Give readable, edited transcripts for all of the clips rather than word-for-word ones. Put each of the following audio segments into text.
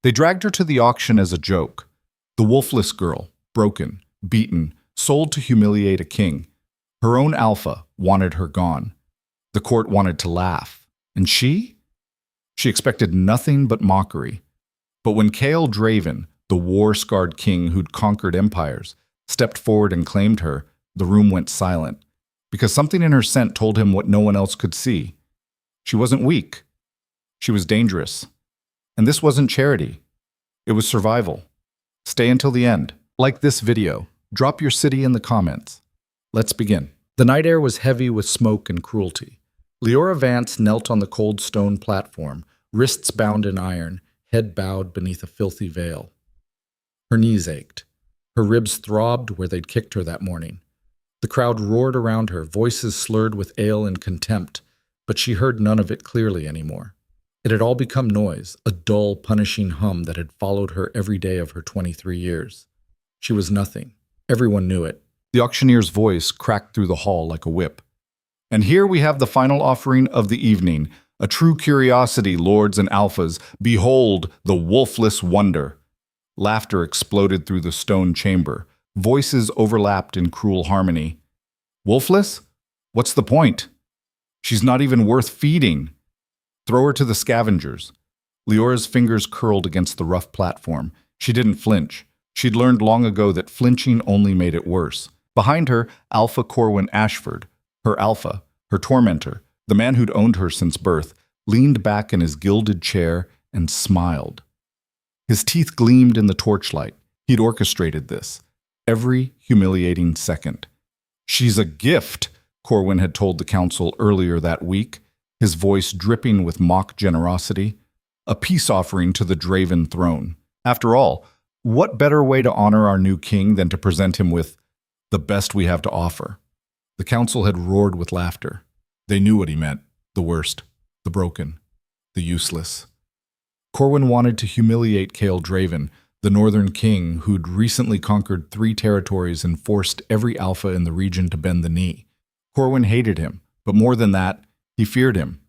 They dragged her to the auction as a joke. The Wolfless girl, broken, beaten, sold to humiliate a king. Her own alpha wanted her gone. The court wanted to laugh. And she? She expected nothing but mockery. But when Kael Draven, the war-scarred king who'd conquered empires, stepped forward and claimed her, the room went silent. Because something in her scent told him what no one else could see. She wasn't weak. She was dangerous. And this wasn't charity. It was survival. Stay until the end. Like this video. Drop your city in the comments. Let's begin. The night air was heavy with smoke and cruelty. Leora Vance knelt on the cold stone platform, wrists bound in iron, head bowed beneath a filthy veil. Her knees ached. Her ribs throbbed where they'd kicked her that morning. The crowd roared around her, voices slurred with ale and contempt, but she heard none of it clearly anymore. It had all become noise, a dull, punishing hum that had followed her every day of her 23 years. She was nothing. Everyone knew it. The auctioneer's voice cracked through the hall like a whip. And here we have the final offering of the evening. A true curiosity, lords and alphas. Behold the wolfless wonder. Laughter exploded through the stone chamber. Voices overlapped in cruel harmony. Wolfless? What's the point? She's not even worth feeding. Throw her to the scavengers. Leora's fingers curled against the rough platform. She didn't flinch. She'd learned long ago that flinching only made it worse. Behind her, Alpha Corwin Ashford, her alpha, her tormentor, the man who'd owned her since birth, leaned back in his gilded chair and smiled. His teeth gleamed in the torchlight. He'd orchestrated this. Every humiliating second. She's a gift, Corwin had told the council earlier that week, his voice dripping with mock generosity. A peace offering to the Draven throne. After all, what better way to honor our new king than to present him with the best we have to offer? The council had roared with laughter. They knew what he meant. The worst, the broken, the useless. Corwin wanted to humiliate Kael Draven, the northern king who'd recently conquered 3 territories and forced every alpha in the region to bend the knee. Corwin hated him, but more than that, he feared him.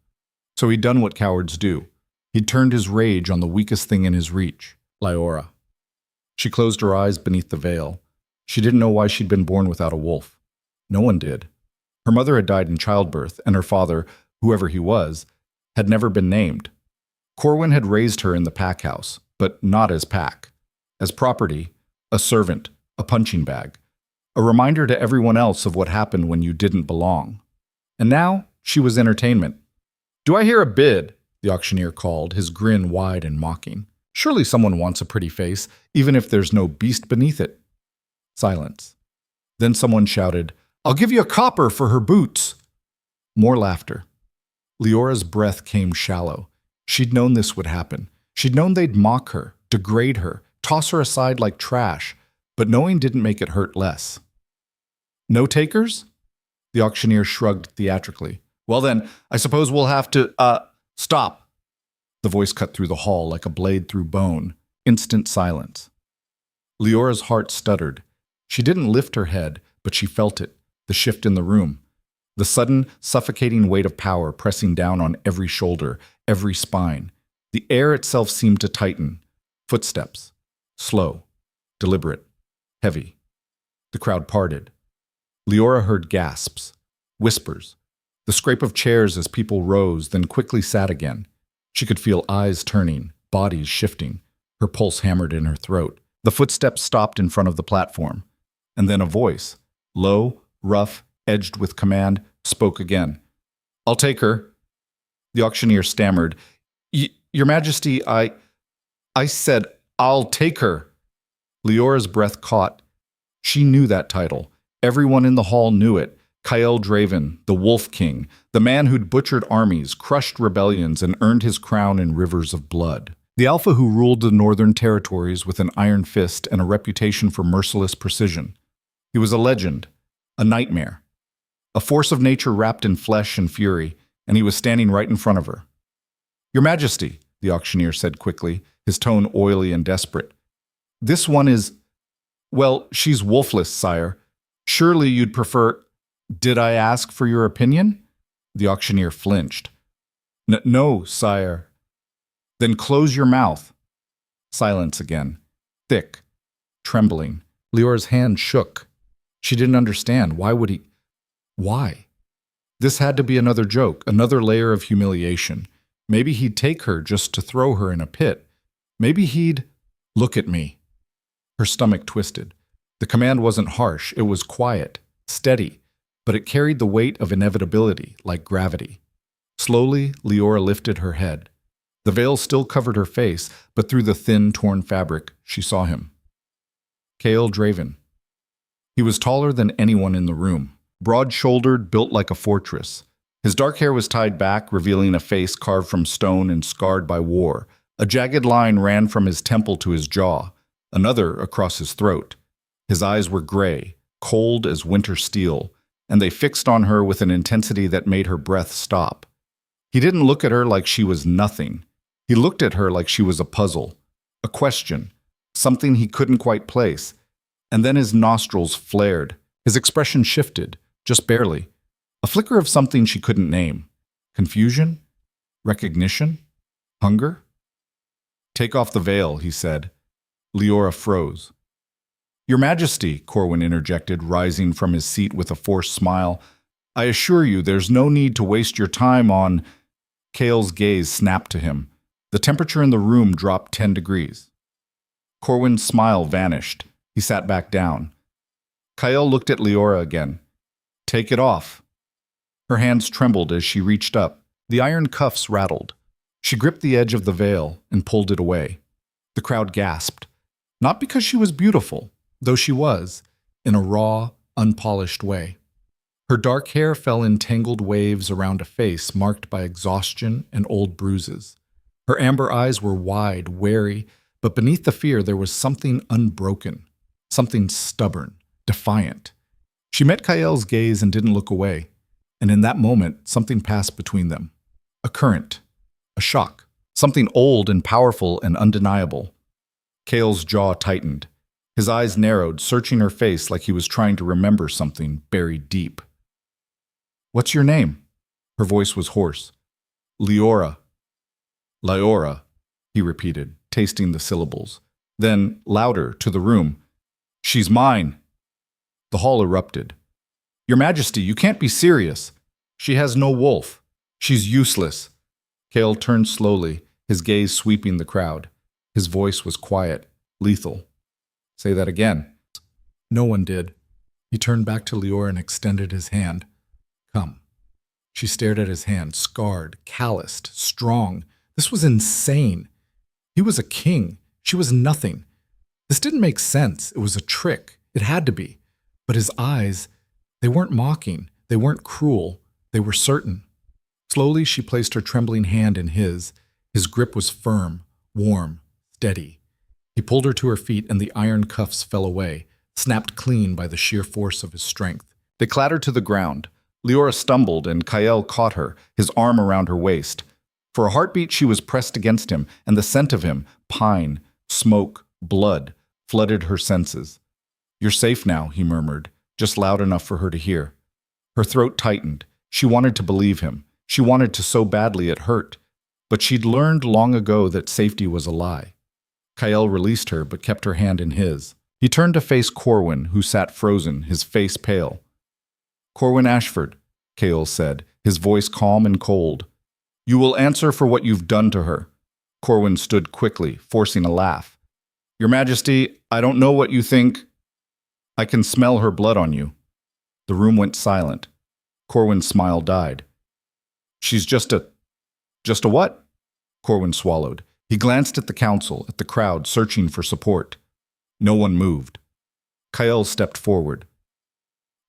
So he'd done what cowards do. He'd turned his rage on the weakest thing in his reach, Leora. She closed her eyes beneath the veil. She didn't know why she'd been born without a wolf. No one did. Her mother had died in childbirth, and her father, whoever he was, had never been named. Corwin had raised her in the pack house, but not as pack. As property, a servant, a punching bag. A reminder to everyone else of what happened when you didn't belong. And now, she was entertainment. "Do I hear a bid?" the auctioneer called, his grin wide and mocking. Surely someone wants a pretty face, even if there's no beast beneath it. Silence. Then someone shouted, "I'll give you a copper for her boots." More laughter. Leora's breath came shallow. She'd known this would happen. She'd known they'd mock her, degrade her, toss her aside like trash, but knowing didn't make it hurt less. "No takers?" The auctioneer shrugged theatrically. "Well then, I suppose we'll have to, stop." The voice cut through the hall like a blade through bone. Instant silence. Leora's heart stuttered. She didn't lift her head, but she felt it, the shift in the room. The sudden, suffocating weight of power pressing down on every shoulder, every spine. The air itself seemed to tighten. Footsteps. Slow. Deliberate. Heavy. The crowd parted. Leora heard gasps. Whispers. The scrape of chairs as people rose, then quickly sat again. She could feel eyes turning, bodies shifting. Her pulse hammered in her throat. The footsteps stopped in front of the platform. And then a voice, low, rough, edged with command, spoke again. "I'll take her." The auctioneer stammered. Your Majesty, I said, I'll take her." Leora's breath caught. She knew that title. Everyone in the hall knew it. Kael Draven, the Wolf King, the man who'd butchered armies, crushed rebellions, and earned his crown in rivers of blood. The Alpha who ruled the northern territories with an iron fist and a reputation for merciless precision. He was a legend, a nightmare, a force of nature wrapped in flesh and fury, and he was standing right in front of her. "Your Majesty," the auctioneer said quickly, his tone oily and desperate. "This one is, well, she's wolfless, sire. Surely you'd prefer—" "Did I ask for your opinion?" The auctioneer flinched. No, sire." "Then close your mouth." Silence again. Thick. Trembling. Leora's hand shook. She didn't understand. Why would he? Why? This had to be another joke, another layer of humiliation. Maybe he'd take her just to throw her in a pit. Maybe he'd... Look at me. Her stomach twisted. The command wasn't harsh. It was quiet, steady, but it carried the weight of inevitability, like gravity. Slowly, Leora lifted her head. The veil still covered her face, but through the thin, torn fabric, she saw him. Kael Draven. He was taller than anyone in the room, broad-shouldered, built like a fortress. His dark hair was tied back, revealing a face carved from stone and scarred by war. A jagged line ran from his temple to his jaw, another across his throat. His eyes were gray, cold as winter steel, and they fixed on her with an intensity that made her breath stop. He didn't look at her like she was nothing. He looked at her like she was a puzzle, a question, something he couldn't quite place. And then his nostrils flared. His expression shifted, just barely. A flicker of something she couldn't name. Confusion? Recognition? Hunger? Take off the veil, he said. Leora froze. Your Majesty, Corwin interjected, rising from his seat with a forced smile. I assure you there's no need to waste your time on... Kael's gaze snapped to him. The temperature in the room dropped 10 degrees. Corwin's smile vanished. He sat back down. Kael looked at Leora again. Take it off. Her hands trembled as she reached up. The iron cuffs rattled. She gripped the edge of the veil and pulled it away. The crowd gasped. Not because she was beautiful, though she was, in a raw, unpolished way. Her dark hair fell in tangled waves around a face marked by exhaustion and old bruises. Her amber eyes were wide, wary, but beneath the fear there was something unbroken, something stubborn, defiant. She met Kael's gaze and didn't look away, and in that moment something passed between them. A current, a shock, something old and powerful and undeniable. Kael's jaw tightened. His eyes narrowed, searching her face like he was trying to remember something buried deep. What's your name? Her voice was hoarse. Leora. Lyora, he repeated, tasting the syllables. Then, louder, to the room. She's mine. The hall erupted. Your Majesty, you can't be serious. She has no wolf. She's useless. Kael turned slowly, his gaze sweeping the crowd. His voice was quiet, lethal. Say that again. No one did. He turned back to Leora and extended his hand. Come. She stared at his hand, scarred, calloused, strong. This was insane. He was a king. She was nothing. This didn't make sense. It was a trick. It had to be. But his eyes, they weren't mocking. They weren't cruel. They were certain. Slowly, she placed her trembling hand in his. His grip was firm, warm, steady. He pulled her to her feet and the iron cuffs fell away, snapped clean by the sheer force of his strength. They clattered to the ground. Leora stumbled and Kael caught her, his arm around her waist. For a heartbeat, she was pressed against him, and the scent of him, pine, smoke, blood, flooded her senses. You're safe now, he murmured, just loud enough for her to hear. Her throat tightened. She wanted to believe him. She wanted to so badly it hurt. But she'd learned long ago that safety was a lie. Kael released her, but kept her hand in his. He turned to face Corwin, who sat frozen, his face pale. Corwin Ashford, Kael said, his voice calm and cold. You will answer for what you've done to her. Corwin stood quickly, forcing a laugh. Your Majesty, I don't know what you think. I can smell her blood on you. The room went silent. Corwin's smile died. She's just a what? Corwin swallowed. He glanced at the council, at the crowd, searching for support. No one moved. Kael stepped forward.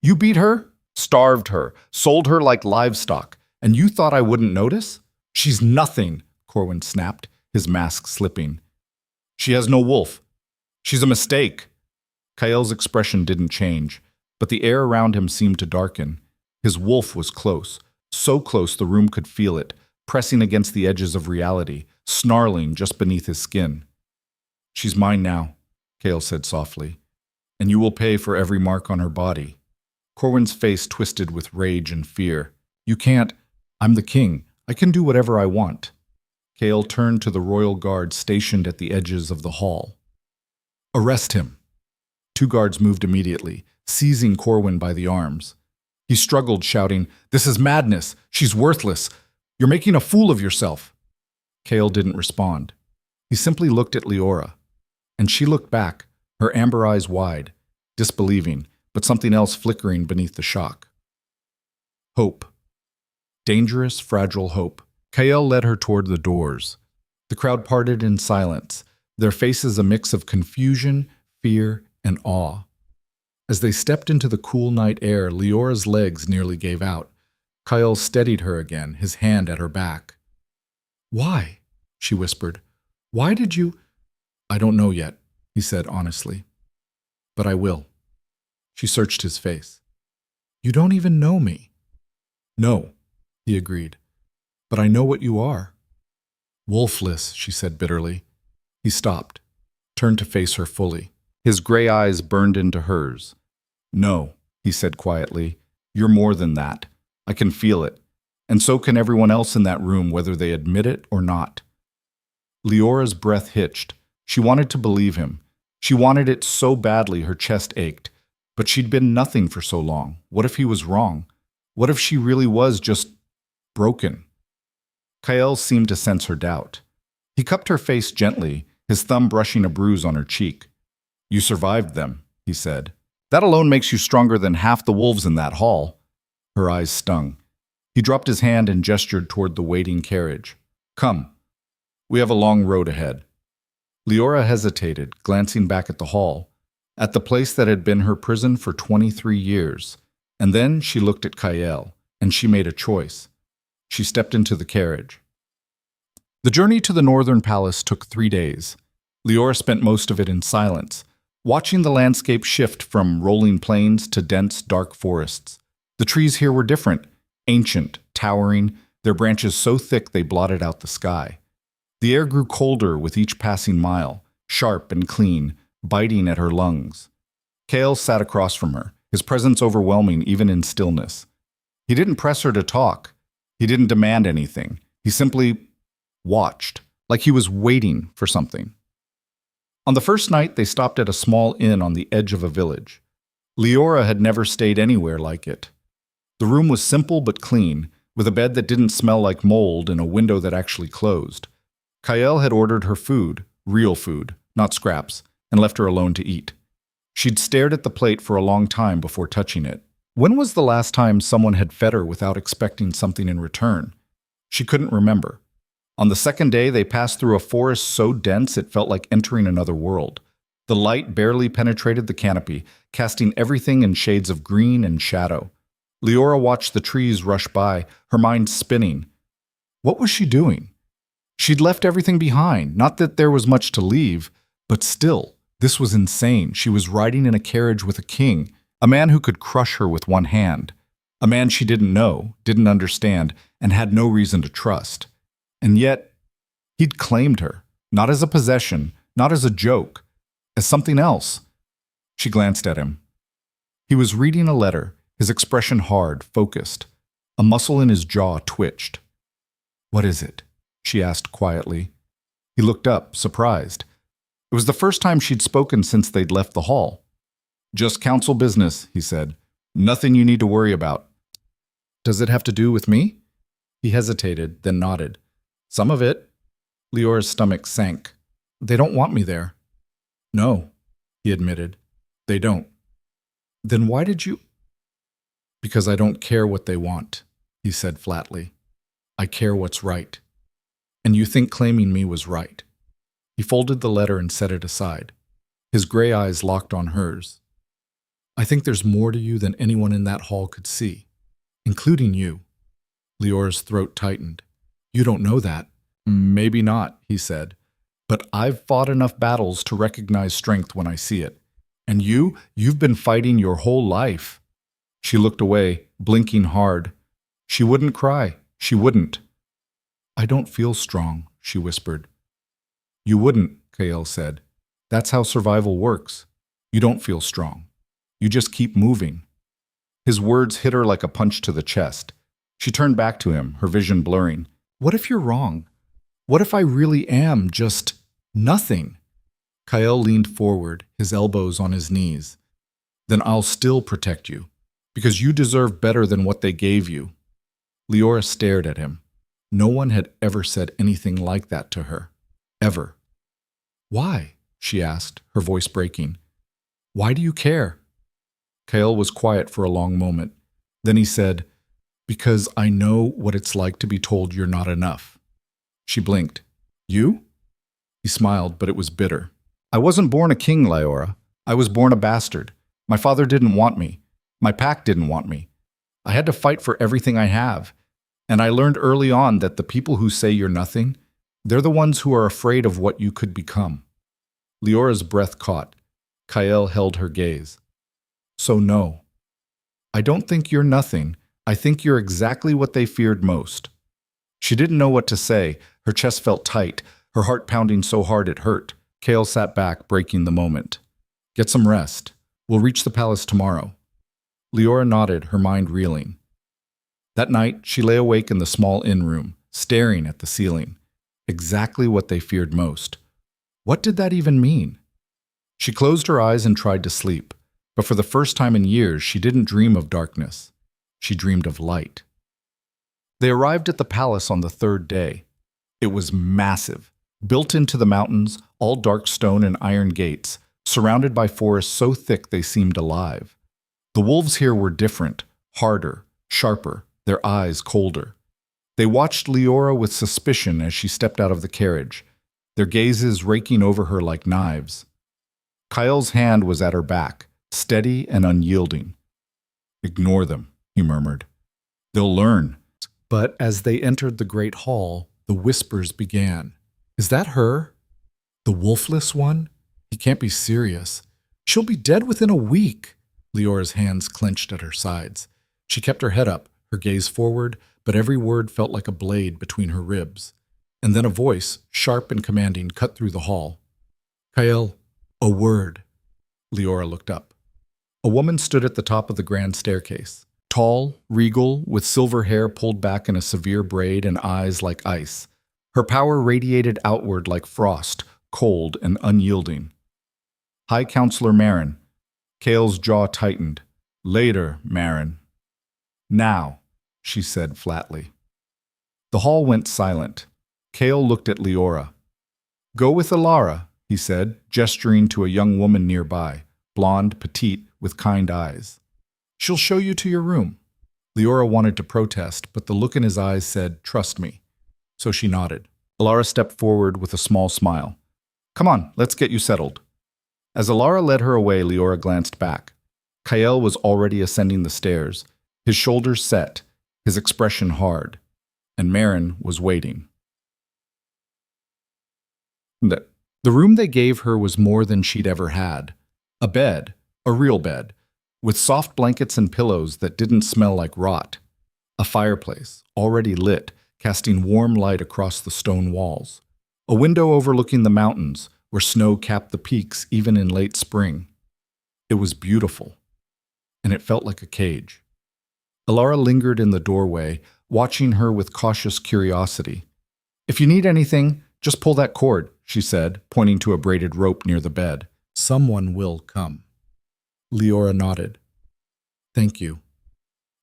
You beat her? Starved her, sold her like livestock, and you thought I wouldn't notice? She's nothing, Corwin snapped, his mask slipping. She has no wolf. She's a mistake. Kael's expression didn't change, but the air around him seemed to darken. His wolf was close, so close the room could feel it, pressing against the edges of reality, snarling just beneath his skin. She's mine now, Kael said softly, and you will pay for every mark on her body. Corwin's face twisted with rage and fear. You can't. I'm the king. I can do whatever I want. Kale turned to the royal guard stationed at the edges of the hall. Arrest him. Two guards moved immediately, seizing Corwin by the arms. He struggled, shouting, "This is madness! She's worthless! You're making a fool of yourself!" Kale didn't respond. He simply looked at Leora, and she looked back, her amber eyes wide, disbelieving, but something else flickering beneath the shock. Hope. Dangerous, fragile hope. Kale led her toward the doors. The crowd parted in silence, their faces a mix of confusion, fear, and awe. As they stepped into the cool night air, Leora's legs nearly gave out. Kyle steadied her again, his hand at her back. "Why?" she whispered. "Why did you—" "I don't know yet," he said honestly. "But I will." She searched his face. "You don't even know me." "No," he agreed. "But I know what you are." "Wolfless," she said bitterly. He stopped, turned to face her fully. His gray eyes burned into hers. "No," he said quietly. "You're more than that. I can feel it. And so can everyone else in that room, whether they admit it or not." Leora's breath hitched. She wanted to believe him. She wanted it so badly her chest ached. But she'd been nothing for so long. What if he was wrong? What if she really was just broken? Kyle seemed to sense her doubt. He cupped her face gently, his thumb brushing a bruise on her cheek. "You survived them," he said. "That alone makes you stronger than half the wolves in that hall." Her eyes stung. He dropped his hand and gestured toward the waiting carriage. "Come. We have a long road ahead." Leora hesitated, glancing back at the hall, at the place that had been her prison for 23 years. And then she looked at Kyle, and she made a choice. She stepped into the carriage. The journey to the northern palace took 3 days. Leora spent most of it in silence, watching the landscape shift from rolling plains to dense, dark forests. The trees here were different, ancient, towering, their branches so thick they blotted out the sky. The air grew colder with each passing mile, sharp and clean, biting at her lungs. Kale sat across from her, his presence overwhelming even in stillness. He didn't press her to talk. He didn't demand anything. He simply watched, like he was waiting for something. On the first night, they stopped at a small inn on the edge of a village. Leora had never stayed anywhere like it. The room was simple but clean, with a bed that didn't smell like mold and a window that actually closed. Kyle had ordered her food, real food, not scraps, and left her alone to eat. She'd stared at the plate for a long time before touching it. When was the last time someone had fed her without expecting something in return? She couldn't remember. On the second day, they passed through a forest so dense it felt like entering another world. The light barely penetrated the canopy, casting everything in shades of green and shadow. Leora watched the trees rush by, her mind spinning. What was she doing? She'd left everything behind, not that there was much to leave, but still, this was insane. She was riding in a carriage with a king, a man who could crush her with one hand, a man she didn't know, didn't understand, and had no reason to trust. And yet, he'd claimed her, not as a possession, not as a joke, as something else. She glanced at him. He was reading a letter, his expression hard, focused. A muscle in his jaw twitched. "What is it?" she asked quietly. He looked up, surprised. It was the first time she'd spoken since they'd left the hall. "Just council business," he said. "Nothing you need to worry about." "Does it have to do with me?" He hesitated, then nodded. "Some of it." Leora's stomach sank. "They don't want me there." "No," he admitted. "They don't." "Then why did you—" "Because I don't care what they want," he said flatly. "I care what's right. And you think claiming me was right." He folded the letter and set it aside. His gray eyes locked on hers. "I think there's more to you than anyone in that hall could see, including you." Leora's throat tightened. "You don't know that." "Maybe not," he said. "But I've fought enough battles to recognize strength when I see it. And you've been fighting your whole life." She looked away, blinking hard. She wouldn't cry. She wouldn't. "I don't feel strong," she whispered. "You wouldn't," Kale said. "That's how survival works. You don't feel strong. You just keep moving." His words hit her like a punch to the chest. She turned back to him, her vision blurring. "What if you're wrong? What if I really am just nothing? Kyle leaned forward, his elbows on his knees. Then I'll still protect you, because you deserve better than what they gave you. Leora stared at him. No one had ever said anything like that to her. Ever. Why? She asked, her voice breaking. Why do you care? Kyle was quiet for a long moment. Then he said, because I know what it's like to be told you're not enough. She blinked. You? He smiled, but it was bitter. I wasn't born a king, Lyora. I was born a bastard. My father didn't want me. My pack didn't want me. I had to fight for everything I have. And I learned early on that the people who say you're nothing, they're the ones who are afraid of what you could become. Leora's breath caught. Kyle held her gaze. So no. I don't think you're nothing. I think you're exactly what they feared most. She didn't know what to say. Her chest felt tight, her heart pounding so hard it hurt. Kale sat back, breaking the moment. Get some rest. We'll reach the palace tomorrow. Leora nodded, her mind reeling. That night, she lay awake in the small inn room, staring at the ceiling. Exactly what they feared most. What did that even mean? She closed her eyes and tried to sleep, but for the first time in years, she didn't dream of darkness. She dreamed of light. They arrived at the palace on the third day. It was massive, built into the mountains, all dark stone and iron gates, surrounded by forests so thick they seemed alive. The wolves here were different, harder, sharper, their eyes colder. They watched Leora with suspicion as she stepped out of the carriage, their gazes raking over her like knives. Kyle's hand was at her back, steady and unyielding. Ignore them, he murmured. They'll learn. But as they entered the great hall, the whispers began. Is that her? The Wolfless one? He can't be serious. She'll be dead within a week. Leora's hands clenched at her sides. She kept her head up, her gaze forward, but every word felt like a blade between her ribs. And then a voice, sharp and commanding, cut through the hall. Kyle, a word. Leora looked up. A woman stood at the top of the grand staircase. Tall, regal, with silver hair pulled back in a severe braid and eyes like ice. Her power radiated outward like frost, cold and unyielding. High Counselor Marin. Kale's jaw tightened. Later, Marin. Now, she said flatly. The hall went silent. Kale looked at Leora. Go with Alara, he said, gesturing to a young woman nearby, blonde, petite, with kind eyes. She'll show you to your room. Leora wanted to protest, but the look in his eyes said, trust me. So she nodded. Alara stepped forward with a small smile. Come on, let's get you settled. As Alara led her away, Leora glanced back. Kyle was already ascending the stairs, his shoulders set, his expression hard, and Marin was waiting. The room they gave her was more than she'd ever had. A bed, a real bed, with soft blankets and pillows that didn't smell like rot. A fireplace, already lit, casting warm light across the stone walls. A window overlooking the mountains, where snow capped the peaks even in late spring. It was beautiful, and it felt like a cage. Alara lingered in the doorway, watching her with cautious curiosity. If you need anything, just pull that cord, she said, pointing to a braided rope near the bed. Someone will come. Leora nodded. Thank you.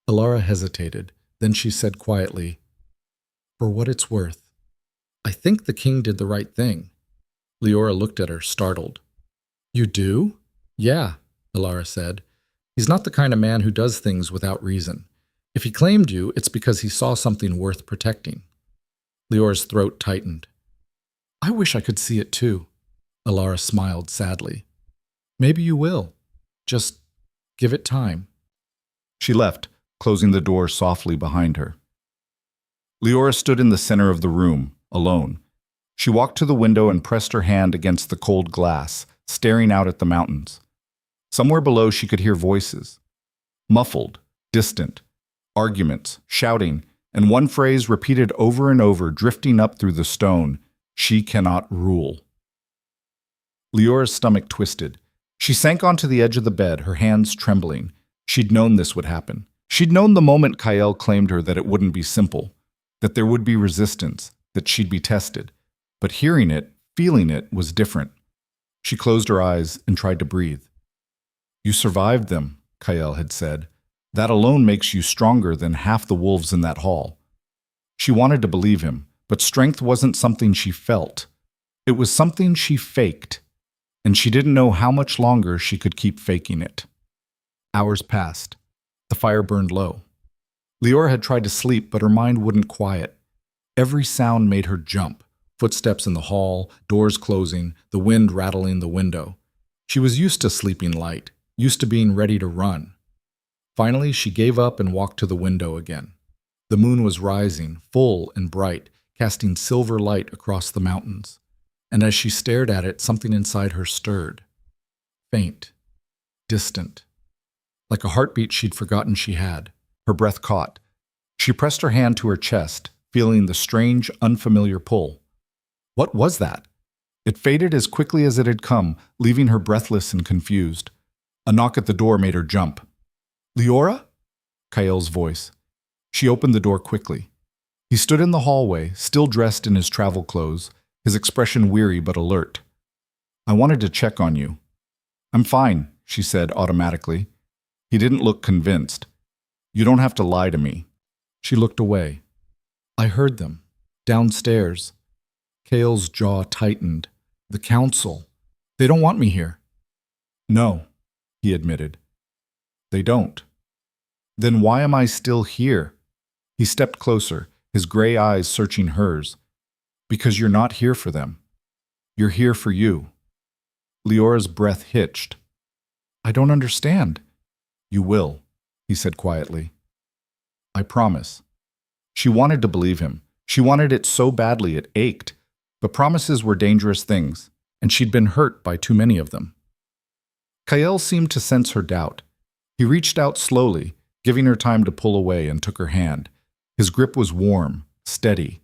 Alara hesitated. Then she said quietly, for what it's worth, I think the king did the right thing. Leora looked at her, startled. You do? Yeah, Alara said. He's not the kind of man who does things without reason. If he claimed you, it's because he saw something worth protecting. Leora's throat tightened. I wish I could see it too. Alara smiled sadly. Maybe you will. Just give it time. She left, closing the door softly behind her. Leora stood in the center of the room, alone. She walked to the window and pressed her hand against the cold glass, staring out at the mountains. Somewhere below she could hear voices. Muffled, distant, arguments, shouting, and one phrase repeated over and over, drifting up through the stone, she cannot rule. Leora's stomach twisted. She sank onto the edge of the bed, her hands trembling. She'd known this would happen. She'd known the moment Kyle claimed her that it wouldn't be simple, that there would be resistance, that she'd be tested. But hearing it, feeling it, was different. She closed her eyes and tried to breathe. You survived them, Kael had said. That alone makes you stronger than half the wolves in that hall. She wanted to believe him, but strength wasn't something she felt. It was something she faked, and she didn't know how much longer she could keep faking it. Hours passed. The fire burned low. Leora had tried to sleep, but her mind wouldn't quiet. Every sound made her jump. Footsteps in the hall, doors closing, the wind rattling the window. She was used to sleeping light, used to being ready to run. Finally, she gave up and walked to the window again. The moon was rising, full and bright, casting silver light across the mountains. And as she stared at it, something inside her stirred. Faint, distant, like a heartbeat she'd forgotten she had. Her breath caught. She pressed her hand to her chest, feeling the strange, unfamiliar pull. What was that? It faded as quickly as it had come, leaving her breathless and confused. A knock at the door made her jump. Leora? Kael's voice. She opened the door quickly. He stood in the hallway, still dressed in his travel clothes, his expression weary but alert. I wanted to check on you. I'm fine, she said automatically. He didn't look convinced. You don't have to lie to me. She looked away. I heard them. Downstairs. Kael's jaw tightened. The council. They don't want me here. No, he admitted. They don't. Then why am I still here? He stepped closer, his gray eyes searching hers. Because you're not here for them. You're here for you. Leora's breath hitched. I don't understand. You will, he said quietly. I promise. She wanted to believe him. She wanted it so badly it ached. But promises were dangerous things, and she'd been hurt by too many of them. Kael seemed to sense her doubt. He reached out slowly, giving her time to pull away, and took her hand. His grip was warm, steady.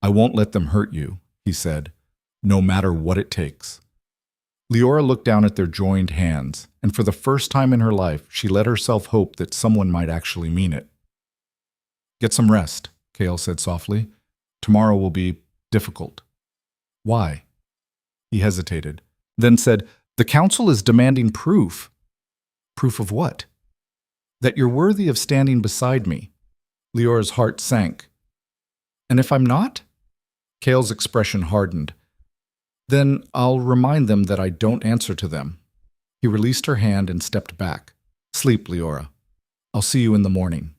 I won't let them hurt you, he said, no matter what it takes. Leora looked down at their joined hands, and for the first time in her life, she let herself hope that someone might actually mean it. Get some rest, Kael said softly. Tomorrow will be difficult. Why? He hesitated, then said, The council is demanding proof. Proof of what? That you're worthy of standing beside me. Leora's heart sank. And if I'm not? Kael's expression hardened. Then I'll remind them that I don't answer to them. He released her hand and stepped back. Sleep, Leora. I'll see you in the morning.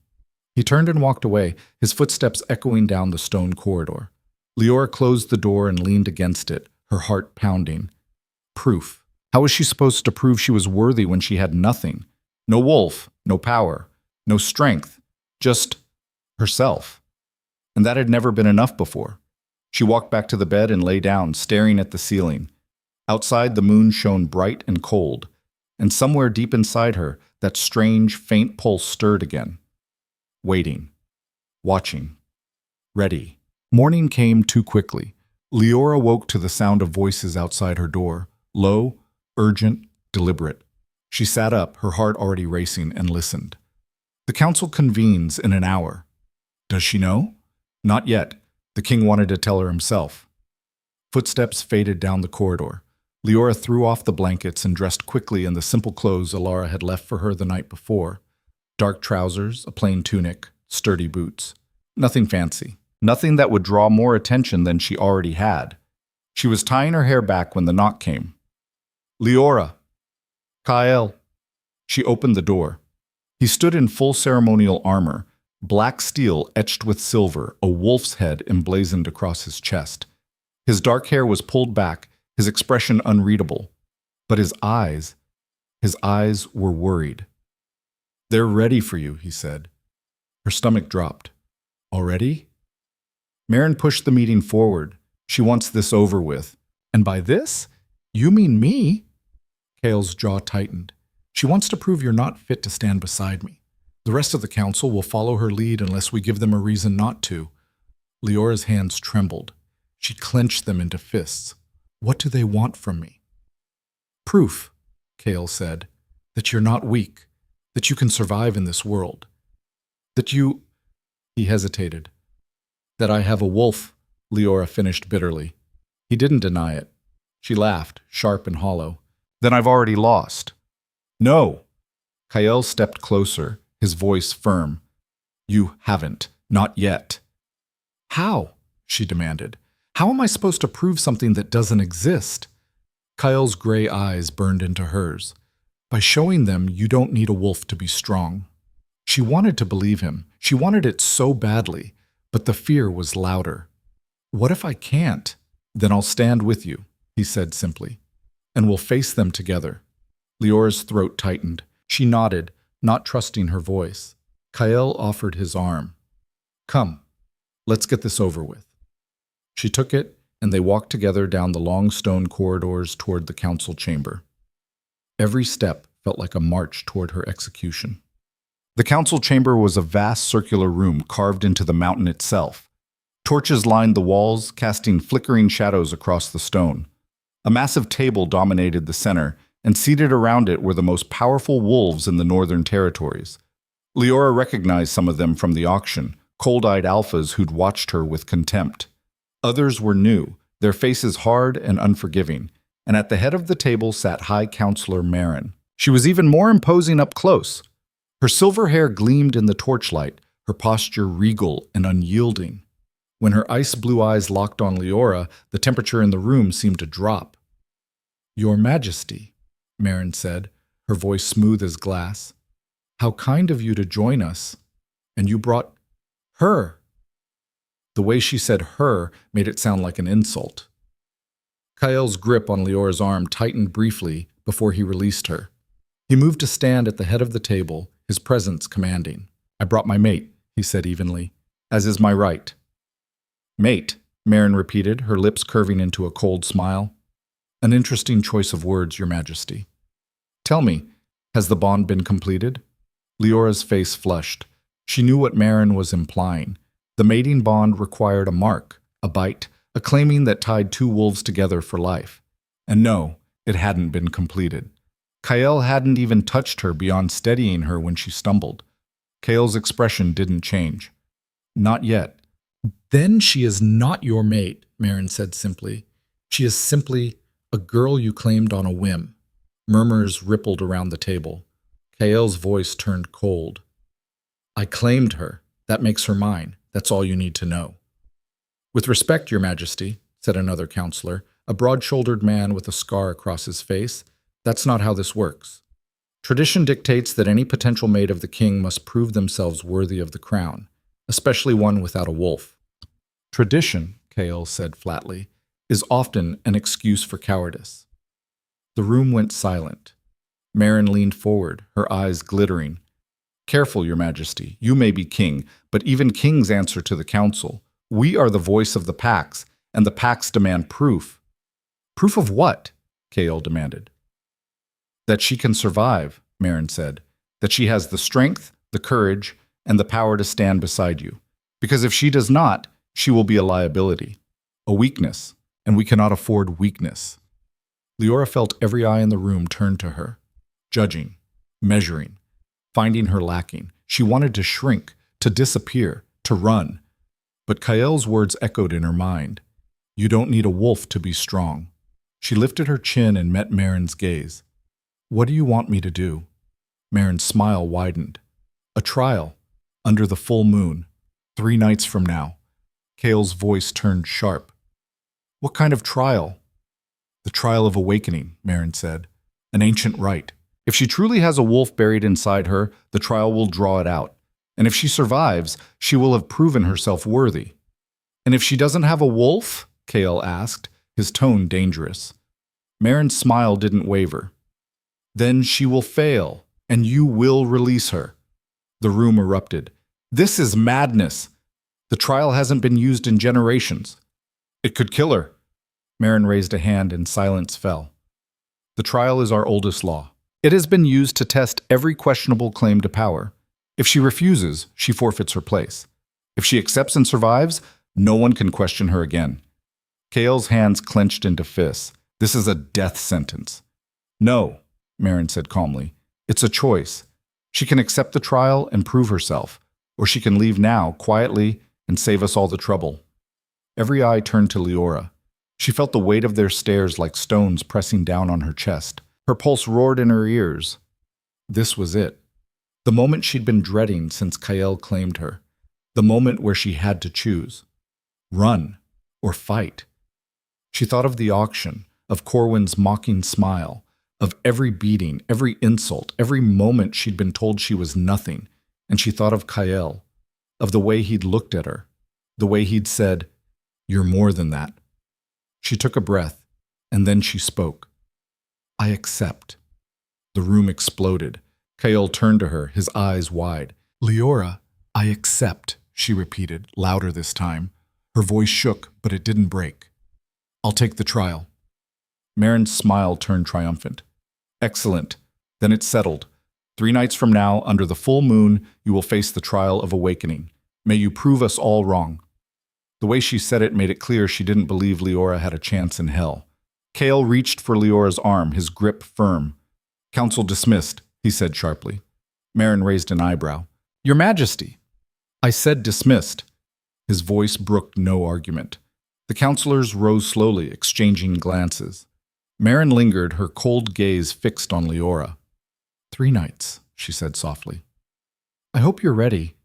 He turned and walked away, his footsteps echoing down the stone corridor. Leora closed the door and leaned against it, her heart pounding. Proof. How was she supposed to prove she was worthy when she had nothing? No wolf, no power, no strength, just herself. And that had never been enough before. She walked back to the bed and lay down, staring at the ceiling. Outside, the moon shone bright and cold, and somewhere deep inside her, that strange, faint pulse stirred again. Waiting. Watching. Ready. Morning came too quickly. Leora woke to the sound of voices outside her door, low, urgent, deliberate. She sat up, her heart already racing, and listened. The council convenes in an hour. Does she know? Not yet. The king wanted to tell her himself. Footsteps faded down the corridor. Leora threw off the blankets and dressed quickly in the simple clothes Alara had left for her the night before. Dark trousers, a plain tunic, sturdy boots. Nothing fancy. Nothing that would draw more attention than she already had. She was tying her hair back when the knock came. Leora. Kael. She opened the door. He stood in full ceremonial armor, black steel etched with silver, a wolf's head emblazoned across his chest. His dark hair was pulled back, his expression unreadable. But his eyes were worried. They're ready for you, he said. Her stomach dropped. Already? Marin pushed the meeting forward. She wants this over with. And by this, you mean me? Kael's jaw tightened. She wants to prove you're not fit to stand beside me. The rest of the council will follow her lead unless we give them a reason not to. Leora's hands trembled. She clenched them into fists. What do they want from me? Proof, Kael said, that you're not weak, that you can survive in this world. That you... He hesitated. That I have a wolf Leora finished bitterly. He didn't deny it. She laughed, sharp and hollow. Then I've already lost. No! Kael stepped closer, his voice firm. You haven't. Not yet. How? She demanded. How am I supposed to prove something that doesn't exist? Kael's gray eyes burned into hers. By showing them you don't need a wolf to be strong. She wanted to believe him. She wanted it so badly, but the fear was louder. What if I can't? Then I'll stand with you, he said simply, and we'll face them together. Leora's throat tightened. She nodded, not trusting her voice. Kael offered his arm. Come, let's get this over with. She took it, and they walked together down the long stone corridors toward the council chamber. Every step felt like a march toward her execution. The council chamber was a vast circular room carved into the mountain itself. Torches lined the walls, casting flickering shadows across the stone. A massive table dominated the center, and seated around it were the most powerful wolves in the northern territories. Leora recognized some of them from the auction, cold-eyed alphas who'd watched her with contempt. Others were new, their faces hard and unforgiving, and at the head of the table sat High Counselor Marin. She was even more imposing up close. Her silver hair gleamed in the torchlight, her posture regal and unyielding. When her ice-blue eyes locked on Leora, the temperature in the room seemed to drop. Your Majesty, Marin said, her voice smooth as glass. How kind of you to join us. And you brought her. The way she said her made it sound like an insult. Kael's grip on Leora's arm tightened briefly before he released her. He moved to stand at the head of the table, his presence commanding. I brought my mate, he said evenly, as is my right. Mate, Marin repeated, her lips curving into a cold smile. An interesting choice of words, Your Majesty. Tell me, has the bond been completed? Leora's face flushed. She knew what Marin was implying. The mating bond required a mark, a bite, a claiming that tied two wolves together for life. And no, it hadn't been completed. Kael hadn't even touched her beyond steadying her when she stumbled. Kael's expression didn't change. Not yet. Then she is not your mate, Marin said simply. She is simply a girl you claimed on a whim. Murmurs rippled around the table. Kael's voice turned cold. I claimed her. That makes her mine. That's all you need to know. With respect, Your Majesty, said another counselor, a broad-shouldered man with a scar across his face, that's not how this works. Tradition dictates that any potential mate of the king must prove themselves worthy of the crown, especially one without a wolf. Tradition, Kael said flatly, is often an excuse for cowardice. The room went silent. Marin leaned forward, her eyes glittering. Careful, Your Majesty, you may be king, but even kings answer to the council. We are the voice of the packs, and the packs demand proof. Proof of what? Kael demanded. That she can survive, Marin said. That she has the strength, the courage, and the power to stand beside you. Because if she does not, she will be a liability, a weakness, and we cannot afford weakness. Leora felt every eye in the room turn to her, judging, measuring, finding her lacking. She wanted to shrink, to disappear, to run. But Kael's words echoed in her mind. You don't need a wolf to be strong. She lifted her chin and met Marin's gaze. What do you want me to do? Marin's smile widened. A trial, under the full moon, 3 nights from now. Kael's voice turned sharp. What kind of trial? The trial of awakening, Marin said. An ancient rite. If she truly has a wolf buried inside her, the trial will draw it out. And if she survives, she will have proven herself worthy. And if she doesn't have a wolf? Kael asked, his tone dangerous. Marin's smile didn't waver. Then she will fail, and you will release her. The room erupted. This is madness. The trial hasn't been used in generations. It could kill her. Marin raised a hand and silence fell. The trial is our oldest law. It has been used to test every questionable claim to power. If she refuses, she forfeits her place. If she accepts and survives, no one can question her again. Kael's hands clenched into fists. This is a death sentence. No, Marin said calmly. It's a choice. She can accept the trial and prove herself, or she can leave now, quietly, and save us all the trouble. Every eye turned to Leora. She felt the weight of their stares like stones pressing down on her chest. Her pulse roared in her ears. This was it. The moment she'd been dreading since Kael claimed her. The moment where she had to choose. Run or fight. She thought of the auction, of Corwin's mocking smile, of every beating, every insult, every moment she'd been told she was nothing, and she thought of Kael, of the way he'd looked at her, the way he'd said, "You're more than that." She took a breath, and then she spoke. "I accept." The room exploded. Kael turned to her, his eyes wide. "Leora, I accept," she repeated, louder this time. Her voice shook, but it didn't break. "I'll take the trial." Marin's smile turned triumphant. "Excellent. Then it's settled. 3 nights from now, under the full moon, you will face the trial of awakening. May you prove us all wrong." The way she said it made it clear she didn't believe Leora had a chance in hell. Kael reached for Leora's arm, his grip firm. "Council dismissed," he said sharply. Marin raised an eyebrow. "Your Majesty." "I said dismissed." His voice brooked no argument. The councillors rose slowly, exchanging glances. Marin lingered, her cold gaze fixed on Leora. 3 nights, she said softly. "I hope you're ready."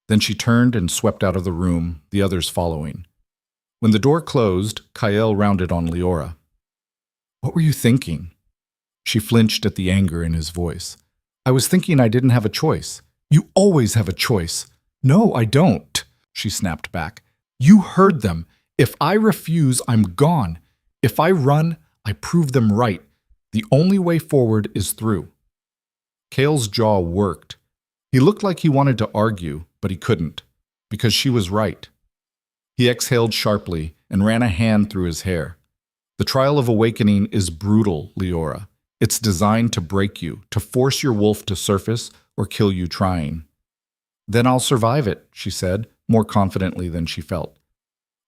Then she turned and swept out of the room, the others following. When the door closed, Kael rounded on Leora. "What were you thinking?" She flinched at the anger in his voice. "I was thinking I didn't have a choice." "You always have a choice." "No, I don't," she snapped back. "You heard them. If I refuse, I'm gone. If I run, I prove them right. The only way forward is through." Kael's jaw worked. He looked like he wanted to argue, but he couldn't, because she was right. He exhaled sharply and ran a hand through his hair. "The trial of awakening is brutal, Leora. It's designed to break you, to force your wolf to surface or kill you trying." "Then I'll survive it," she said, more confidently than she felt.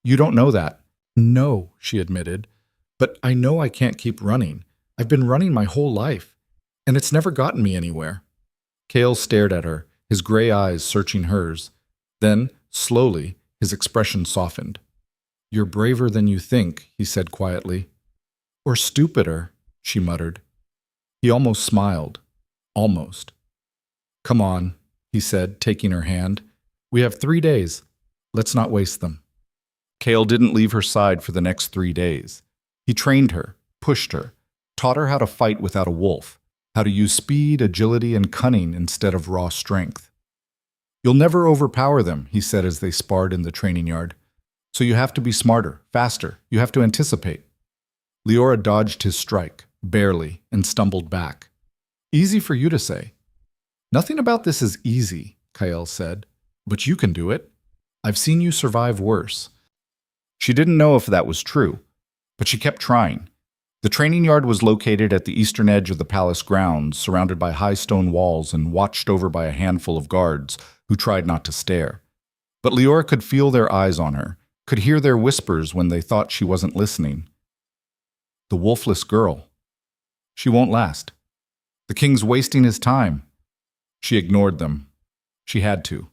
"You don't know that." "No," she admitted. "But I know I can't keep running. I've been running my whole life, and it's never gotten me anywhere." Kael stared at her, his gray eyes searching hers. Then, slowly, his expression softened. "You're braver than you think," he said quietly. "Or stupider," she muttered. He almost smiled. Almost. "Come on," he said, taking her hand. "We have 3 days. Let's not waste them." Kael didn't leave her side for the next 3 days. He trained her, pushed her, taught her how to fight without a wolf, how to use speed, agility, and cunning instead of raw strength. "You'll never overpower them," he said as they sparred in the training yard. "So you have to be smarter, faster. You have to anticipate." Leora dodged his strike, barely, and stumbled back. "Easy for you to say." "Nothing about this is easy," Kael said. "But you can do it. I've seen you survive worse." She didn't know if that was true, but she kept trying. The training yard was located at the eastern edge of the palace grounds, surrounded by high stone walls and watched over by a handful of guards who tried not to stare. But Leora could feel their eyes on her, could hear their whispers when they thought she wasn't listening. "The Wolfless girl. She won't last. The king's wasting his time." She ignored them. She had to.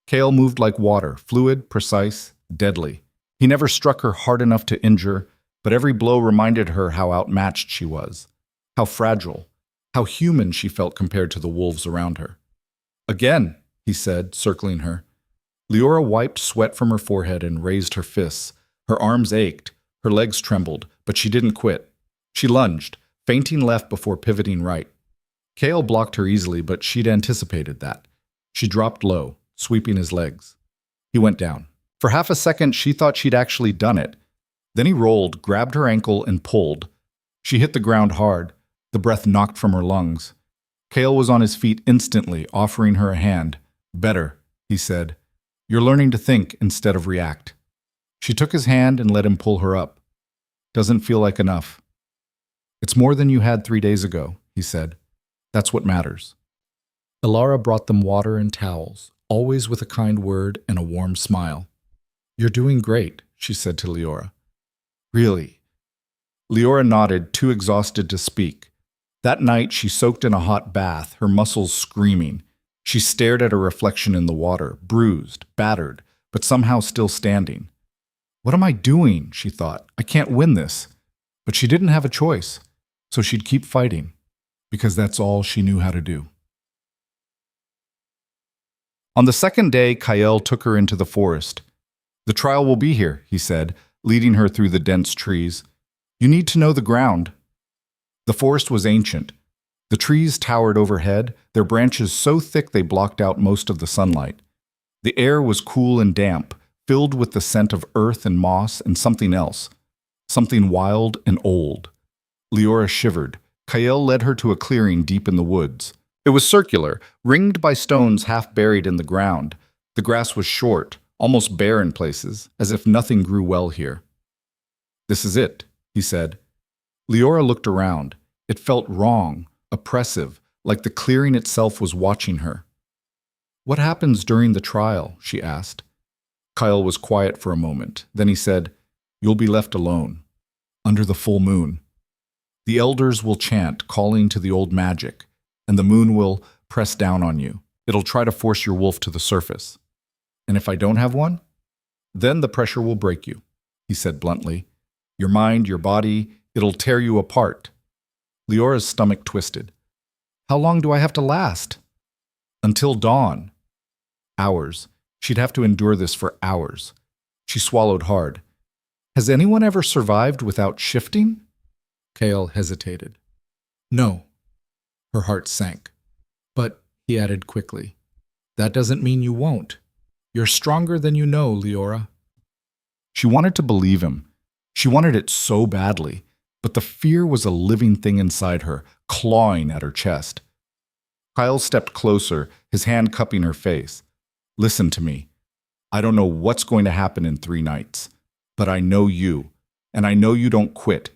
Kael moved like water, fluid, precise, deadly. He never struck her hard enough to injure, but every blow reminded her how outmatched she was, how fragile, how human she felt compared to the wolves around her. "Again," he said, circling her. Leora wiped sweat from her forehead and raised her fists. Her arms ached, her legs trembled, but she didn't quit. She lunged, feinting left before pivoting right. Kael blocked her easily, but she'd anticipated that. She dropped low, sweeping his legs. He went down. For half a second, she thought she'd actually done it. Then he rolled, grabbed her ankle, and pulled. She hit the ground hard. The breath knocked from her lungs. Kael was on his feet instantly, offering her a hand. "Better," he said. "You're learning to think instead of react." She took his hand and let him pull her up. "Doesn't feel like enough." "It's more than you had 3 days ago," he said. "That's what matters." Ilara brought them water and towels, always with a kind word and a warm smile. "You're doing great," she said to Leora. "Really?" Leora nodded, too exhausted to speak. That night she soaked in a hot bath, her muscles screaming. She stared at her reflection in the water, bruised, battered, but somehow still standing. What am I doing? She thought. I can't win this. But she didn't have a choice, so she'd keep fighting, because that's all she knew how to do. On the second day, Kael took her into the forest. The trial will be here, he said, leading her through the dense trees. You need to know the ground. The forest was ancient. The trees towered overhead, their branches so thick they blocked out most of the sunlight. The air was cool and damp, filled with the scent of earth and moss and something else, something wild and old. Leora shivered. Kael led her to a clearing deep in the woods. It was circular, ringed by stones half buried in the ground. The grass was short, almost bare in places, as if nothing grew well here. This is it, he said. Leora looked around. It felt wrong, oppressive, like the clearing itself was watching her. What happens during the trial? She asked. Kael was quiet for a moment. Then he said, You'll be left alone, under the full moon. The elders will chant, calling to the old magic, and the moon will press down on you. It'll try to force your wolf to the surface. And if I don't have one, then the pressure will break you, he said bluntly. Your mind, your body, it'll tear you apart. Leora's stomach twisted. How long do I have to last? Until dawn. Hours. She'd have to endure this for hours. She swallowed hard. Has anyone ever survived without shifting? Kael hesitated. No. Her heart sank. But, he added quickly, that doesn't mean you won't. You're stronger than you know, Leora. She wanted to believe him. She wanted it so badly, but the fear was a living thing inside her, clawing at her chest. Kyle stepped closer, his hand cupping her face. Listen to me. I don't know what's going to happen in 3 nights, but I know you, and I know you don't quit.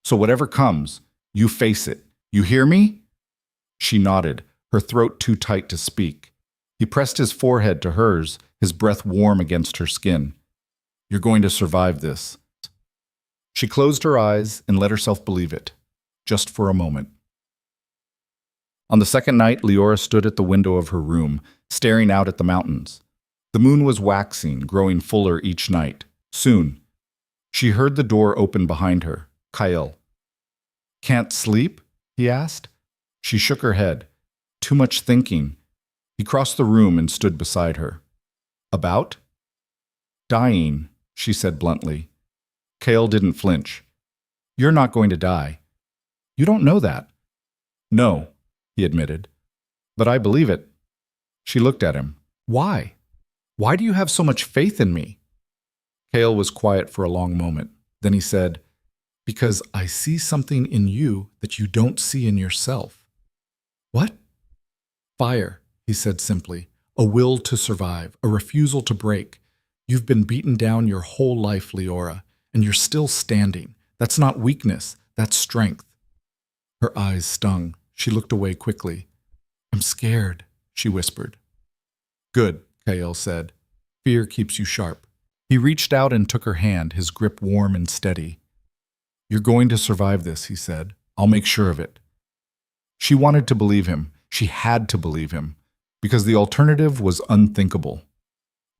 So whatever comes, you face it. You hear me? She nodded, her throat too tight to speak. He pressed his forehead to hers, his breath warm against her skin. You're going to survive this. She closed her eyes and let herself believe it, just for a moment. On the second night, Leora stood at the window of her room, staring out at the mountains. The moon was waxing, growing fuller each night. Soon, she heard the door open behind her. Kael. Can't sleep? He asked. She shook her head. Too much thinking. He crossed the room and stood beside her. About? Dying, she said bluntly. Kael didn't flinch. You're not going to die. You don't know that. No, he admitted. But I believe it. She looked at him. Why? Why do you have so much faith in me? Kael was quiet for a long moment. Then he said, Because I see something in you that you don't see in yourself. What? Fire, he said simply. A will to survive, a refusal to break. You've been beaten down your whole life, Leora, and you're still standing. That's not weakness, that's strength. Her eyes stung. She looked away quickly. I'm scared, she whispered. Good, Kael said. Fear keeps you sharp. He reached out and took her hand, his grip warm and steady. You're going to survive this, he said. I'll make sure of it. She wanted to believe him. She had to believe him, because the alternative was unthinkable.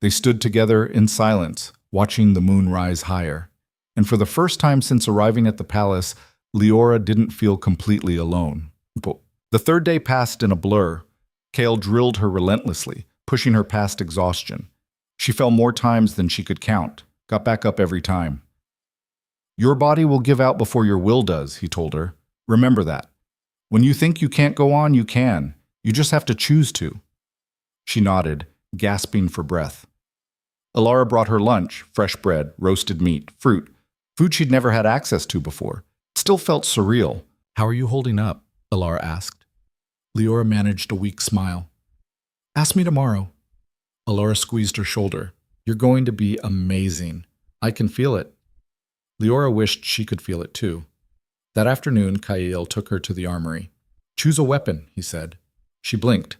They stood together in silence, watching the moon rise higher. And for the first time since arriving at the palace, Leora didn't feel completely alone. The third day passed in a blur. Kael drilled her relentlessly, pushing her past exhaustion. She fell more times than she could count, got back up every time. Your body will give out before your will does, he told her. Remember that. When you think you can't go on, you can. You just have to choose to. She nodded, gasping for breath. Alara brought her lunch, fresh bread, roasted meat, fruit, food she'd never had access to before. It still felt surreal. How are you holding up? Alara asked. Leora managed a weak smile. Ask me tomorrow. Alara squeezed her shoulder. You're going to be amazing. I can feel it. Leora wished she could feel it too. That afternoon, Kael took her to the armory. Choose a weapon, he said. She blinked.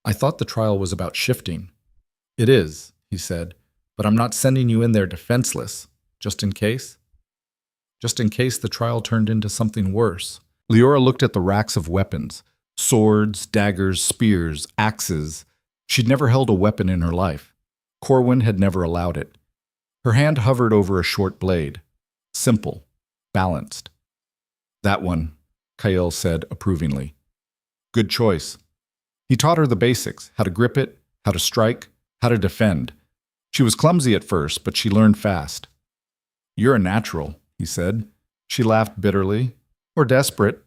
I thought the trial was about shifting. It is, he said, but I'm not sending you in there defenseless, just in case. Just in case the trial turned into something worse. Leora looked at the racks of weapons. Swords, daggers, spears, axes. She'd never held a weapon in her life. Corwin had never allowed it. Her hand hovered over a short blade. Simple, balanced. That one, Kael said approvingly. Good choice. He taught her the basics, how to grip it, how to strike, how to defend. She was clumsy at first, but she learned fast. You're a natural, he said. She laughed bitterly. Or desperate.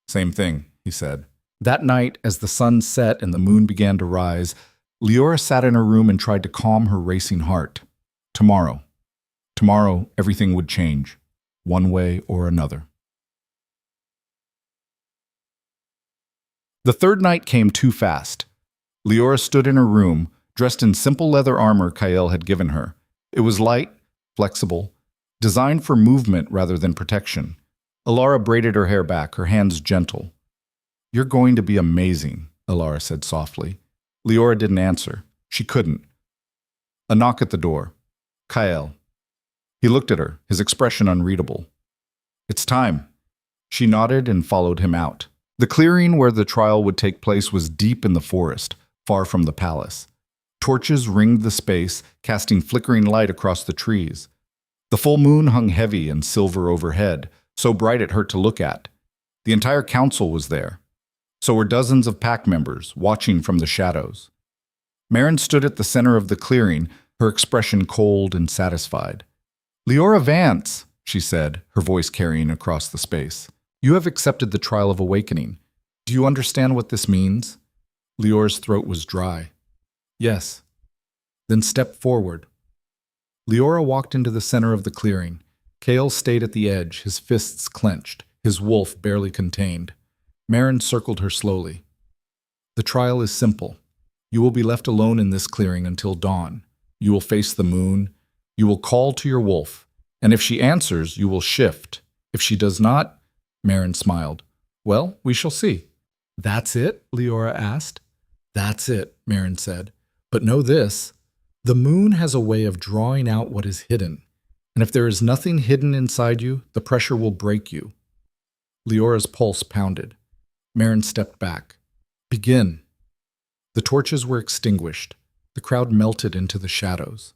Same thing, he said. That night, as the sun set and the moon began to rise, Leora sat in her room and tried to calm her racing heart. Tomorrow, everything would change, one way or another. The third night came too fast. Leora stood in her room, dressed in simple leather armor Kael had given her. It was light, flexible, designed for movement rather than protection. Alara braided her hair back, her hands gentle. You're going to be amazing, Alara said softly. Leora didn't answer. She couldn't. A knock at the door. Kael. He looked at her, his expression unreadable. It's time. She nodded and followed him out. The clearing where the trial would take place was deep in the forest, far from the palace. Torches ringed the space, casting flickering light across the trees. The full moon hung heavy and silver overhead, so bright it hurt to look at. The entire council was there. So were dozens of pack members, watching from the shadows. Marin stood at the center of the clearing, her expression cold and satisfied. Leora Vance, she said, her voice carrying across the space. You have accepted the trial of awakening. Do you understand what this means? Leora's throat was dry. Yes. Then step forward. Leora walked into the center of the clearing. Kael stayed at the edge, his fists clenched, his wolf barely contained. Marin circled her slowly. The trial is simple. You will be left alone in this clearing until dawn. You will face the moon. You will call to your wolf. And if she answers, you will shift. If she does not, Marin smiled. Well, we shall see. That's it? Leora asked. That's it, Marin said. But know this. The moon has a way of drawing out what is hidden. And if there is nothing hidden inside you, the pressure will break you. Leora's pulse pounded. Marin stepped back. Begin. The torches were extinguished. The crowd melted into the shadows.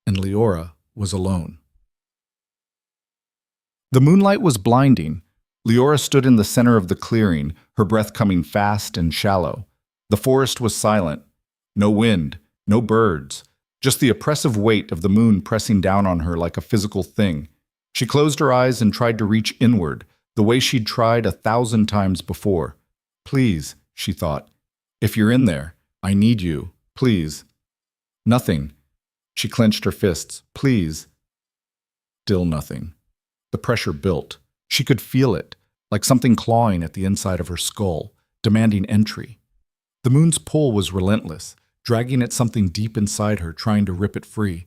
And Leora was alone. The moonlight was blinding. Leora stood in the center of the clearing, her breath coming fast and shallow. The forest was silent. No wind, no birds, just the oppressive weight of the moon pressing down on her like a physical thing. She closed her eyes and tried to reach inward, the way she'd tried 1,000 times before. Please, she thought. If you're in there, I need you. Please. Nothing. She clenched her fists. Please. Still nothing. The pressure built. She could feel it, like something clawing at the inside of her skull, demanding entry. The moon's pull was relentless, dragging at something deep inside her, trying to rip it free.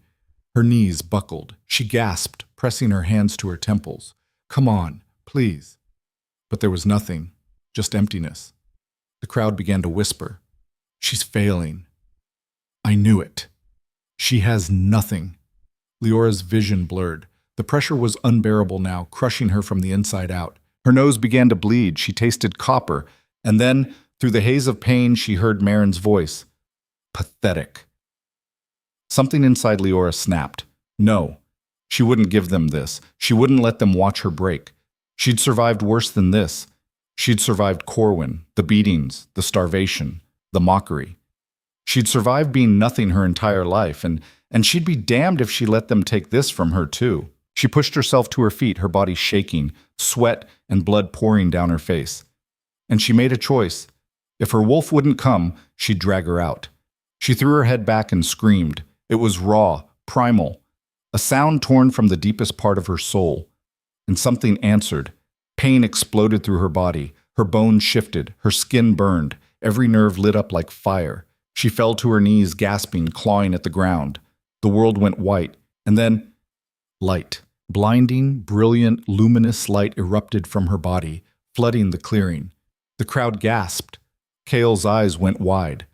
Her knees buckled. She gasped, pressing her hands to her temples. Come on, please. But there was nothing, just emptiness. The crowd began to whisper. She's failing. I knew it. She has nothing. Leora's vision blurred. The pressure was unbearable now, crushing her from the inside out. Her nose began to bleed. She tasted copper. And then, through the haze of pain, she heard Marin's voice. Pathetic. Something inside Leora snapped. No. She wouldn't give them this. She wouldn't let them watch her break. She'd survived worse than this. She'd survived Corwin, the beatings, the starvation, the mockery. She'd survived being nothing her entire life, and she'd be damned if she let them take this from her too. She pushed herself to her feet, her body shaking, sweat and blood pouring down her face. And she made a choice. If her wolf wouldn't come, she'd drag her out. She threw her head back and screamed. It was raw, primal, a sound torn from the deepest part of her soul. And something answered. Pain exploded through her body. Her bones shifted. Her skin burned. Every nerve lit up like fire. She fell to her knees, gasping, clawing at the ground. The world went white. And then, light. Blinding, brilliant, luminous light erupted from her body, flooding the clearing. The crowd gasped. Kael's eyes went wide.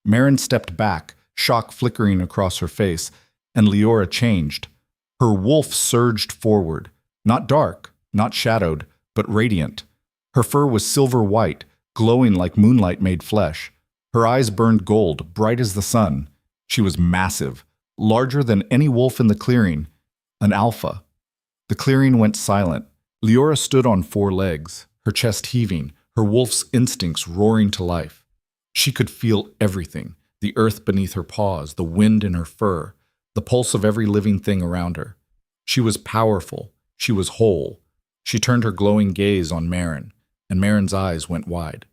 Marin stepped back, shock flickering across her face, and Leora changed. Her wolf surged forward. Not dark, not shadowed, but radiant. Her fur was silver white, glowing like moonlight made flesh. Her eyes burned gold, bright as the sun. She was massive, larger than any wolf in the clearing, an alpha. The clearing went silent. Leora stood on 4 legs, her chest heaving, her wolf's instincts roaring to life. She could feel everything, the earth beneath her paws, the wind in her fur, the pulse of every living thing around her. She was powerful. She was whole. She turned her glowing gaze on Marin, and Marin's eyes went wide.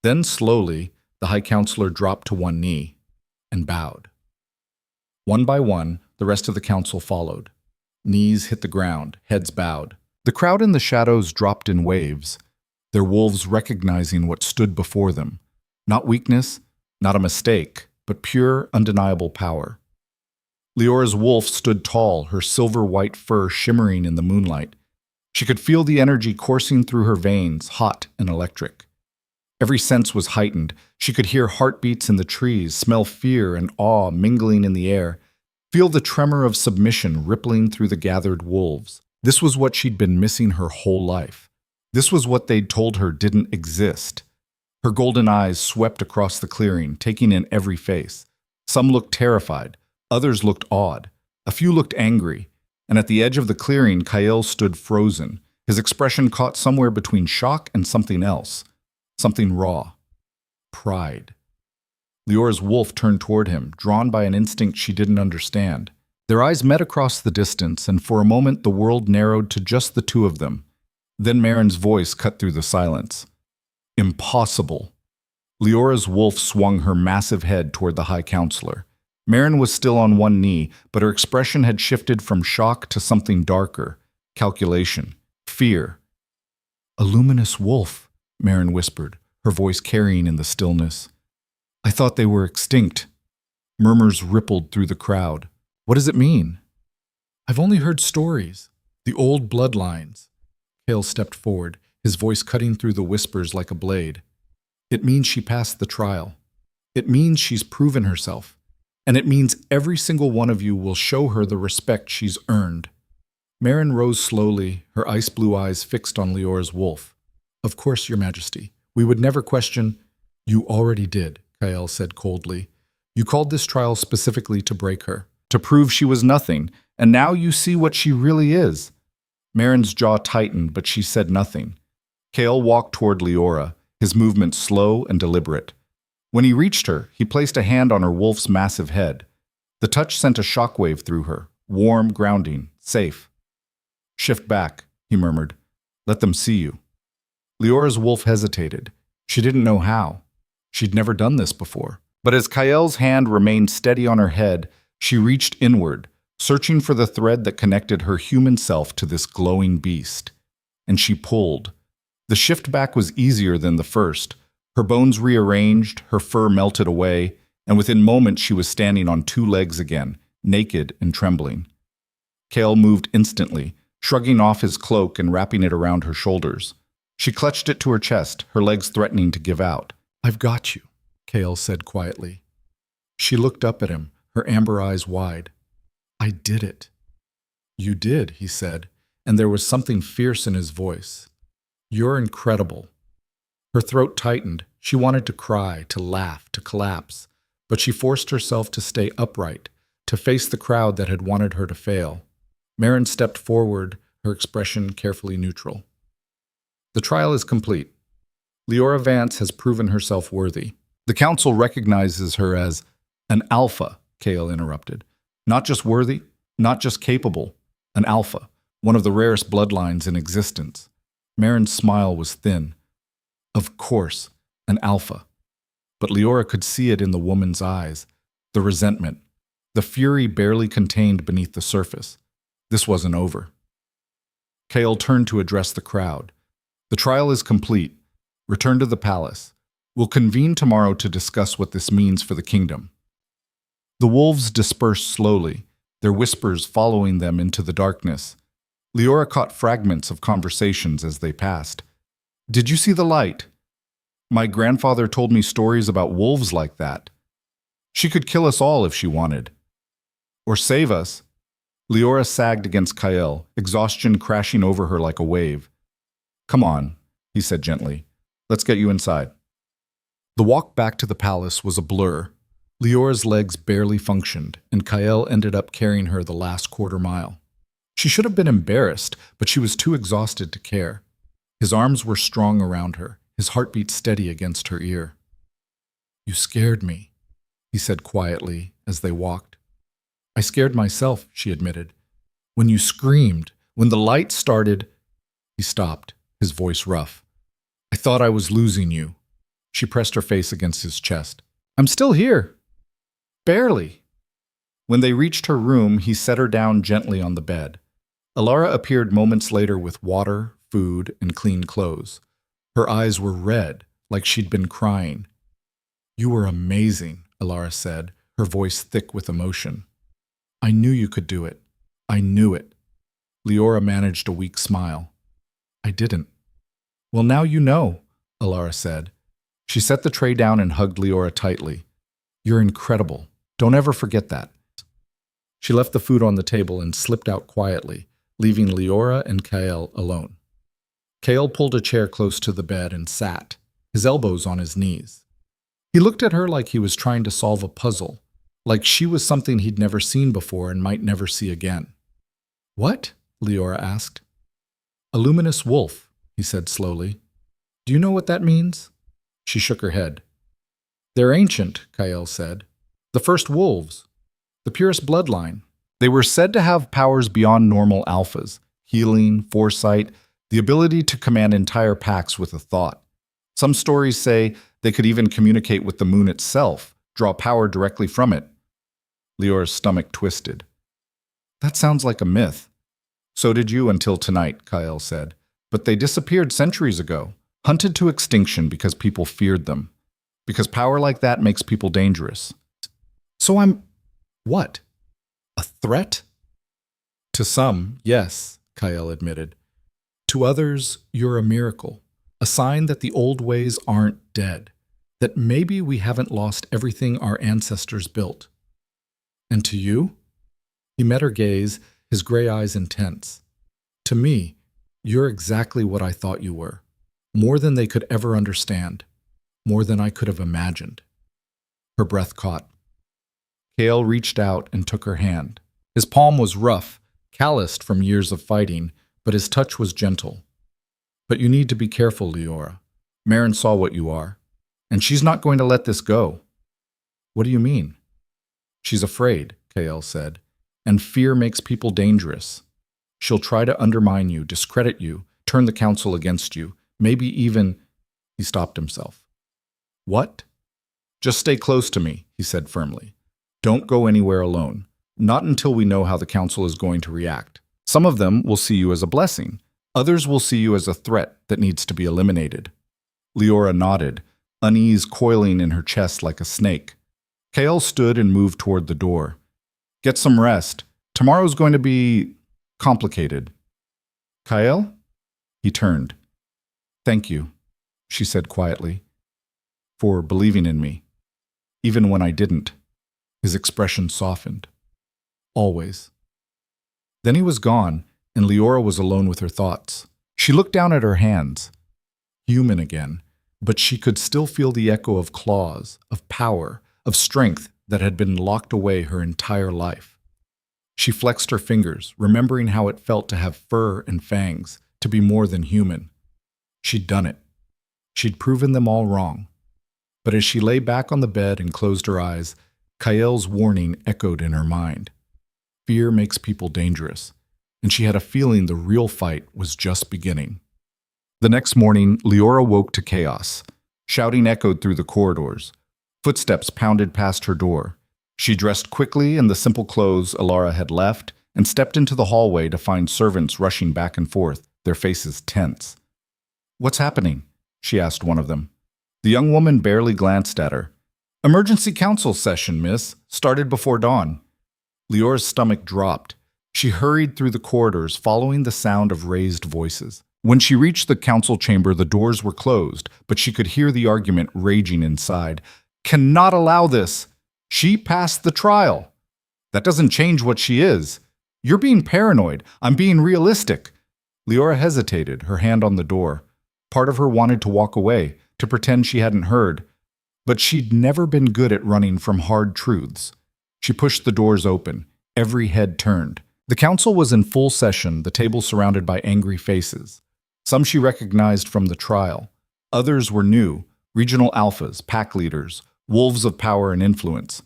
Then slowly, the High Counselor dropped to one knee and bowed. One by one, the rest of the council followed. Knees hit the ground, heads bowed. The crowd in the shadows dropped in waves, their wolves recognizing what stood before them. Not weakness, not a mistake, but pure, undeniable power. Leora's wolf stood tall, her silver-white fur shimmering in the moonlight. She could feel the energy coursing through her veins, hot and electric. Every sense was heightened. She could hear heartbeats in the trees, smell fear and awe mingling in the air, feel the tremor of submission rippling through the gathered wolves. This was what she'd been missing her whole life. This was what they'd told her didn't exist. Her golden eyes swept across the clearing, taking in every face. Some looked terrified, others looked awed, a few looked angry, and at the edge of the clearing, Kael stood frozen, his expression caught somewhere between shock and something else. Something raw. Pride. Leora's wolf turned toward him, drawn by an instinct she didn't understand. Their eyes met across the distance, and for a moment the world narrowed to just the two of them. Then Marin's voice cut through the silence. Impossible. Leora's wolf swung her massive head toward the High Counselor. Marin was still on one knee, but her expression had shifted from shock to something darker. Calculation. Fear. A luminous wolf, Marin whispered, her voice carrying in the stillness. I thought they were extinct. Murmurs rippled through the crowd. What does it mean? I've only heard stories. The old bloodlines. Kael stepped forward, his voice cutting through the whispers like a blade. It means she passed the trial. It means she's proven herself. And it means every single one of you will show her the respect she's earned. Marin rose slowly, her ice-blue eyes fixed on Leora's wolf. Of course, Your Majesty. We would never question. You already did, Kael said coldly. You called this trial specifically to break her, to prove she was nothing, and now you see what she really is. Marin's jaw tightened, but she said nothing. Kael walked toward Leora, his movements slow and deliberate. When he reached her, he placed a hand on her wolf's massive head. The touch sent a shockwave through her, warm, grounding, safe. Shift back, he murmured. Let them see you. Leora's wolf hesitated. She didn't know how. She'd never done this before. But as Kael's hand remained steady on her head, she reached inward, searching for the thread that connected her human self to this glowing beast. And she pulled. The shift back was easier than the first. Her bones rearranged, her fur melted away, and within moments she was standing on 2 legs again, naked and trembling. Kael moved instantly, shrugging off his cloak and wrapping it around her shoulders. She clutched it to her chest, her legs threatening to give out. I've got you, Kael said quietly. She looked up at him, her amber eyes wide. I did it. You did, he said, and there was something fierce in his voice. You're incredible. Her throat tightened. She wanted to cry, to laugh, to collapse, but she forced herself to stay upright, to face the crowd that had wanted her to fail. Marin stepped forward, her expression carefully neutral. The trial is complete. Leora Vance has proven herself worthy. The council recognizes her as an alpha, Kael interrupted. Not just worthy, not just capable, an alpha, one of the rarest bloodlines in existence. Marin's smile was thin. Of course, an alpha. But Leora could see it in the woman's eyes, the resentment, the fury barely contained beneath the surface. This wasn't over. Kael turned to address the crowd. The trial is complete. Return to the palace. We'll convene tomorrow to discuss what this means for the kingdom. The wolves dispersed slowly, their whispers following them into the darkness. Leora caught fragments of conversations as they passed. Did you see the light? My grandfather told me stories about wolves like that. She could kill us all if she wanted. Or save us. Leora sagged against Kael, exhaustion crashing over her like a wave. Come on, he said gently. Let's get you inside. The walk back to the palace was a blur. Leora's legs barely functioned, and Kael ended up carrying her the last quarter mile. She should have been embarrassed, but she was too exhausted to care. His arms were strong around her, his heartbeat steady against her ear. "You scared me," he said quietly as they walked. "I scared myself," she admitted. "When you screamed, when the light started—" He stopped, his voice rough. "I thought I was losing you." She pressed her face against his chest. "I'm still here." "Barely." When they reached her room, he set her down gently on the bed. Alara appeared moments later with water, food, and clean clothes. Her eyes were red, like she'd been crying. "You were amazing," Alara said, her voice thick with emotion. "I knew you could do it. I knew it." Leora managed a weak smile. "I didn't." "Well, now you know," Alara said. She set the tray down and hugged Leora tightly. "You're incredible. Don't ever forget that." She left the food on the table and slipped out quietly, leaving Leora and Kael alone. Kael pulled a chair close to the bed and sat, his elbows on his knees. He looked at her like he was trying to solve a puzzle, like she was something he'd never seen before and might never see again. "What?" Leora asked. "A luminous wolf," he said slowly. "Do you know what that means?" She shook her head. "They're ancient," Kael said. "The first wolves. The purest bloodline. They were said to have powers beyond normal alphas, healing, foresight, the ability to command entire packs with a thought. Some stories say they could even communicate with the moon itself, draw power directly from it." Leora's stomach twisted. "That sounds like a myth." "So did you until tonight," Kael said. "But they disappeared centuries ago, hunted to extinction because people feared them. Because power like that makes people dangerous." "So I'm... what? A threat?" "To some, yes," Kael admitted. "To others, you're a miracle. A sign that the old ways aren't dead. That maybe we haven't lost everything our ancestors built." "And to you?" He met her gaze, his gray eyes intense. "To me, you're exactly what I thought you were. More than they could ever understand. More than I could have imagined." Her breath caught. Kael reached out and took her hand. His palm was rough, calloused from years of fighting, but his touch was gentle. "But you need to be careful, Leora. Marin saw what you are, and she's not going to let this go." "What do you mean?" "She's afraid," Kael said, "and fear makes people dangerous. She'll try to undermine you, discredit you, turn the council against you, maybe even—" He stopped himself. "What?" "Just stay close to me," he said firmly. "Don't go anywhere alone. Not until we know how the council is going to react. Some of them will see you as a blessing. Others will see you as a threat that needs to be eliminated." Leora nodded, unease coiling in her chest like a snake. Kael stood and moved toward the door. "Get some rest. Tomorrow's going to be complicated." "Kael?" He turned. "Thank you," she said quietly, "for believing in me. Even when I didn't." His expression softened. "Always." Then he was gone, and Leora was alone with her thoughts. She looked down at her hands. Human again, but she could still feel the echo of claws, of power, of strength that had been locked away her entire life. She flexed her fingers, remembering how it felt to have fur and fangs, to be more than human. She'd done it. She'd proven them all wrong. But as she lay back on the bed and closed her eyes, Kael's warning echoed in her mind. Fear makes people dangerous, and she had a feeling the real fight was just beginning. The next morning, Leora woke to chaos. Shouting echoed through the corridors. Footsteps pounded past her door. She dressed quickly in the simple clothes Alara had left and stepped into the hallway to find servants rushing back and forth, their faces tense. "What's happening?" she asked one of them. The young woman barely glanced at her. "Emergency council session, miss. Started before dawn." Leora's stomach dropped. She hurried through the corridors, following the sound of raised voices. When she reached the council chamber, the doors were closed, but she could hear the argument raging inside. "Cannot allow this. She passed the trial. That doesn't change what she is. You're being paranoid. I'm being realistic." Leora hesitated, her hand on the door. Part of her wanted to walk away, to pretend she hadn't heard. But she'd never been good at running from hard truths. She pushed the doors open. Every head turned. The council was in full session, the table surrounded by angry faces. Some she recognized from the trial. Others were new, regional alphas, pack leaders, wolves of power and influence.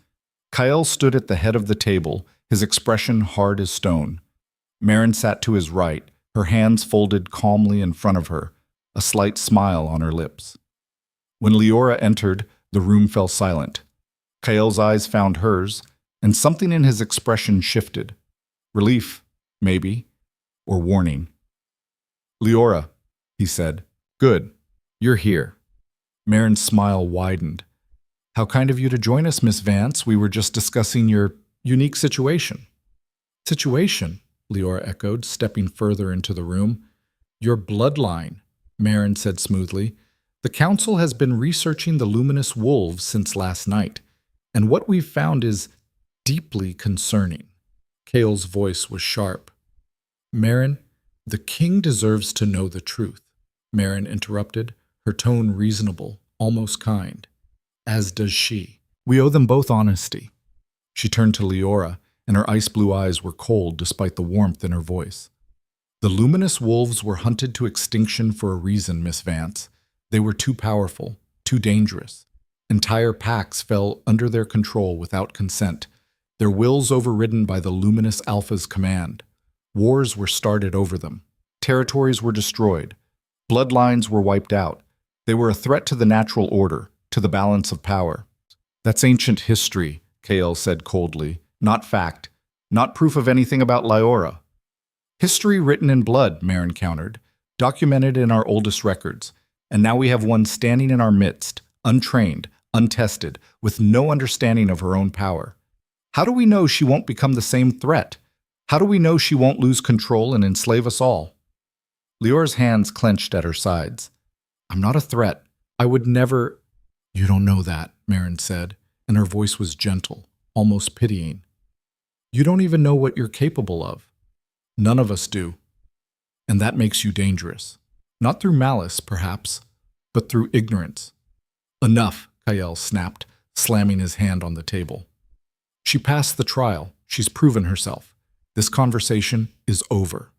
Kyle stood at the head of the table, his expression hard as stone. Marin sat to his right, her hands folded calmly in front of her, a slight smile on her lips. When Leora entered, the room fell silent. Kyle's eyes found hers, and something in his expression shifted. Relief, maybe, or warning. "Leora," he said. "Good. You're here." Marin's smile widened. "How kind of you to join us, Miss Vance. We were just discussing your unique situation." "Situation?" Leora echoed, stepping further into the room. "Your bloodline," Marin said smoothly. "The council has been researching the luminous wolves since last night, and what we've found is deeply concerning." Kale's voice was sharp. "Marin, the king deserves to know the truth," Marin interrupted, her tone reasonable, almost kind. "As does she. We owe them both honesty." She turned to Leora, and her ice-blue eyes were cold despite the warmth in her voice. "The luminous wolves were hunted to extinction for a reason, Miss Vance. They were too powerful, too dangerous. Entire packs fell under their control without consent, their wills overridden by the luminous alpha's command. Wars were started over them. Territories were destroyed. Bloodlines were wiped out. They were a threat to the natural order, to the balance of power." "That's ancient history," Kale said coldly. "Not fact. Not proof of anything about Leora." "History written in blood," Marin countered, "documented in our oldest records. And now we have one standing in our midst, untrained, untested, with no understanding of her own power. How do we know she won't become the same threat? How do we know she won't lose control and enslave us all?" Leora's hands clenched at her sides. "I'm not a threat. I would never—" "You don't know that," Marin said, and her voice was gentle, almost pitying. "You don't even know what you're capable of. None of us do. And that makes you dangerous. Not through malice, perhaps, but through ignorance." "Enough," Kyle snapped, slamming his hand on the table. "She passed the trial. She's proven herself. This conversation is over."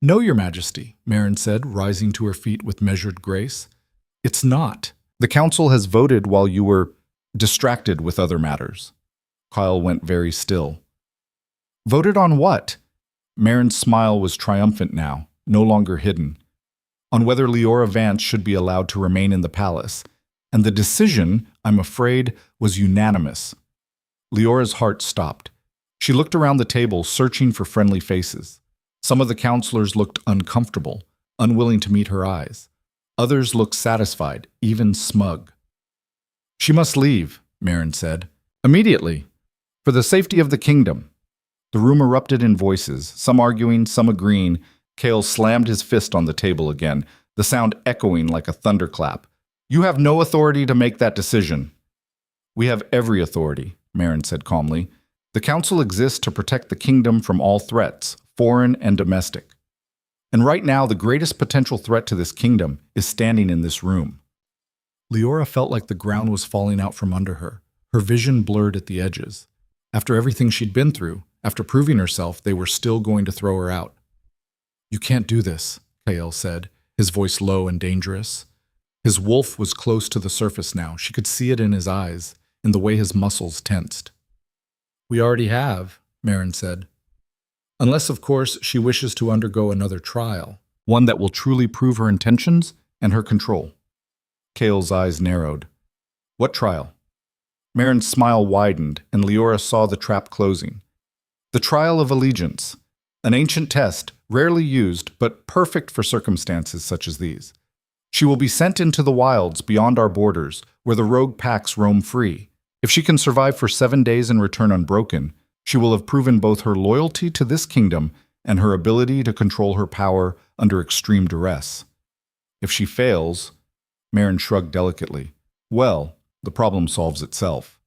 "No, Your Majesty," Marin said, rising to her feet with measured grace. "It's not. The council has voted while you were distracted with other matters." Kyle went very still. "Voted on what?" Marin's smile was triumphant now, no longer hidden. "On whether Leora Vance should be allowed to remain in the palace. And the decision, I'm afraid, was unanimous." Leora's heart stopped. She looked around the table, searching for friendly faces. Some of the counselors looked uncomfortable, unwilling to meet her eyes. Others looked satisfied, even smug. "She must leave," Marin said. "Immediately. For the safety of the kingdom." The room erupted in voices, some arguing, some agreeing. Kale slammed his fist on the table again, the sound echoing like a thunderclap. "You have no authority to make that decision." "We have every authority," Marin said calmly. "The council exists to protect the kingdom from all threats, foreign and domestic. And right now, the greatest potential threat to this kingdom is standing in this room." Leora felt like the ground was falling out from under her, her vision blurred at the edges. After everything she'd been through, after proving herself, they were still going to throw her out. "You can't do this," Kale said, his voice low and dangerous. His wolf was close to the surface now. She could see it in his eyes, in the way his muscles tensed. "We already have," Marin said. "Unless, of course, she wishes to undergo another trial, one that will truly prove her intentions and her control." Kale's eyes narrowed. "What trial?" Marin's smile widened, and Leora saw the trap closing. "The trial of allegiance. An ancient test, rarely used, but perfect for circumstances such as these. She will be sent into the wilds beyond our borders, where the rogue packs roam free. If she can survive for 7 days and return unbroken, she will have proven both her loyalty to this kingdom and her ability to control her power under extreme duress. If she fails," Marin shrugged delicately, "well, the problem solves itself."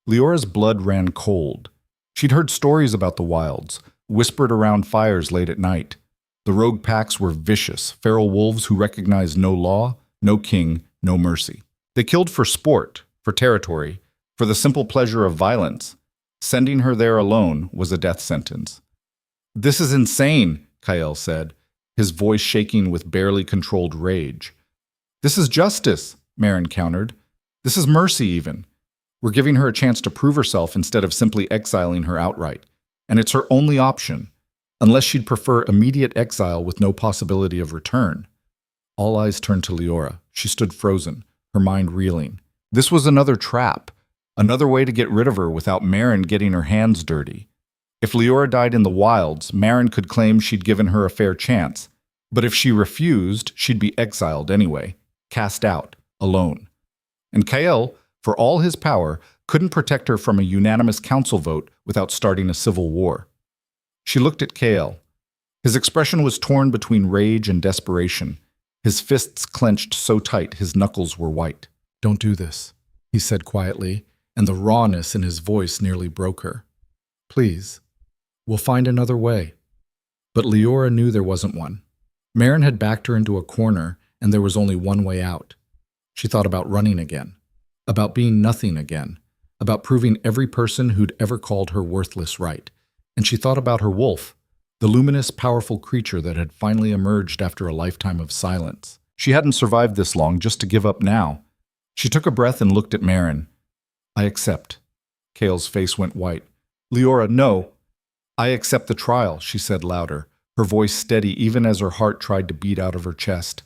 Leora's blood ran cold. She'd heard stories about the wilds, whispered around fires late at night. The rogue packs were vicious, feral wolves who recognized no law, no king, no mercy. They killed for sport, for territory, for the simple pleasure of violence. Sending her there alone was a death sentence. This is insane, Kael said, his voice shaking with barely controlled rage. This is justice, Marin countered. This is mercy, even. We're giving her a chance to prove herself instead of simply exiling her outright. And it's her only option, unless she'd prefer immediate exile with no possibility of return. All eyes turned to Leora. She stood frozen, her mind reeling. This was another trap, another way to get rid of her without Marin getting her hands dirty. If Leora died in the wilds, Marin could claim she'd given her a fair chance. But if she refused, she'd be exiled anyway, cast out, alone. And Kael, for all his power, couldn't protect her from a unanimous council vote without starting a civil war. She looked at Kael. His expression was torn between rage and desperation. His fists clenched so tight his knuckles were white. "Don't do this," he said quietly, and the rawness in his voice nearly broke her. "Please, we'll find another way." But Leora knew there wasn't one. Marin had backed her into a corner, and there was only one way out. She thought about running again, about being nothing again, about proving every person who'd ever called her worthless right. And she thought about her wolf, the luminous, powerful creature that had finally emerged after a lifetime of silence. She hadn't survived this long just to give up now. She took a breath and looked at Marin. "I accept." Kael's face went white. "Leora, no." "I accept the trial," she said louder, her voice steady even as her heart tried to beat out of her chest.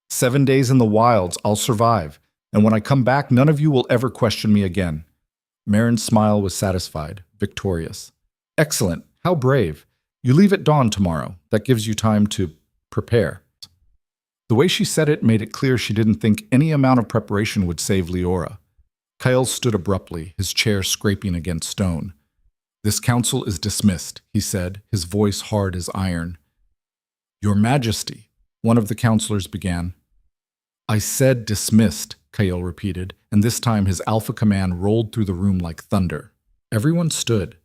7 days in the wilds, I'll survive, and when I come back, none of you will ever question me again." Marin's smile was satisfied, victorious. "Excellent. How brave. You leave at dawn tomorrow. That gives you time to prepare." The way she said it made it clear she didn't think any amount of preparation would save Leora. Kael stood abruptly, his chair scraping against stone. "This council is dismissed," he said, his voice hard as iron. "Your Majesty," one of the counselors began. "I said dismissed," Kael repeated, and this time his alpha command rolled through the room like thunder. Everyone stood.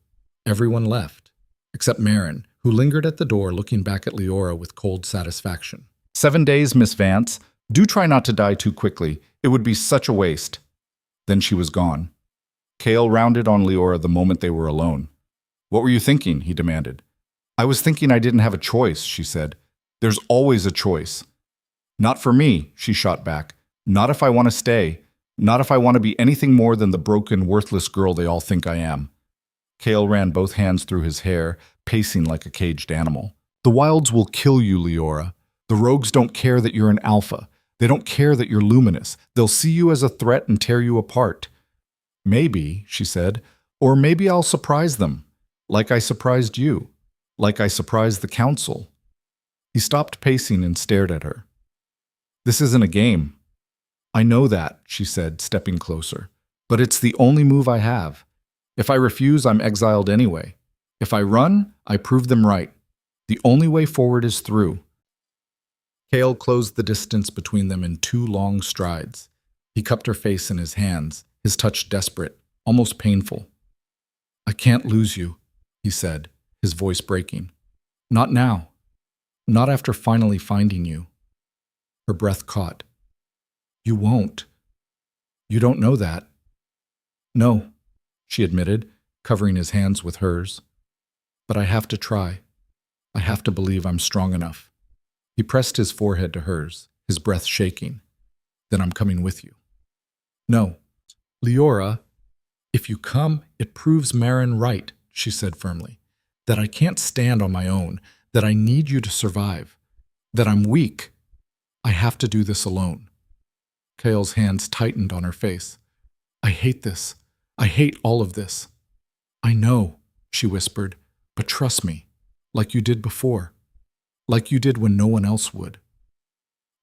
Everyone left, except Marin, who lingered at the door looking back at Leora with cold satisfaction. 7 days, Miss Vance. Do try not to die too quickly. It would be such a waste." Then she was gone. Kael rounded on Leora the moment they were alone. "What were you thinking?" he demanded. "I was thinking I didn't have a choice," she said. "There's always a choice." "Not for me," she shot back. "Not if I want to stay. Not if I want to be anything more than the broken, worthless girl they all think I am." Kael ran both hands through his hair, pacing like a caged animal. "The wilds will kill you, Leora. The rogues don't care that you're an alpha. They don't care that you're luminous. They'll see you as a threat and tear you apart." "Maybe," she said, "or maybe I'll surprise them. Like I surprised you. Like I surprised the council." He stopped pacing and stared at her. "This isn't a game." "I know that," she said, stepping closer. "But it's the only move I have. If I refuse, I'm exiled anyway. If I run, I prove them right. The only way forward is through." Kael closed the distance between them in 2 long strides. He cupped her face in his hands, his touch desperate, almost painful. "I can't lose you," he said, his voice breaking. "Not now. Not after finally finding you." Her breath caught. "You won't. You don't know that." "No," she admitted, covering his hands with hers. "But I have to try. I have to believe I'm strong enough." He pressed his forehead to hers, his breath shaking. "Then I'm coming with you." "No. Leora, if you come, it proves Marin right," she said firmly. "That I can't stand on my own, that I need you to survive, that I'm weak. I have to do this alone." Kael's hands tightened on her face. "I hate this. I hate all of this." "I know," she whispered, "but trust me, like you did before. Like you did when no one else would."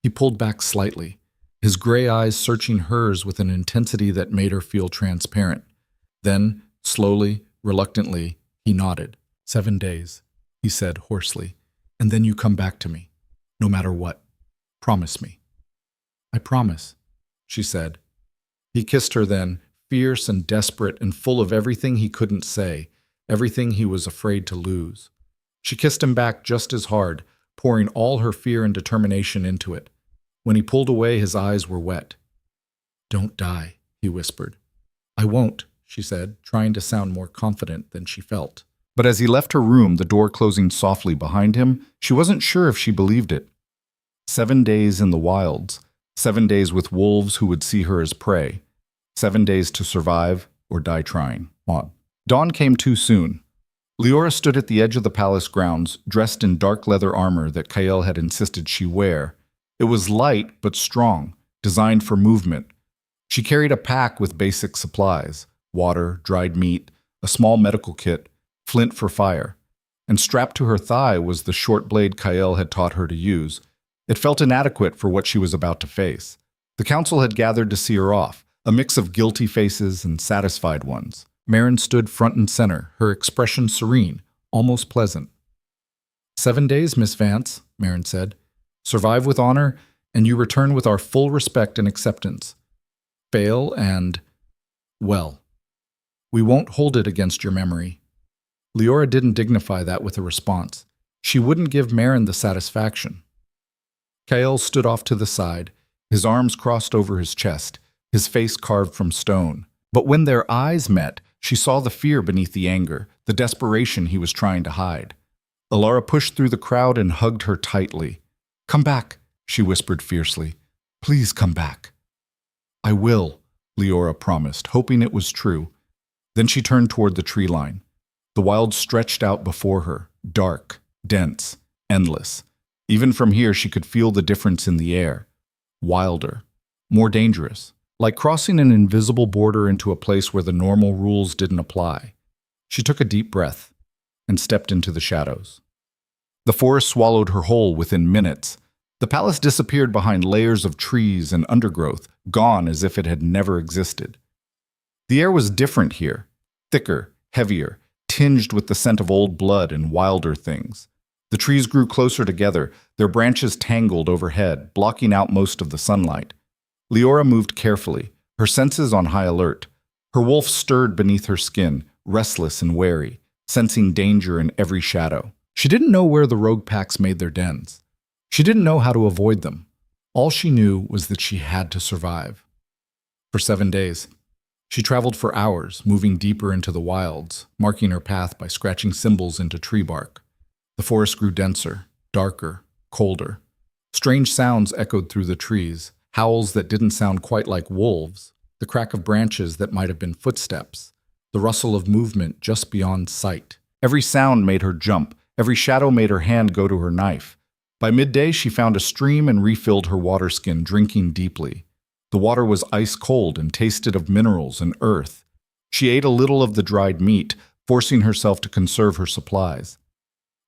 He pulled back slightly, his gray eyes searching hers with an intensity that made her feel transparent. Then, slowly, reluctantly, he nodded. 7 days, he said hoarsely, "and then you come back to me, no matter what. Promise me." "I promise," she said. He kissed her then, fierce and desperate and full of everything he couldn't say, everything he was afraid to lose. She kissed him back just as hard, pouring all her fear and determination into it. When he pulled away, his eyes were wet. "Don't die," he whispered. "I won't," she said, trying to sound more confident than she felt. But as he left her room, the door closing softly behind him, she wasn't sure if she believed it. 7 days in the wilds, 7 days with wolves who would see her as prey, 7 days to survive or die trying. Dawn came too soon. Leora stood at the edge of the palace grounds, dressed in dark leather armor that Kael had insisted she wear. It was light but strong, designed for movement. She carried a pack with basic supplies: water, dried meat, a small medical kit, flint for fire. And strapped to her thigh was the short blade Kael had taught her to use. It felt inadequate for what she was about to face. The council had gathered to see her off, a mix of guilty faces and satisfied ones. Marin stood front and center, her expression serene, almost pleasant. 7 days, Miss Vance, Marin said. Survive with honor, and you return with our full respect and acceptance. Fail and, well, we won't hold it against your memory. Leora didn't dignify that with a response. She wouldn't give Marin the satisfaction. Kael stood off to the side, his arms crossed over his chest, his face carved from stone. But when their eyes met, she saw the fear beneath the anger, the desperation he was trying to hide. Alara pushed through the crowd and hugged her tightly. "Come back," she whispered fiercely. "Please come back." "I will," Leora promised, hoping it was true. Then she turned toward the tree line. The wild stretched out before her, dark, dense, endless. Even from here she could feel the difference in the air. Wilder, more dangerous, like crossing an invisible border into a place where the normal rules didn't apply. She took a deep breath and stepped into the shadows. The forest swallowed her whole within minutes. The palace disappeared behind layers of trees and undergrowth, gone as if it had never existed. The air was different here, thicker, heavier, tinged with the scent of old blood and wilder things. The trees grew closer together, their branches tangled overhead, blocking out most of the sunlight. Leora moved carefully, her senses on high alert. Her wolf stirred beneath her skin, restless and wary, sensing danger in every shadow. She didn't know where the rogue packs made their dens. She didn't know how to avoid them. All she knew was that she had to survive. For 7 days, she traveled for hours, moving deeper into the wilds, marking her path by scratching symbols into tree bark. The forest grew denser, darker, colder. Strange sounds echoed through the trees, howls that didn't sound quite like wolves, the crack of branches that might have been footsteps, the rustle of movement just beyond sight. Every sound made her jump, every shadow made her hand go to her knife. By midday, she found a stream and refilled her water skin, drinking deeply. The water was ice cold and tasted of minerals and earth. She ate a little of the dried meat, forcing herself to conserve her supplies.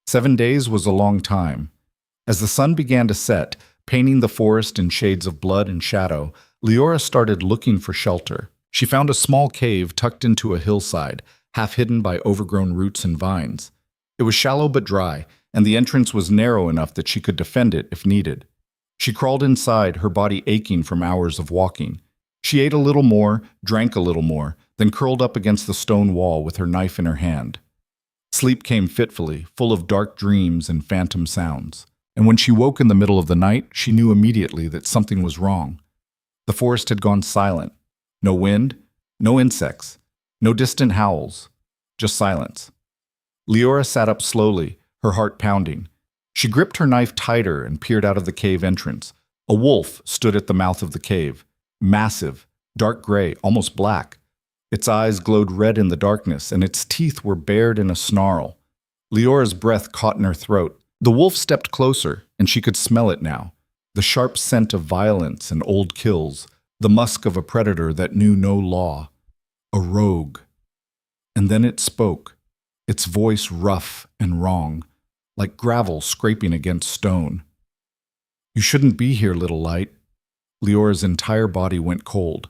7 days was a long time. As the sun began to set, painting the forest in shades of blood and shadow, Leora started looking for shelter. She found a small cave tucked into a hillside, half hidden by overgrown roots and vines. It was shallow but dry, and the entrance was narrow enough that she could defend it if needed. She crawled inside, her body aching from hours of walking. She ate a little more, drank a little more, then curled up against the stone wall with her knife in her hand. Sleep came fitfully, full of dark dreams and phantom sounds. And when she woke in the middle of the night, she knew immediately that something was wrong. The forest had gone silent. No wind, no insects, no distant howls, just silence. Leora sat up slowly, her heart pounding. She gripped her knife tighter and peered out of the cave entrance. A wolf stood at the mouth of the cave, massive, dark gray, almost black. Its eyes glowed red in the darkness, and its teeth were bared in a snarl. Leora's breath caught in her throat. The wolf stepped closer, and she could smell it now. The sharp scent of violence and old kills, the musk of a predator that knew no law. A rogue. And then it spoke, its voice rough and wrong, like gravel scraping against stone. "You shouldn't be here, little light." Leora's entire body went cold.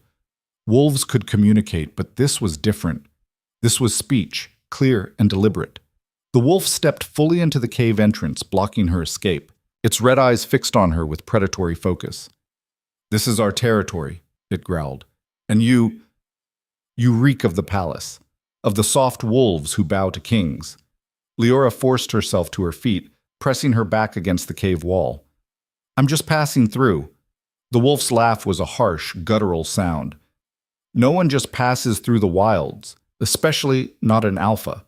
Wolves could communicate, but this was different. This was speech, clear and deliberate. The wolf stepped fully into the cave entrance, blocking her escape, its red eyes fixed on her with predatory focus. "This is our territory," it growled, "and you reek of the palace, of the soft wolves who bow to kings." Leora forced herself to her feet, pressing her back against the cave wall. "I'm just passing through." The wolf's laugh was a harsh, guttural sound. No one just passes through the wilds, especially not an alpha.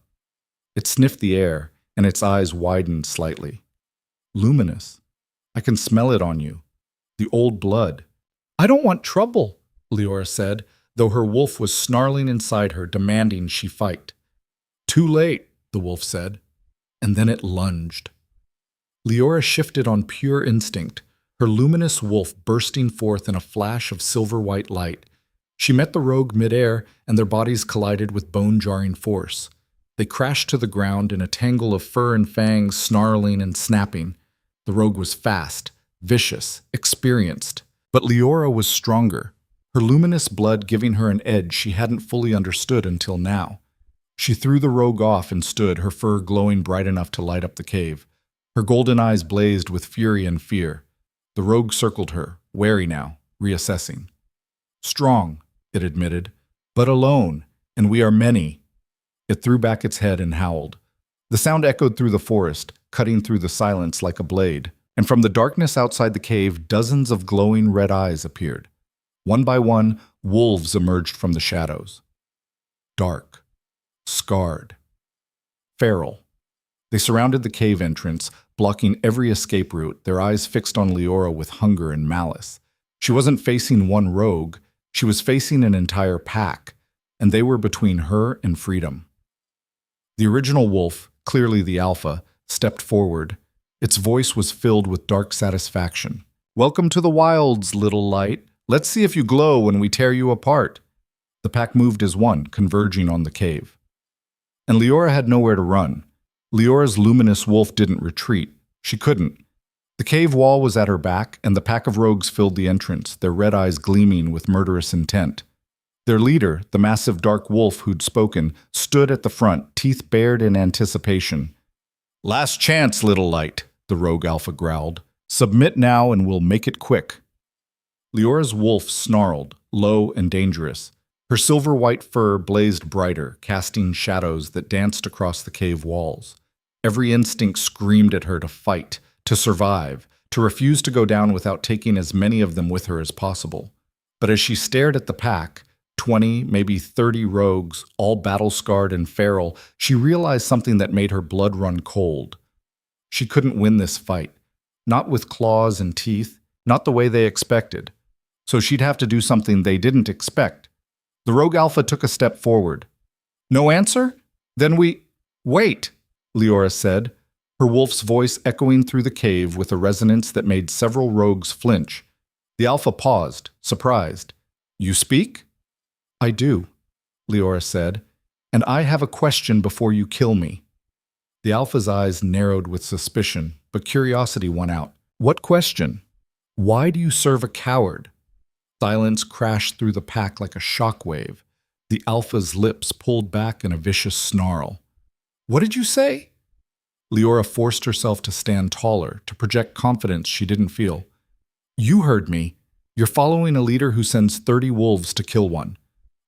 It sniffed the air, and its eyes widened slightly. Luminous. I can smell it on you. The old blood. I don't want trouble, Leora said, though her wolf was snarling inside her, demanding she fight. Too late, the wolf said, and then it lunged. Leora shifted on pure instinct, her luminous wolf bursting forth in a flash of silver-white light. She met the rogue midair, and their bodies collided with bone-jarring force. They crashed to the ground in a tangle of fur and fangs snarling and snapping. The rogue was fast, vicious, experienced, but Leora was stronger, her luminous blood giving her an edge she hadn't fully understood until now. She threw the rogue off and stood, her fur glowing bright enough to light up the cave. Her golden eyes blazed with fury and fear. The rogue circled her, wary now, reassessing. Strong, it admitted, but alone, and we are many. It threw back its head and howled. The sound echoed through the forest, cutting through the silence like a blade, and from the darkness outside the cave, dozens of glowing red eyes appeared. One by one, wolves emerged from the shadows. Dark, scarred, feral. They surrounded the cave entrance, blocking every escape route, their eyes fixed on Leora with hunger and malice. She wasn't facing one rogue, she was facing an entire pack, and they were between her and freedom. The original wolf, clearly the alpha, stepped forward. Its voice was filled with dark satisfaction. Welcome to the wilds, little light. Let's see if you glow when we tear you apart. The pack moved as one, converging on the cave. And Leora had nowhere to run. Leora's luminous wolf didn't retreat. She couldn't. The cave wall was at her back, and the pack of rogues filled the entrance, their red eyes gleaming with murderous intent. Their leader, the massive dark wolf who'd spoken, stood at the front, teeth bared in anticipation. Last chance, little light, the rogue alpha growled. Submit now and we'll make it quick. Leora's wolf snarled, low and dangerous. Her silver-white fur blazed brighter, casting shadows that danced across the cave walls. Every instinct screamed at her to fight, to survive, to refuse to go down without taking as many of them with her as possible. But as she stared at the pack, 20, maybe 30 rogues, all battle-scarred and feral, she realized something that made her blood run cold. She couldn't win this fight. Not with claws and teeth, not the way they expected. So she'd have to do something they didn't expect. The rogue alpha took a step forward. No answer? Then we… Wait, Leora said, her wolf's voice echoing through the cave with a resonance that made several rogues flinch. The alpha paused, surprised. You speak? I do, Leora said, and I have a question before you kill me. The alpha's eyes narrowed with suspicion, but curiosity won out. What question? Why do you serve a coward? Silence crashed through the pack like a shockwave. The alpha's lips pulled back in a vicious snarl. What did you say? Leora forced herself to stand taller, to project confidence she didn't feel. You heard me. You're following a leader who sends 30 wolves to kill one,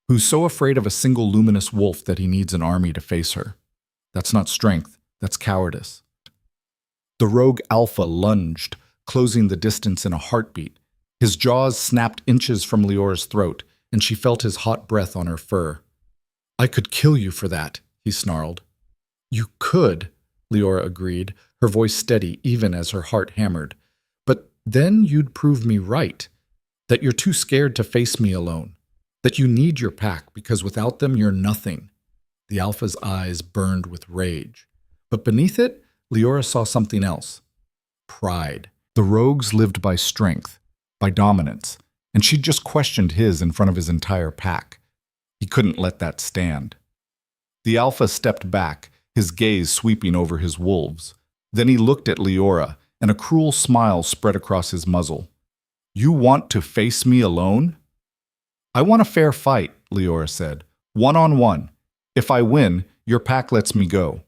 who's so afraid of a single luminous wolf that he needs an army to face her. That's not strength, that's cowardice. The rogue alpha lunged, closing the distance in a heartbeat. His jaws snapped inches from Leora's throat, and she felt his hot breath on her fur. I could kill you for that, he snarled. You could, Leora agreed, her voice steady even as her heart hammered. But then you'd prove me right, that you're too scared to face me alone, that you need your pack because without them you're nothing. The alpha's eyes burned with rage. But beneath it, Leora saw something else. Pride. The rogues lived by strength, by dominance, and she'd just questioned his in front of his entire pack. He couldn't let that stand. The alpha stepped back, his gaze sweeping over his wolves. Then he looked at Leora, and a cruel smile spread across his muzzle. You want to face me alone? I want a fair fight, Leora said. One-on-one. If I win, your pack lets me go.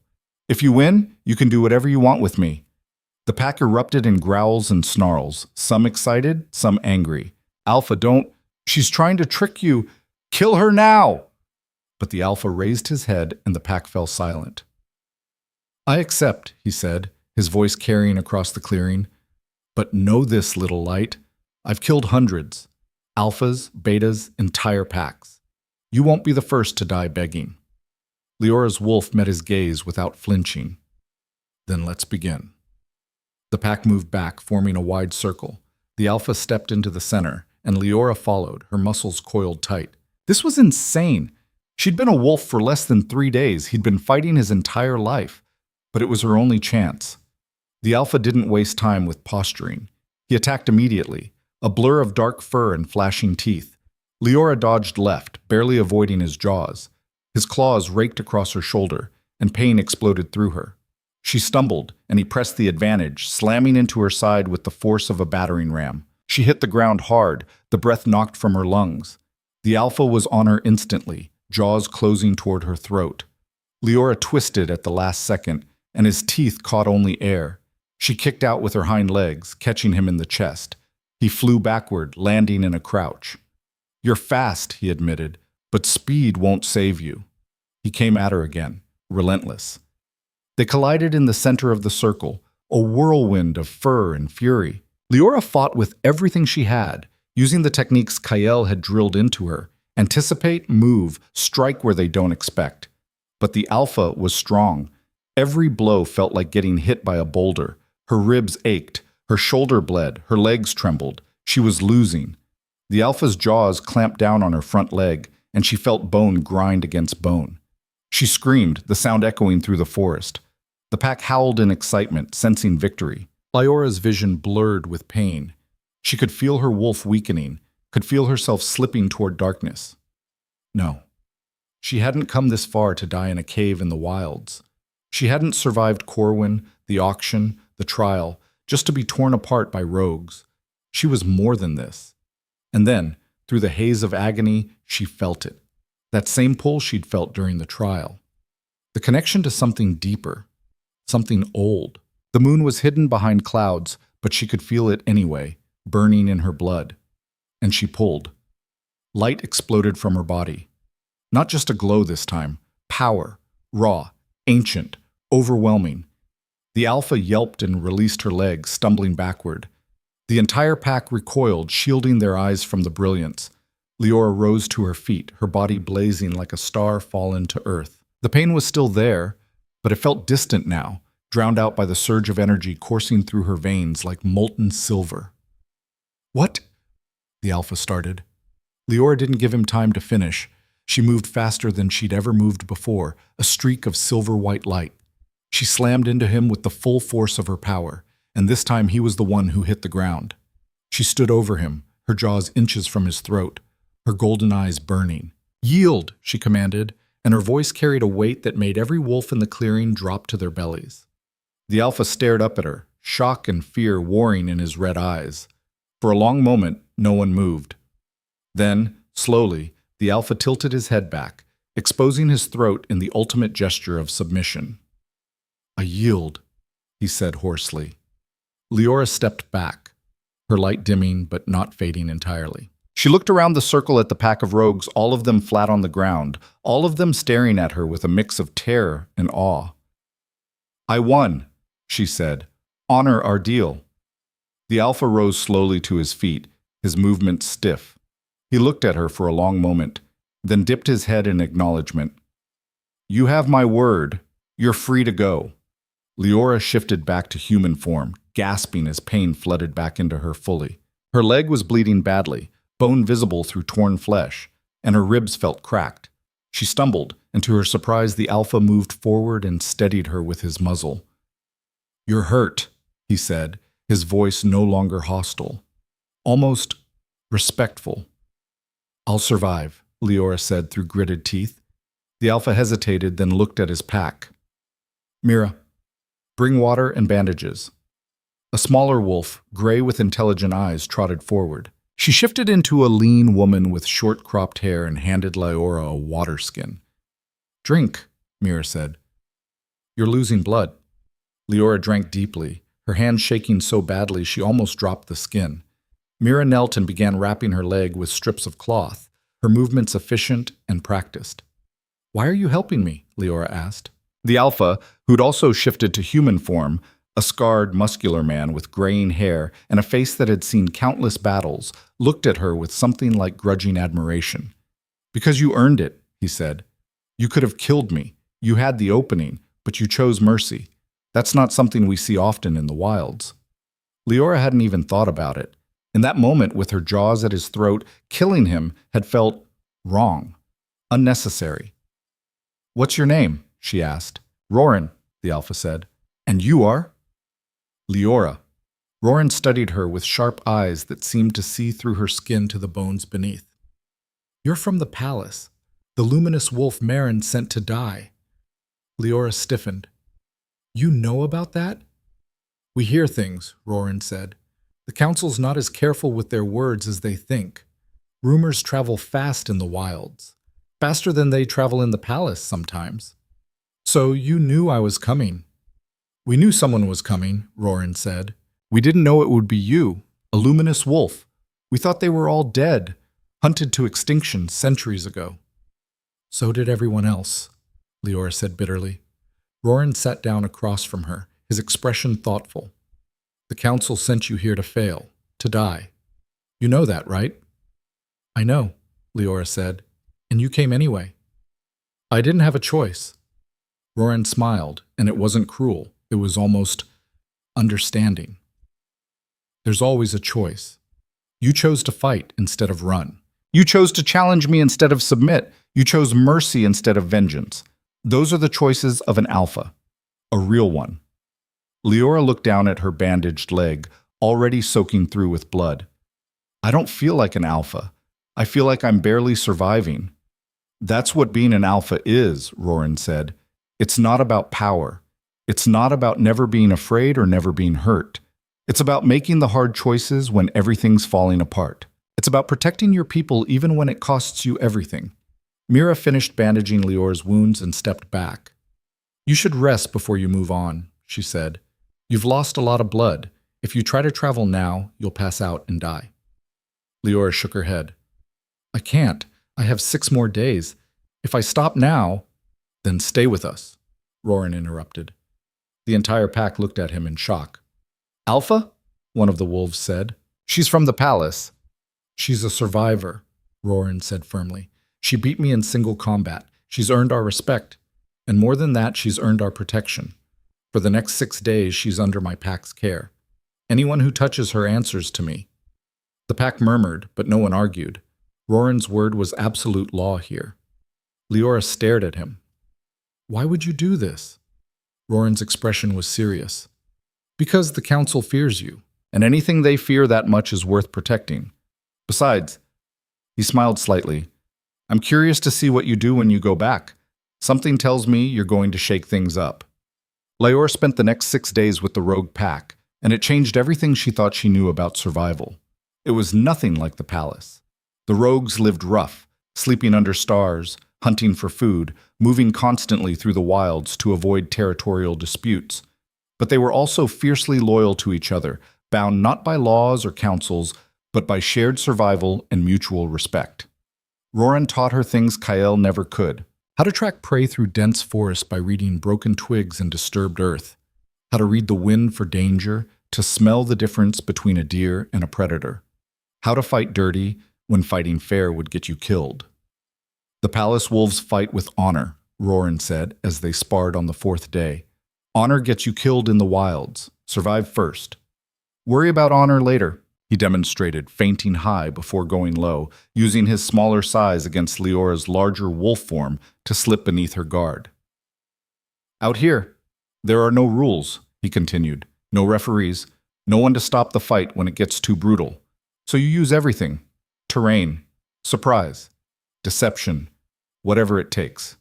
If you win, you can do whatever you want with me. The pack erupted in growls and snarls, some excited, some angry. Alpha, don't… She's trying to trick you. Kill her now! But the alpha raised his head and the pack fell silent. I accept, he said, his voice carrying across the clearing. But know this, little light. I've killed hundreds. Alphas, betas, entire packs. You won't be the first to die begging. Leora's wolf met his gaze without flinching. Then let's begin. The pack moved back, forming a wide circle. The alpha stepped into the center, and Leora followed, her muscles coiled tight. This was insane. She'd been a wolf for less than 3 days. He'd been fighting his entire life, but it was her only chance. The alpha didn't waste time with posturing. He attacked immediately, a blur of dark fur and flashing teeth. Leora dodged left, barely avoiding his jaws. His claws raked across her shoulder, and pain exploded through her. She stumbled, and he pressed the advantage, slamming into her side with the force of a battering ram. She hit the ground hard, the breath knocked from her lungs. The alpha was on her instantly, jaws closing toward her throat. Leora twisted at the last second, and his teeth caught only air. She kicked out with her hind legs, catching him in the chest. He flew backward, landing in a crouch. "You're fast," he admitted, "but speed won't save you." He came at her again, relentless. They collided in the center of the circle, a whirlwind of fur and fury. Leora fought with everything she had, using the techniques Kael had drilled into her. Anticipate, move, strike where they don't expect. But the alpha was strong. Every blow felt like getting hit by a boulder. Her ribs ached, her shoulder bled, her legs trembled. She was losing. The alpha's jaws clamped down on her front leg, and she felt bone grind against bone. She screamed, the sound echoing through the forest. The pack howled in excitement, sensing victory. Leora's vision blurred with pain. She could feel her wolf weakening, could feel herself slipping toward darkness. No. She hadn't come this far to die in a cave in the wilds. She hadn't survived Corwin, the auction, the trial, just to be torn apart by rogues. She was more than this. And then, through the haze of agony, she felt it. That same pull she'd felt during the trial. The connection to something deeper, something old. The moon was hidden behind clouds, but she could feel it anyway, burning in her blood. And she pulled. Light exploded from her body. Not just a glow this time, power, raw, ancient, overwhelming. The alpha yelped and released her legs, stumbling backward. The entire pack recoiled, shielding their eyes from the brilliance. Leora rose to her feet, her body blazing like a star fallen to earth. The pain was still there, but it felt distant now, drowned out by the surge of energy coursing through her veins like molten silver. "What?" the alpha started. Leora didn't give him time to finish. She moved faster than she'd ever moved before, a streak of silver-white light. She slammed into him with the full force of her power, and this time he was the one who hit the ground. She stood over him, her jaws inches from his throat, her golden eyes burning. "Yield," she commanded, and her voice carried a weight that made every wolf in the clearing drop to their bellies. The alpha stared up at her, shock and fear warring in his red eyes. For a long moment, no one moved. Then, slowly, the alpha tilted his head back, exposing his throat in the ultimate gesture of submission. "I yield," he said hoarsely. Leora stepped back, her light dimming but not fading entirely. She looked around the circle at the pack of rogues, all of them flat on the ground, all of them staring at her with a mix of terror and awe. "I won," she said. "Honor our deal." The alpha rose slowly to his feet, his movements stiff. He looked at her for a long moment, then dipped his head in acknowledgement. "You have my word. You're free to go." Leora shifted back to human form, gasping as pain flooded back into her fully. Her leg was bleeding badly, bone visible through torn flesh, and her ribs felt cracked. She stumbled, and to her surprise the alpha moved forward and steadied her with his muzzle. "You're hurt," he said, his voice no longer hostile, almost respectful. "I'll survive," Leora said through gritted teeth. The alpha hesitated, then looked at his pack. "Mira, bring water and bandages." A smaller wolf, gray with intelligent eyes, trotted forward. She shifted into a lean woman with short-cropped hair and handed Leora a water skin. "Drink," Mira said. "You're losing blood." Leora drank deeply, her hand shaking so badly she almost dropped the skin. Mira knelt and began wrapping her leg with strips of cloth, her movements efficient and practiced. "Why are you helping me?" Leora asked. The alpha, who'd also shifted to human form, A scarred, muscular man with graying hair and a face that had seen countless battles looked at her with something like grudging admiration. "Because you earned it," he said. "You could have killed me. You had the opening, but you chose mercy. That's not something we see often in the wilds." Leora hadn't even thought about it. In that moment, with her jaws at his throat, killing him had felt wrong, unnecessary. "What's your name?" she asked. "Roran," the Alpha said. "And you are?" "Leora." Roran studied her with sharp eyes that seemed to see through her skin to the bones beneath. "You're from the palace, the luminous wolf Marin sent to die." Leora stiffened. "You know about that?" "We hear things," Roran said. "The council's not as careful with their words as they think. Rumors travel fast in the wilds, faster than they travel in the palace sometimes." "So you knew I was coming." "We knew someone was coming," Roran said. "We didn't know it would be you, a luminous wolf. We thought they were all dead, hunted to extinction centuries ago." "So did everyone else," Leora said bitterly. Roran sat down across from her, his expression thoughtful. "The council sent you here to fail, to die. You know that, right?" "I know," Leora said. "And you came anyway." "I didn't have a choice." Roran smiled, and it wasn't cruel. It was almost understanding. "There's always a choice. You chose to fight instead of run. You chose to challenge me instead of submit. You chose mercy instead of vengeance. Those are the choices of an alpha, a real one." Leora looked down at her bandaged leg, already soaking through with blood. "I don't feel like an alpha. I feel like I'm barely surviving." "That's what being an alpha is," Roran said. "It's not about power. It's not about never being afraid or never being hurt. It's about making the hard choices when everything's falling apart. It's about protecting your people even when it costs you everything." Mira finished bandaging Leora's wounds and stepped back. "You should rest before you move on," she said. "You've lost a lot of blood. If you try to travel now, you'll pass out and die." Leora shook her head. "I can't. I have 6 more days. If I stop now—" "Then stay with us," Roran interrupted. The entire pack looked at him in shock. "Alpha?" one of the wolves said. "She's from the palace." "She's a survivor," Roran said firmly. "She beat me in single combat. She's earned our respect. And more than that, she's earned our protection. For the next 6 days, she's under my pack's care. Anyone who touches her answers to me." The pack murmured, but no one argued. Roran's word was absolute law here. Leora stared at him. "Why would you do this?" Roran's expression was serious. "Because the council fears you, and anything they fear that much is worth protecting. Besides," he smiled slightly, "I'm curious to see what you do when you go back. Something tells me you're going to shake things up." Leora spent the next 6 days with the rogue pack, and it changed everything she thought she knew about survival. It was nothing like the palace. The rogues lived rough, sleeping under stars, hunting for food, moving constantly through the wilds to avoid territorial disputes. But they were also fiercely loyal to each other, bound not by laws or councils, but by shared survival and mutual respect. Roran taught her things Kael never could. How to track prey through dense forest by reading broken twigs and disturbed earth. How to read the wind for danger, to smell the difference between a deer and a predator. How to fight dirty when fighting fair would get you killed. "The palace wolves fight with honor," Roran said as they sparred on the 4th day. "Honor gets you killed in the wilds. Survive first. Worry about honor later," he demonstrated, fainting high before going low, using his smaller size against Leora's larger wolf form to slip beneath her guard. "Out here, there are no rules," he continued. "No referees, no one to stop the fight when it gets too brutal. So you use everything. Terrain, surprise, deception, whatever it takes."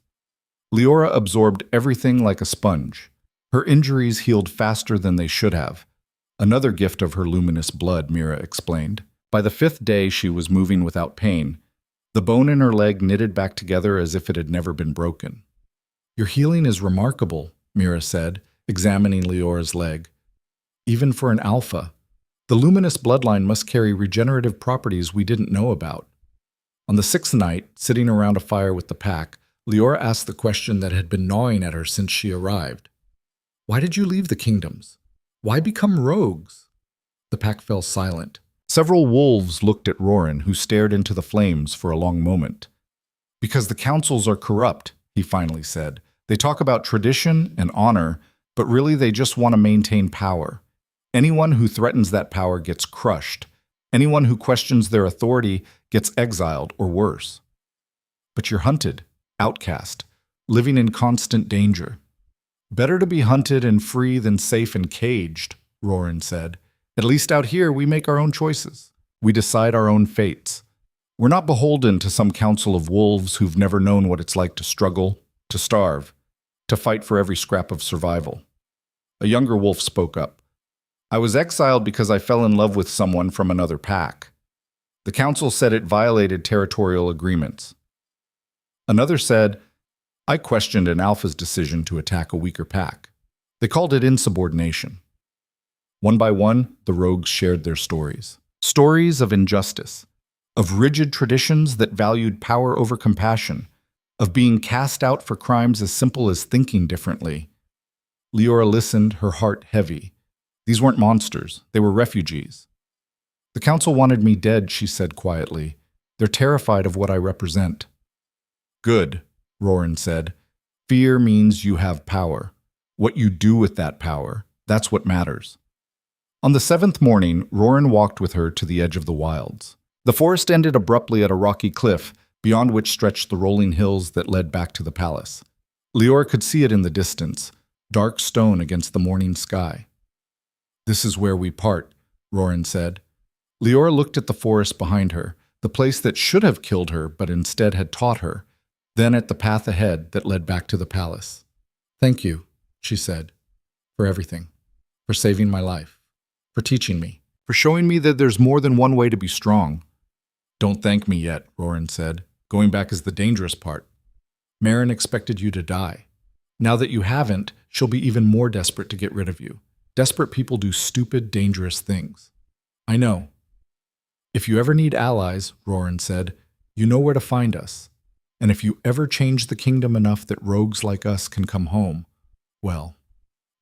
Leora absorbed everything like a sponge. Her injuries healed faster than they should have. Another gift of her luminous blood, Mira explained. By the 5th day, she was moving without pain. The bone in her leg knitted back together as if it had never been broken. "Your healing is remarkable," Mira said, examining Leora's leg. "Even for an alpha. The luminous bloodline must carry regenerative properties we didn't know about." On the 6th night, sitting around a fire with the pack, Leora asked the question that had been gnawing at her since she arrived. "Why did you leave the kingdoms? Why become rogues? The pack fell silent. Several wolves looked at Roran, who stared into the flames for a long moment. Because the councils are corrupt, he finally said. They talk about tradition and honor, but really they just want to maintain power. Anyone who threatens that power gets crushed. Anyone who questions their authority gets exiled or worse. But you're hunted, outcast, living in constant danger. Better to be hunted and free than safe and caged, Roran said. At least out here we make our own choices. We decide our own fates. We're not beholden to some council of wolves who've never known what it's like to struggle, to starve, to fight for every scrap of survival. A younger wolf spoke up. I was exiled because I fell in love with someone from another pack. The council said it violated territorial agreements. Another said, I questioned an alpha's decision to attack a weaker pack. They called it insubordination. One by one, the rogues shared their stories. Stories of injustice, of rigid traditions that valued power over compassion, of being cast out for crimes as simple as thinking differently. Leora listened, her heart heavy. These weren't monsters, they were refugees. The council wanted me dead, she said quietly. They're terrified of what I represent. Good, Roran said. Fear means you have power. What you do with that power, that's what matters. On the 7th morning, Roran walked with her to the edge of the wilds. The forest ended abruptly at a rocky cliff, beyond which stretched the rolling hills that led back to the palace. Leora could see it in the distance, dark stone against the morning sky. This is where we part, Roran said. Leora looked at the forest behind her, the place that should have killed her but instead had taught her, then at the path ahead that led back to the palace. Thank you, she said, for everything, for saving my life, for teaching me, for showing me that there's more than one way to be strong. Don't thank me yet, Roran said. Going back is the dangerous part. Marin expected you to die. Now that you haven't, she'll be even more desperate to get rid of you. Desperate people do stupid, dangerous things. I know. If you ever need allies, Roran said, you know where to find us. And if you ever change the kingdom enough that rogues like us can come home, well,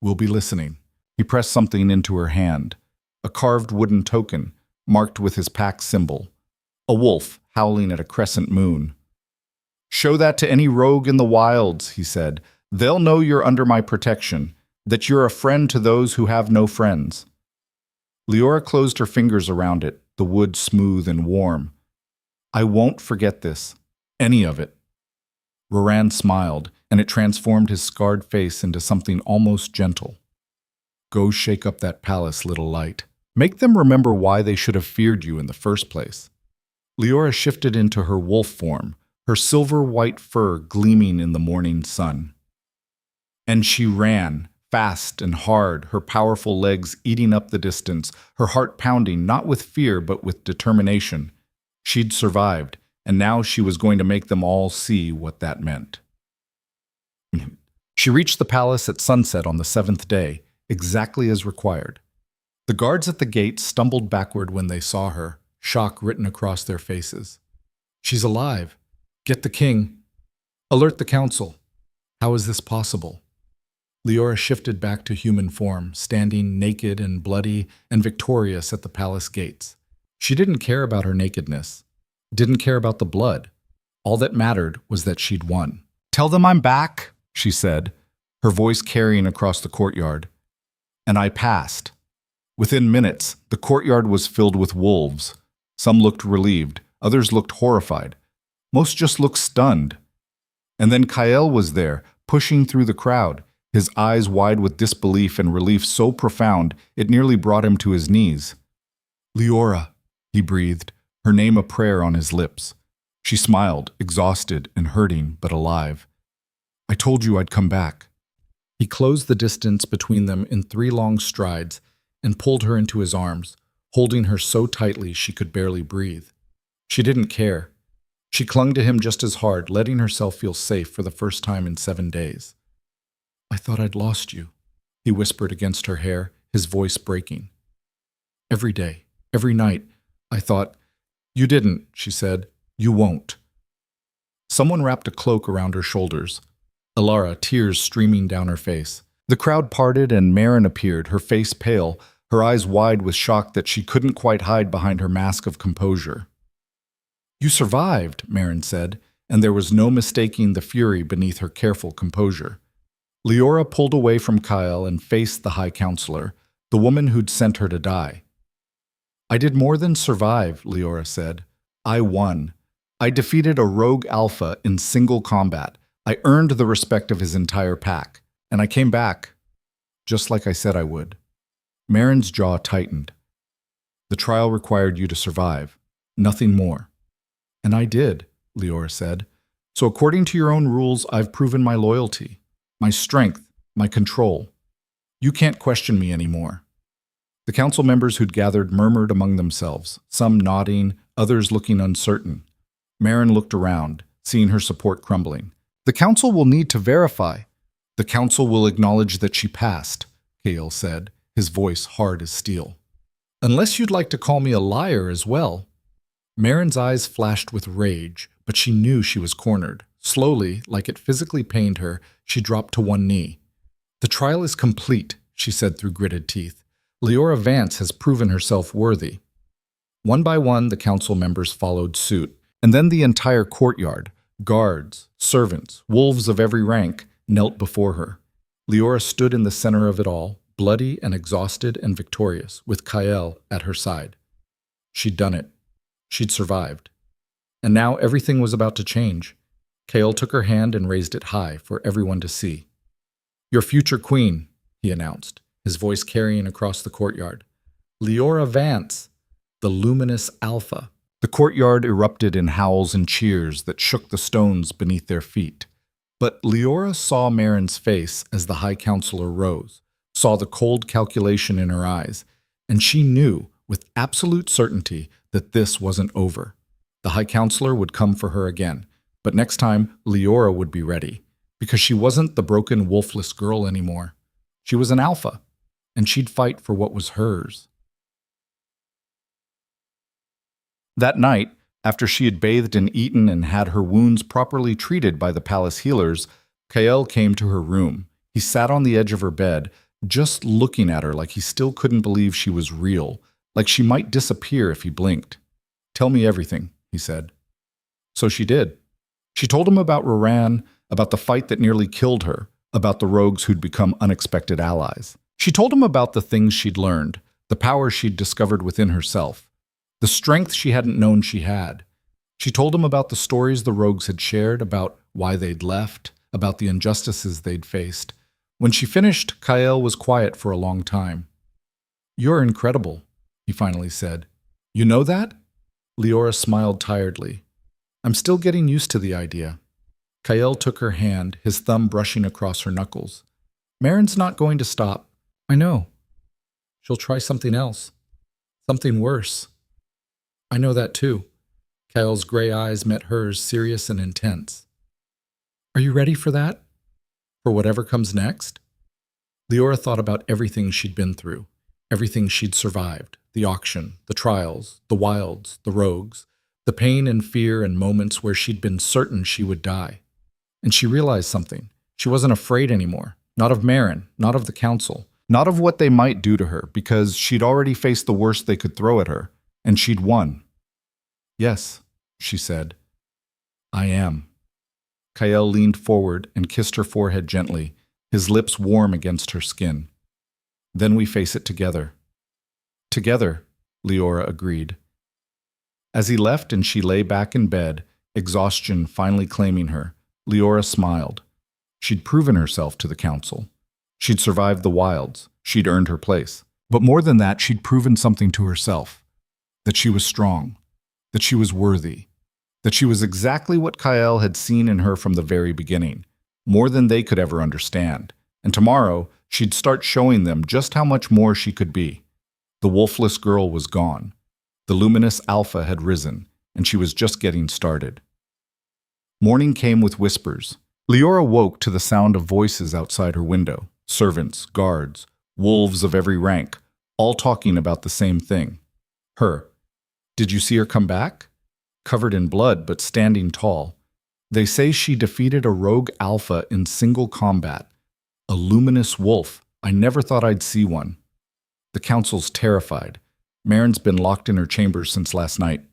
we'll be listening. He pressed something into her hand, a carved wooden token marked with his pack symbol, a wolf howling at a crescent moon. Show that to any rogue in the wilds, he said. They'll know you're under my protection, that you're a friend to those who have no friends. Leora closed her fingers around it, the wood smooth and warm. I won't forget this, any of it. Roran smiled, and it transformed his scarred face into something almost gentle. Go shake up that palace, little light. Make them remember why they should have feared you in the first place. Leora shifted into her wolf form, her silver-white fur gleaming in the morning sun. And she ran, fast and hard, her powerful legs eating up the distance, her heart pounding not with fear but with determination. She'd survived, and now she was going to make them all see what that meant. She reached the palace at sunset on the 7th day, exactly as required. The guards at the gate stumbled backward when they saw her, shock written across their faces. She's alive. Get the king. Alert the council. How is this possible? Leora shifted back to human form, standing naked and bloody and victorious at the palace gates. She didn't care about her nakedness, didn't care about the blood. All that mattered was that she'd won. Tell them I'm back, she said, her voice carrying across the courtyard. And I passed. Within minutes, the courtyard was filled with wolves. Some looked relieved, others looked horrified. Most just looked stunned. And then Kael was there, pushing through the crowd, his eyes wide with disbelief and relief so profound it nearly brought him to his knees. Leora, he breathed, her name a prayer on his lips. She smiled, exhausted and hurting, but alive. I told you I'd come back. He closed the distance between them in 3 long strides and pulled her into his arms, holding her so tightly she could barely breathe. She didn't care. She clung to him just as hard, letting herself feel safe for the first time in 7 days. I thought I'd lost you, he whispered against her hair, his voice breaking. Every day, every night, I thought, you didn't, she said. You won't. Someone wrapped a cloak around her shoulders. Alara, tears streaming down her face. The crowd parted and Marin appeared, her face pale, her eyes wide with shock that she couldn't quite hide behind her mask of composure. "You survived," Marin said, and there was no mistaking the fury beneath her careful composure. Leora pulled away from Kyle and faced the High Counselor, the woman who'd sent her to die. "I did more than survive," Leora said. "I won. I defeated a rogue alpha in single combat. I earned the respect of his entire pack, and I came back, just like I said I would." Marin's jaw tightened. "The trial required you to survive, nothing more." "And I did," Leora said. "So according to your own rules, I've proven my loyalty, my strength, my control. You can't question me anymore." The council members who'd gathered murmured among themselves, some nodding, others looking uncertain. Marin looked around, seeing her support crumbling. "The council will need to verify." "The council will acknowledge that she passed," Kael said, his voice hard as steel. "Unless you'd like to call me a liar as well." Marin's eyes flashed with rage, but she knew she was cornered. Slowly, like it physically pained her, she dropped to one knee. "The trial is complete," she said through gritted teeth. "Leora Vance has proven herself worthy." One by one, the council members followed suit, and then the entire courtyard, guards, servants, wolves of every rank, knelt before her. Leora stood in the center of it all, bloody and exhausted and victorious, with Kael at her side. She'd done it. She'd survived. And now everything was about to change. Kael took her hand and raised it high for everyone to see. "Your future queen," he announced, his voice carrying across the courtyard. "Leora Vance, the luminous alpha." The courtyard erupted in howls and cheers that shook the stones beneath their feet. But Leora saw Marin's face as the High Counselor rose, saw the cold calculation in her eyes, and she knew with absolute certainty that this wasn't over. The High Counselor would come for her again, but next time Leora would be ready, because she wasn't the broken wolfless girl anymore. She was an alpha, and she'd fight for what was hers. That night, after she had bathed and eaten and had her wounds properly treated by the palace healers, Kael came to her room. He sat on the edge of her bed, just looking at her like he still couldn't believe she was real, like she might disappear if he blinked. "Tell me everything," he said. So she did. She told him about Roran, about the fight that nearly killed her, about the rogues who'd become unexpected allies. She told him about the things she'd learned, the power she'd discovered within herself, the strength she hadn't known she had. She told him about the stories the rogues had shared, about why they'd left, about the injustices they'd faced. When she finished, Kael was quiet for a long time. "You're incredible," he finally said. "You know that?" Leora smiled tiredly. "I'm still getting used to the idea." Kael took her hand, his thumb brushing across her knuckles. "Marin's not going to stop. I know. She'll try something else. Something worse. I know that too." Kael's gray eyes met hers, serious and intense. "Are you ready for that? For whatever comes next?" Leora thought about everything she'd been through, everything she'd survived, the auction, the trials, the wilds, the rogues, the pain and fear and moments where she'd been certain she would die. And she realized something. She wasn't afraid anymore, not of Marin, not of the council, not of what they might do to her, because she'd already faced the worst they could throw at her, and she'd won. "Yes," she said. "I am." Kael leaned forward and kissed her forehead gently, his lips warm against her skin. "Then we face it together." "Together," Leora agreed. As he left and she lay back in bed, exhaustion finally claiming her, Leora smiled. She'd proven herself to the council. She'd survived the wilds. She'd earned her place. But more than that, she'd proven something to herself. That she was strong. That she was worthy. That she was exactly what Kael had seen in her from the very beginning. More than they could ever understand. And tomorrow, she'd start showing them just how much more she could be. The wolfless girl was gone. The luminous alpha had risen, and she was just getting started. Morning came with whispers. Leora woke to the sound of voices outside her window. Servants, guards, wolves of every rank, all talking about the same thing. Her. Did you see her come back? Covered in blood, but standing tall. They say she defeated a rogue alpha in single combat. A luminous wolf. I never thought I'd see one. The council's terrified. Marin's been locked in her chambers since last night.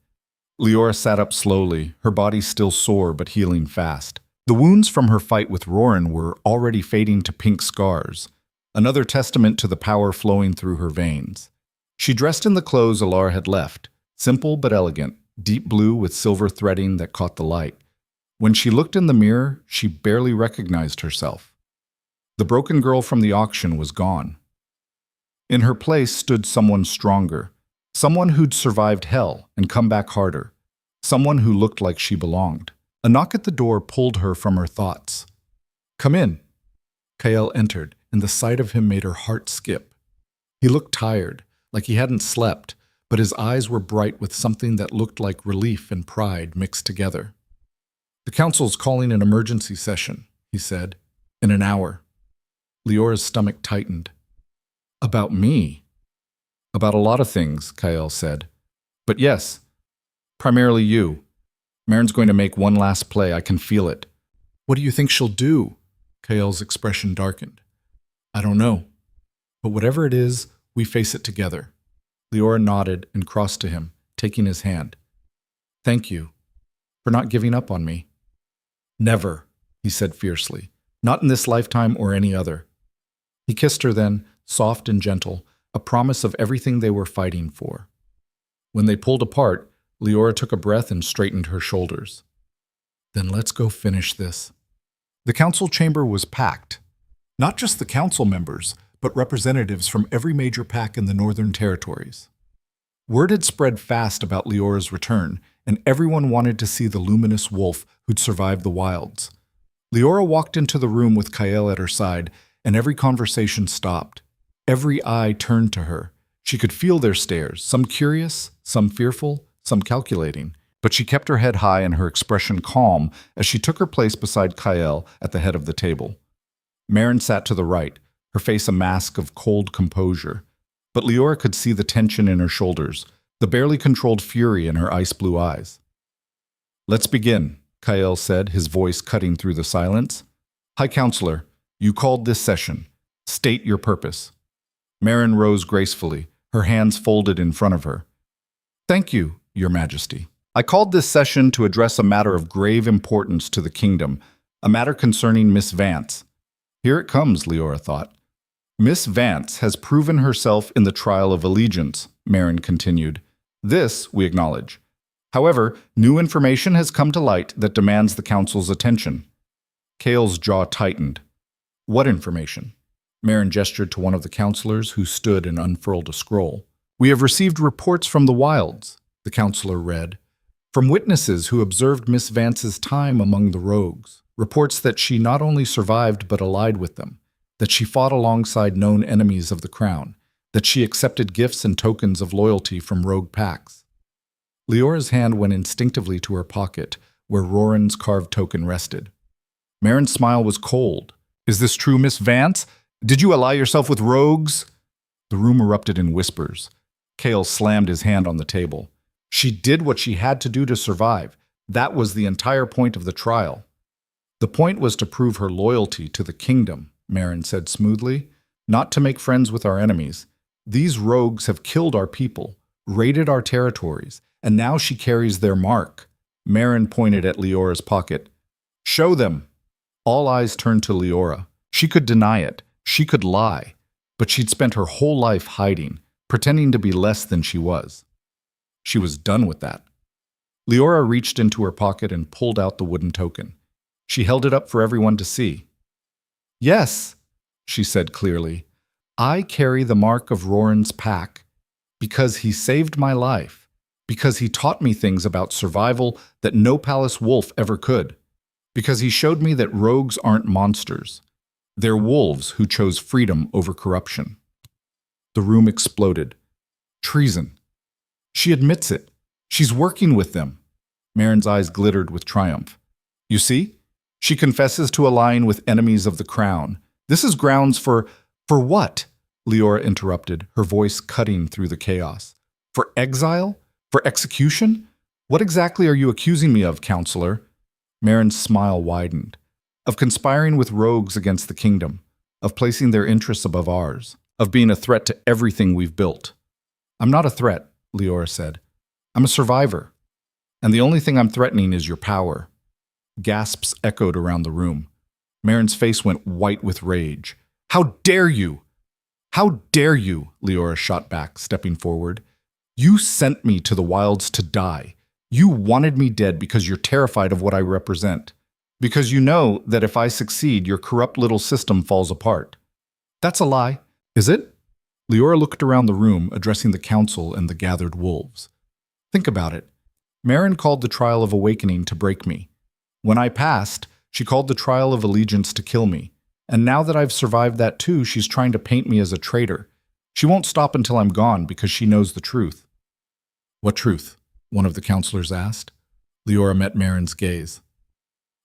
Leora sat up slowly, her body still sore but healing fast. The wounds from her fight with Roran were already fading to pink scars, another testament to the power flowing through her veins. She dressed in the clothes Alara had left, simple but elegant, deep blue with silver threading that caught the light. When she looked in the mirror, she barely recognized herself. The broken girl from the auction was gone. In her place stood someone stronger, someone who'd survived hell and come back harder, someone who looked like she belonged. A knock at the door pulled her from her thoughts. "Come in." Kael entered, and the sight of him made her heart skip. He looked tired, like he hadn't slept, but his eyes were bright with something that looked like relief and pride mixed together. "The council's calling an emergency session," he said. "In an hour." Leora's stomach tightened. "About me?" "About a lot of things," Kael said. "But yes, primarily you. Marin's going to make one last play. I can feel it." "What do you think she'll do?" Kael's expression darkened. "I don't know. But whatever it is, we face it together." Leora nodded and crossed to him, taking his hand. "Thank you for not giving up on me." "Never," he said fiercely. "Not in this lifetime or any other." He kissed her then, soft and gentle, a promise of everything they were fighting for. When they pulled apart, Leora took a breath and straightened her shoulders. "Then let's go finish this." The council chamber was packed. Not just the council members, but representatives from every major pack in the Northern Territories. Word had spread fast about Leora's return, and everyone wanted to see the luminous wolf who'd survived the wilds. Leora walked into the room with Kael at her side, and every conversation stopped. Every eye turned to her. She could feel their stares, some curious, some fearful, some calculating, but she kept her head high and her expression calm as she took her place beside Kael at the head of the table. Marin sat to the right, her face a mask of cold composure, but Leora could see the tension in her shoulders, the barely controlled fury in her ice-blue eyes. "Let's begin," Kael said, his voice cutting through the silence. "High Counselor, you called this session. State your purpose." Marin rose gracefully, her hands folded in front of her. "Thank you, Your Majesty. I called this session to address a matter of grave importance to the kingdom, a matter concerning Miss Vance." Here it comes, Leora thought. "Miss Vance has proven herself in the trial of allegiance," Marin continued. "This we acknowledge. However, new information has come to light that demands the Council's attention." Kael's jaw tightened. "What information?" Marin gestured to one of the counselors who stood and unfurled a scroll. "We have received reports from the wilds," the counselor read, "from witnesses who observed Miss Vance's time among the rogues. Reports that she not only survived but allied with them, that she fought alongside known enemies of the crown, that she accepted gifts and tokens of loyalty from rogue packs." Leora's hand went instinctively to her pocket, where Roran's carved token rested. Marin's smile was cold. "Is this true, Miss Vance? Did you ally yourself with rogues?" The room erupted in whispers. Kael slammed his hand on the table. "She did what she had to do to survive. That was the entire point of the trial." "The point was to prove her loyalty to the kingdom," Marin said smoothly, "not to make friends with our enemies. These rogues have killed our people, raided our territories, and now she carries their mark." Marin pointed at Leora's pocket. "Show them." All eyes turned to Leora. She could deny it. She could lie. But she'd spent her whole life hiding, pretending to be less than she was. She was done with that. Leora reached into her pocket and pulled out the wooden token. She held it up for everyone to see. "Yes," she said clearly, "I carry the mark of Roran's pack because he saved my life, because he taught me things about survival that no palace wolf ever could, because he showed me that rogues aren't monsters. They're wolves who chose freedom over corruption." The room exploded. Treason. She admits it. She's working with them. Marin's eyes glittered with triumph. "You see? She confesses to allying with enemies of the crown. This is grounds for what?" Leora interrupted, her voice cutting through the chaos. "For exile? For execution? What exactly are you accusing me of, Counselor?" Marin's smile widened. "Of conspiring with rogues against the kingdom. of placing their interests above ours, of being a threat to everything we've built. I'm not a threat, Leora said. I'm a survivor. And the only thing I'm threatening is your power. Gasps echoed around the room. Marin's face went white with rage. How dare you! How dare you! Leora shot back, stepping forward. You sent me to the wilds to die. You wanted me dead because you're terrified of what I represent. Because you know that if I succeed, your corrupt little system falls apart. That's a lie, is it? Leora looked around the room, addressing the council and the gathered wolves. Think about it. Marin called the trial of awakening to break me. When I passed, she called the trial of allegiance to kill me. And now that I've survived that too, she's trying to paint me as a traitor. She won't stop until I'm gone because she knows the truth. What truth? One of the counselors asked. Leora met Marin's gaze.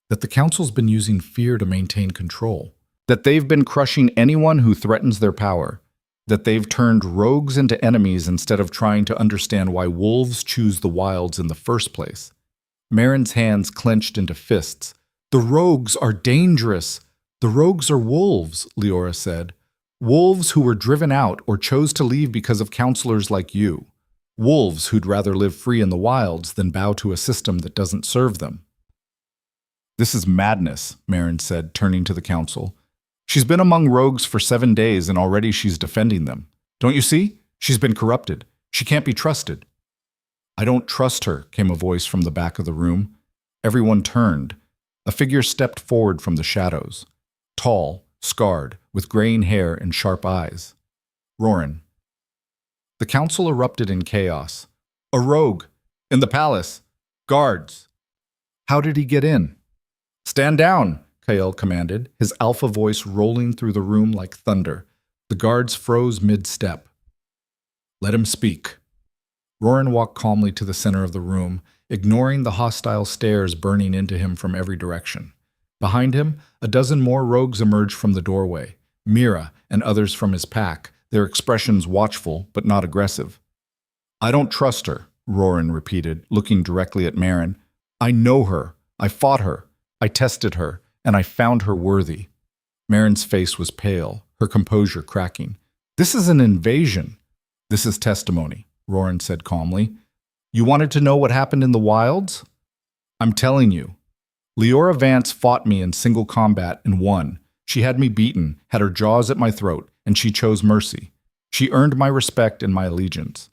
That the council's been using fear to maintain control. That they've been crushing anyone who threatens their power. That they've turned rogues into enemies instead of trying to understand why wolves choose the wilds in the first place. Marin's hands clenched into fists. The rogues are dangerous. The rogues are wolves, Leora said. Wolves who were driven out or chose to leave because of counselors like you. Wolves who'd rather live free in the wilds than bow to a system that doesn't serve them. This is madness, Marin said, turning to the council. She's been among rogues for 7 days and already she's defending them. Don't you see? She's been corrupted. She can't be trusted. I don't trust her, came a voice from the back of the room. Everyone turned. A figure stepped forward from the shadows. Tall, scarred, with graying hair and sharp eyes. Roran. The council erupted in chaos. A rogue! In the palace! Guards! How did he get in? Stand down, Kael commanded, his alpha voice rolling through the room like thunder. The guards froze mid-step. Let him speak. Roran walked calmly to the center of the room, ignoring the hostile stares burning into him from every direction. Behind him, a dozen more rogues emerged from the doorway, Mira and others from his pack, their expressions watchful but not aggressive. I don't trust her, Roran repeated, looking directly at Marin. I know her. I fought her. I tested her, and I found her worthy. Marin's face was pale, her composure cracking. This is an invasion. This is testimony, Roran said calmly. You wanted to know what happened in the wilds? I'm telling you. Leora Vance fought me in single combat and won. She had me beaten, had her jaws at my throat, and she chose mercy. She earned my respect and my allegiance.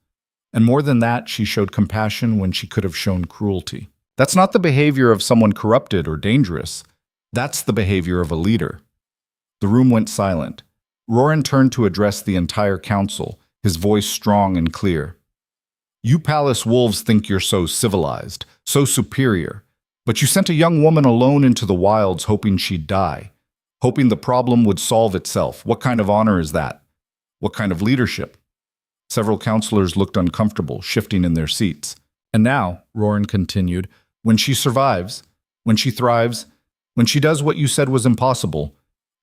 And more than that, she showed compassion when she could have shown cruelty. That's not the behavior of someone corrupted or dangerous. That's the behavior of a leader. The room went silent. Roran turned to address the entire council, his voice strong and clear. You palace wolves think you're so civilized, so superior. But you sent a young woman alone into the wilds hoping she'd die, hoping the problem would solve itself. What kind of honor is that? What kind of leadership? Several counselors looked uncomfortable, shifting in their seats. And now, Roran continued, when she survives, when she thrives, when she does what you said was impossible,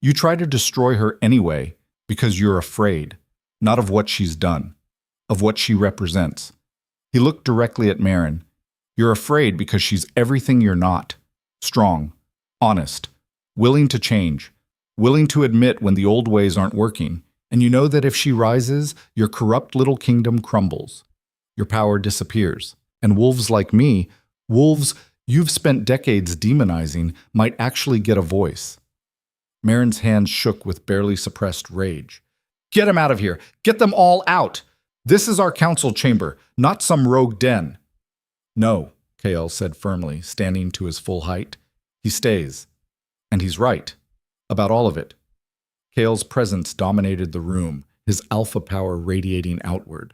you try to destroy her anyway because you're afraid, not of what she's done, of what she represents. He looked directly at Marin. You're afraid because she's everything you're not. Strong, honest, willing to change, willing to admit when the old ways aren't working, and you know that if she rises, your corrupt little kingdom crumbles. Your power disappears. And wolves like me, wolves you've spent decades demonizing, might actually get a voice. Marin's hands shook with barely suppressed rage. Get him out of here! Get them all out! This is our council chamber, not some rogue den. No, Kael said firmly, standing to his full height. He stays. And he's right. About all of it. Kael's presence dominated the room, his alpha power radiating outward.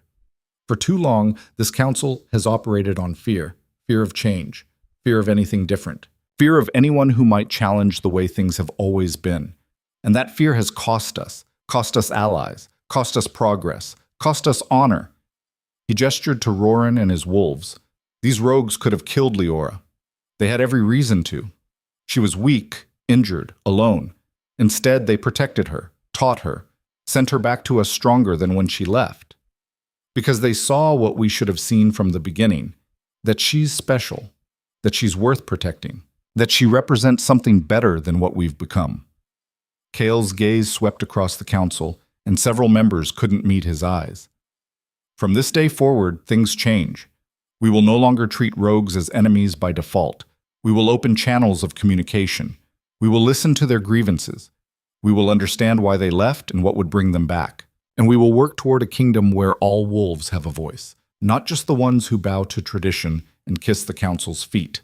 For too long, this council has operated on fear. Fear of change. Fear of anything different. Fear of anyone who might challenge the way things have always been. And that fear has cost us allies, cost us progress, cost us honor. He gestured to Roran and his wolves. These rogues could have killed Leora. They had every reason to. She was weak, injured, alone. Instead, they protected her, taught her, sent her back to us stronger than when she left. Because they saw what we should have seen from the beginning, that she's special, that she's worth protecting, that she represents something better than what we've become. Kael's gaze swept across the council, and several members couldn't meet his eyes. From this day forward, things change. We will no longer treat rogues as enemies by default. We will open channels of communication. We will listen to their grievances. We will understand why they left and what would bring them back. And we will work toward a kingdom where all wolves have a voice, not just the ones who bow to tradition and kiss the council's feet.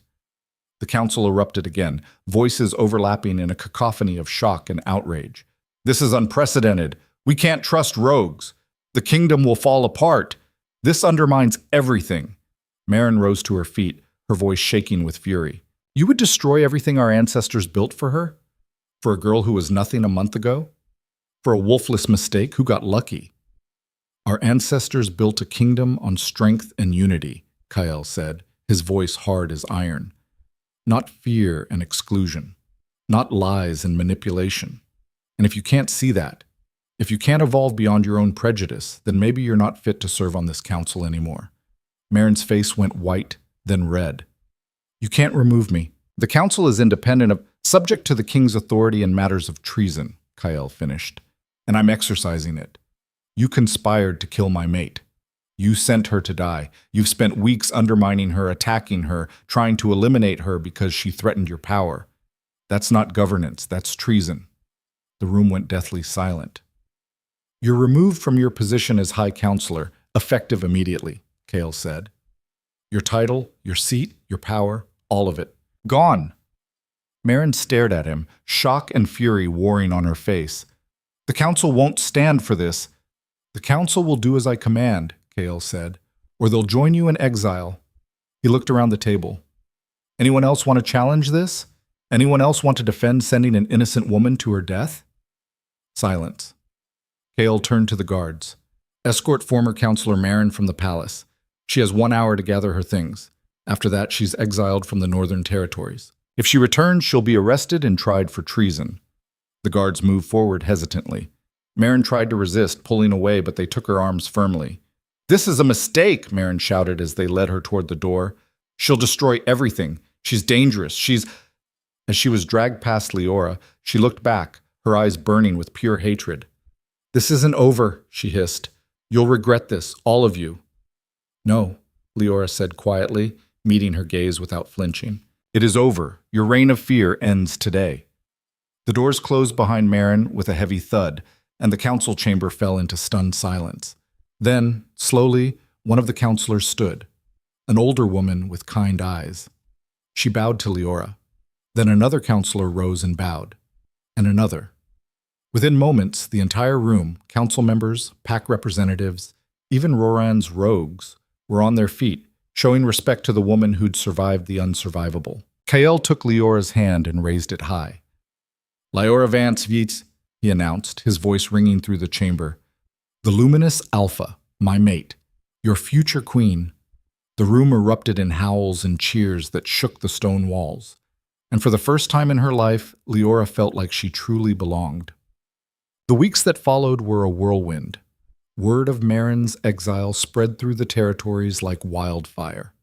The council erupted again, voices overlapping in a cacophony of shock and outrage. This is unprecedented. We can't trust rogues. The kingdom will fall apart. This undermines everything. Marin rose to her feet, her voice shaking with fury. You would destroy everything our ancestors built for her? For a girl who was nothing a month ago? For a wolfless mistake who got lucky? Our ancestors built a kingdom on strength and unity, Kael said, his voice hard as iron. Not fear and exclusion. Not lies and manipulation. And if you can't see that, if you can't evolve beyond your own prejudice, then maybe you're not fit to serve on this council anymore. Marin's face went white, then red. You can't remove me. The council is independent of, subject to the king's authority in matters of treason, Kael finished. And I'm exercising it. You conspired to kill my mate. You sent her to die. You've spent weeks undermining her, attacking her, trying to eliminate her because she threatened your power. That's not governance, that's treason. The room went deathly silent. You're removed from your position as High Counselor, effective immediately, Kael said. Your title, your seat, your power, all of it. Gone. Marin stared at him, shock and fury warring on her face. The council won't stand for this. The council will do as I command, Kael said, or they'll join you in exile. He looked around the table. Anyone else want to challenge this? Anyone else want to defend sending an innocent woman to her death? Silence. Kael turned to the guards. Escort former Counselor Marin from the palace. She has 1 hour to gather her things. After that, she's exiled from the Northern Territories. If she returns, she'll be arrested and tried for treason. The guards moved forward hesitantly. Marin tried to resist, pulling away, but they took her arms firmly. This is a mistake, Marin shouted as they led her toward the door. She'll destroy everything. She's dangerous. As she was dragged past Leora, she looked back, her eyes burning with pure hatred. This isn't over, she hissed. You'll regret this, all of you. No, Leora said quietly, meeting her gaze without flinching. It is over. Your reign of fear ends today. The doors closed behind Marin with a heavy thud, and the council chamber fell into stunned silence. Then, slowly, one of the counselors stood, an older woman with kind eyes. She bowed to Leora. Then another counselor rose and bowed, and another. Within moments, the entire room, council members, pack representatives, even Roran's rogues, were on their feet, showing respect to the woman who'd survived the unsurvivable. Kael took Leora's hand and raised it high. Lyora Vance Viets, he announced, his voice ringing through the chamber. The luminous Alpha, my mate, your future queen. The room erupted in howls and cheers that shook the stone walls. And for the first time in her life, Leora felt like she truly belonged. The weeks that followed were a whirlwind. Word of Marin's exile spread through the territories like wildfire.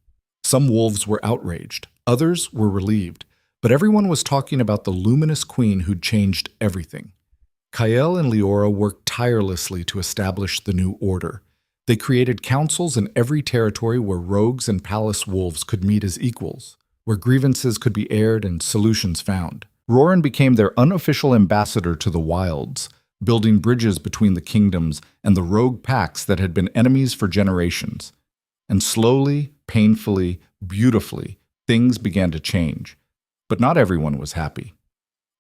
Some wolves were outraged, others were relieved, but everyone was talking about the luminous queen who'd changed everything. Kael and Leora worked tirelessly to establish the new order. They created councils in every territory where rogues and palace wolves could meet as equals, where grievances could be aired and solutions found. Roran became their unofficial ambassador to the wilds, building bridges between the kingdoms and the rogue packs that had been enemies for generations. And slowly, painfully, beautifully, things began to change. But not everyone was happy.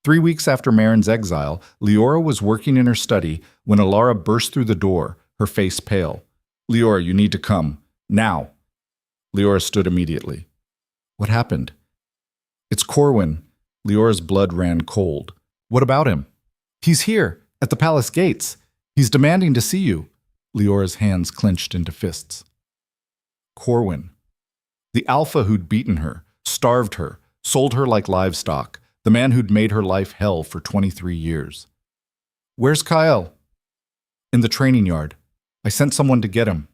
3 weeks after Marin's exile, Leora was working in her study when Alara burst through the door, her face pale. Leora, you need to come. Now. Leora stood immediately. What happened? It's Corwin. Leora's blood ran cold. What about him? He's here, at the palace gates. He's demanding to see you. Leora's hands clenched into fists. Corwin. The alpha who'd beaten her, starved her, sold her like livestock, the man who'd made her life hell for 23 years. Where's Kael? In the training yard. I sent someone to get him.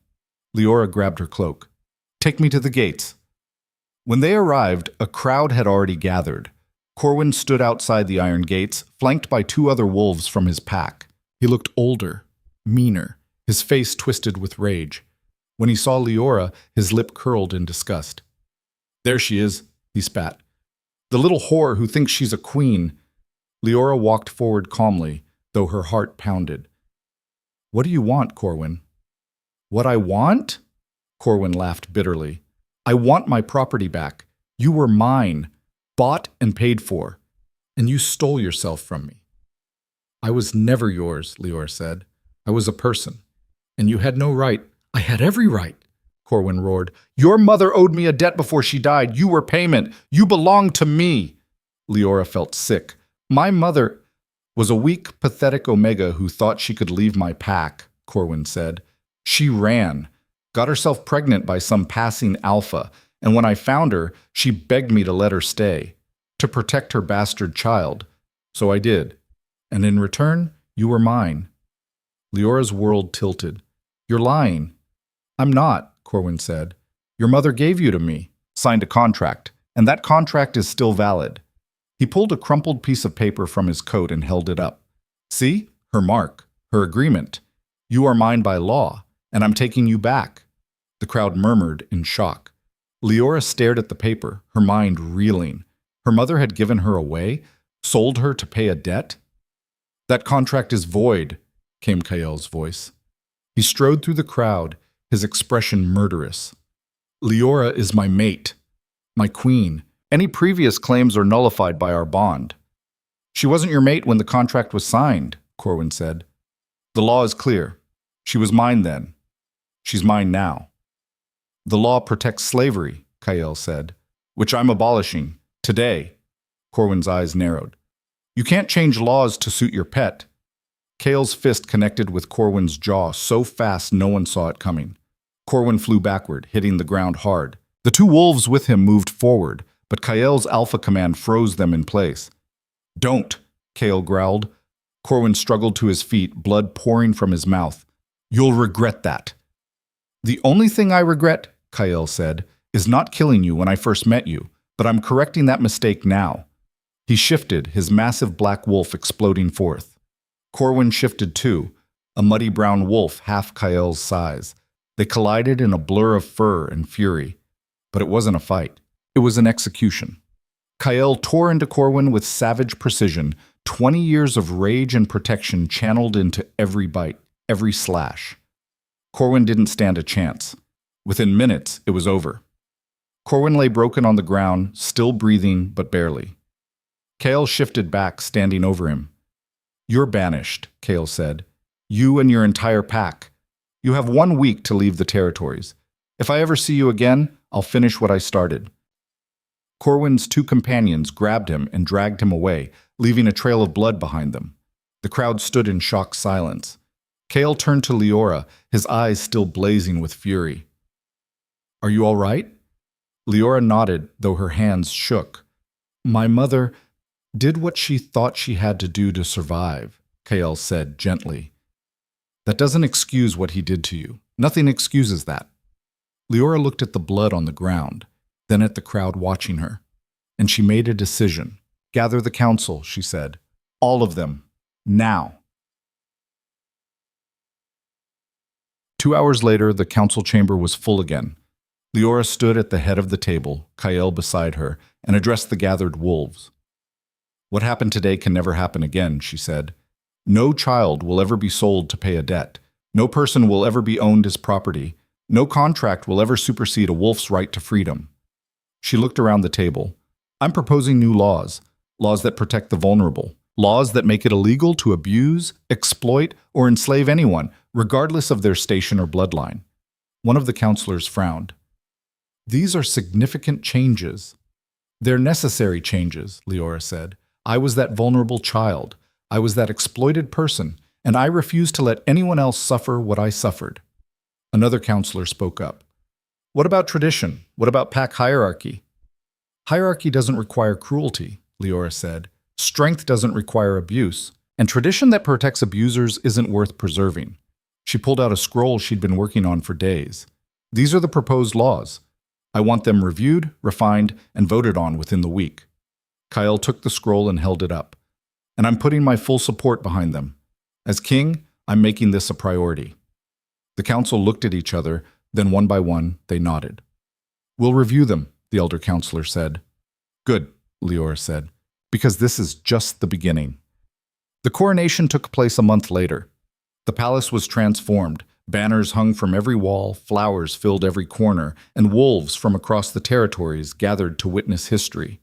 Leora grabbed her cloak. Take me to the gates. When they arrived, a crowd had already gathered. Corwin stood outside the iron gates, flanked by 2 other wolves from his pack. He looked older, meaner, his face twisted with rage. When he saw Leora, his lip curled in disgust. "There she is," he spat. "The little whore who thinks she's a queen." Leora walked forward calmly, though her heart pounded. "What do you want, Corwin?" "What I want?" Corwin laughed bitterly. "I want my property back. You were mine, bought and paid for, and you stole yourself from me." "I was never yours," Leora said. "I was a person, and you had no right." "I had every right," Corwin roared. "Your mother owed me a debt before she died. You were payment. You belonged to me." Leora felt sick. "My mother was a weak, pathetic Omega who thought she could leave my pack," Corwin said. "She ran, got herself pregnant by some passing alpha, and when I found her, she begged me to let her stay, to protect her bastard child. So I did. And in return, you were mine." Leora's world tilted. "You're lying." "I'm not," Corwin said. "Your mother gave you to me, signed a contract, and that contract is still valid." He pulled a crumpled piece of paper from his coat and held it up. "See? Her mark, her agreement. You are mine by law, and I'm taking you back." The crowd murmured in shock. Leora stared at the paper, her mind reeling. Her mother had given her away, sold her to pay a debt? "That contract is void," came Kael's voice. He strode through the crowd, his expression murderous. "Leora is my mate, my queen. Any previous claims are nullified by our bond." "She wasn't your mate when the contract was signed," Corwin said. "The law is clear. She was mine then. She's mine now." "The law protects slavery," Kael said, "which I'm abolishing, today." Corwin's eyes narrowed. "You can't change laws to suit your pet." Kael's fist connected with Corwin's jaw so fast no one saw it coming. Corwin flew backward, hitting the ground hard. The 2 wolves with him moved forward, but Kael's alpha command froze them in place. "Don't," Kael growled. Corwin struggled to his feet, blood pouring from his mouth. "You'll regret that." "The only thing I regret," Kael said, "is not killing you when I first met you, but I'm correcting that mistake now." He shifted, his massive black wolf exploding forth. Corwin shifted too, a muddy brown wolf half Kael's size. They collided in a blur of fur and fury. But it wasn't a fight. It was an execution. Kael tore into Corwin with savage precision, 20 years of rage and protection channeled into every bite, every slash. Corwin didn't stand a chance. Within minutes, it was over. Corwin lay broken on the ground, still breathing, but barely. Kael shifted back, standing over him. "You're banished," Kael said. "You and your entire pack. You have 1 week to leave the territories. If I ever see you again, I'll finish what I started." Corwin's 2 companions grabbed him and dragged him away, leaving a trail of blood behind them. The crowd stood in shocked silence. Kael turned to Leora, his eyes still blazing with fury. "Are you all right?" Leora nodded, though her hands shook. "My mother did what she thought she had to do to survive," Kael said gently. "That doesn't excuse what he did to you. Nothing excuses that." Leora looked at the blood on the ground, then at the crowd watching her, and she made a decision. "Gather the council," she said. "All of them. Now." 2 hours later, the council chamber was full again. Leora stood at the head of the table, Kael beside her, and addressed the gathered wolves. "What happened today can never happen again," she said. "No child will ever be sold to pay a debt. No person will ever be owned as property. No contract will ever supersede a wolf's right to freedom." She looked around the table. "I'm proposing new laws, laws that protect the vulnerable, laws that make it illegal to abuse, exploit, or enslave anyone, regardless of their station or bloodline." One of the counselors frowned. "These are significant changes." "They're necessary changes," Leora said. "I was that vulnerable child. I was that exploited person, and I refuse to let anyone else suffer what I suffered." Another counselor spoke up. "What about tradition? What about pack hierarchy?" "Hierarchy doesn't require cruelty," Leora said. "Strength doesn't require abuse. And tradition that protects abusers isn't worth preserving." She pulled out a scroll she'd been working on for days. "These are the proposed laws. I want them reviewed, refined, and voted on within the week." Kyle took the scroll and held it up. And I'm putting my full support behind them. As king, I'm making this a priority. The council looked at each other, then one by one, they nodded. We'll review them, the elder counselor said. Good, Leora said, because this is just the beginning. The coronation took place a month later. The palace was transformed. Banners hung from every wall, flowers filled every corner, and wolves from across the territories gathered to witness history.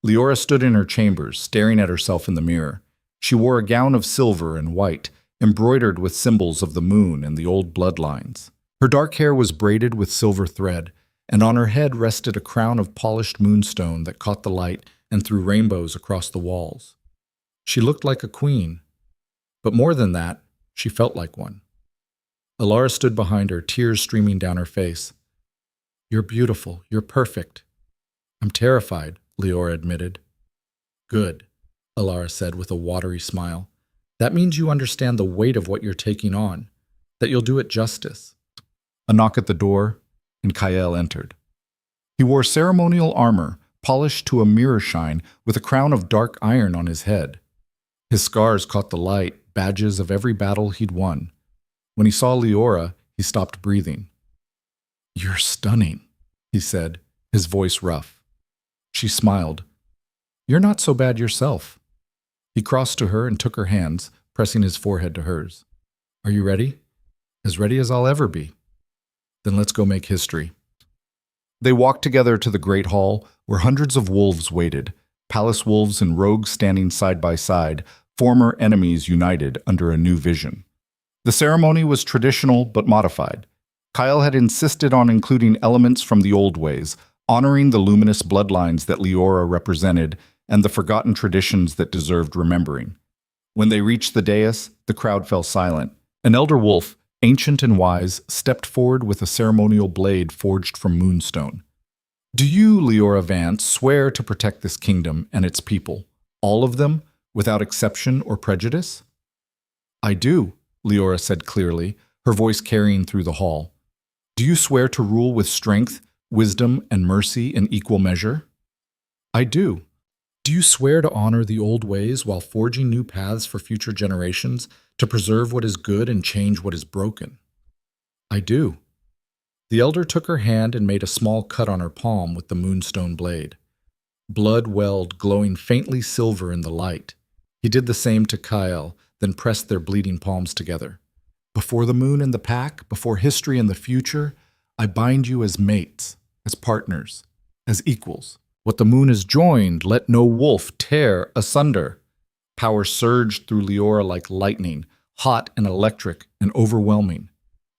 Leora stood in her chambers, staring at herself in the mirror. She wore a gown of silver and white, embroidered with symbols of the moon and the old bloodlines. Her dark hair was braided with silver thread, and on her head rested a crown of polished moonstone that caught the light and threw rainbows across the walls. She looked like a queen, but more than that, she felt like one. Alara stood behind her, tears streaming down her face. You're beautiful. You're perfect. I'm terrified, Leora admitted. Good, Alara said with a watery smile. That means you understand the weight of what you're taking on, that you'll do it justice. A knock at the door, and Kyle entered. He wore ceremonial armor, polished to a mirror shine, with a crown of dark iron on his head. His scars caught the light, badges of every battle he'd won. When he saw Leora, he stopped breathing. You're stunning, he said, his voice rough. She smiled. You're not so bad yourself. He crossed to her and took her hands, pressing his forehead to hers. Are you ready? As ready as I'll ever be. Then let's go make history. They walked together to the great hall, where hundreds of wolves waited, palace wolves and rogues standing side by side, former enemies united under a new vision. The ceremony was traditional but modified. Kyle had insisted on including elements from the old ways, honoring the luminous bloodlines that Leora represented and the forgotten traditions that deserved remembering. When they reached the dais, the crowd fell silent. An elder wolf, ancient and wise, stepped forward with a ceremonial blade forged from moonstone. Do you, Leora Vance, swear to protect this kingdom and its people, all of them, without exception or prejudice? I do, Leora said clearly, her voice carrying through the hall. Do you swear to rule with strength, wisdom, and mercy in equal measure? I do. Do you swear to honor the old ways while forging new paths for future generations, to preserve what is good and change what is broken? I do. The elder took her hand and made a small cut on her palm with the moonstone blade. Blood welled, glowing faintly silver in the light. He did the same to Kyle, then pressed their bleeding palms together. Before the moon and the pack, before history and the future, I bind you as mates, as partners, as equals. What the moon has joined, let no wolf tear asunder. Power surged through Leora like lightning, hot and electric and overwhelming.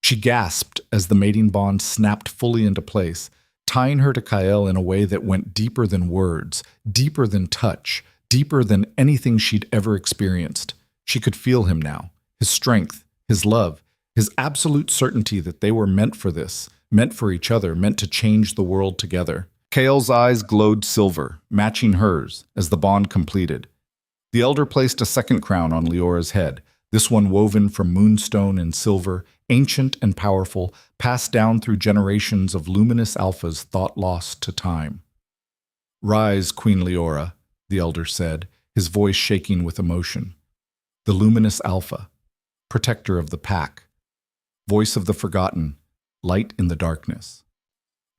She gasped as the mating bond snapped fully into place, tying her to Kyle in a way that went deeper than words, deeper than touch, deeper than anything she'd ever experienced. She could feel him now, his strength, his love, his absolute certainty that they were meant for this, meant for each other, meant to change the world together. Kyle's eyes glowed silver, matching hers, as the bond completed. The elder placed a second crown on Leora's head, this one woven from moonstone and silver, ancient and powerful, passed down through generations of luminous alphas thought lost to time. Rise, Queen Leora, the elder said, his voice shaking with emotion. The luminous alpha, protector of the pack, voice of the forgotten, light in the darkness.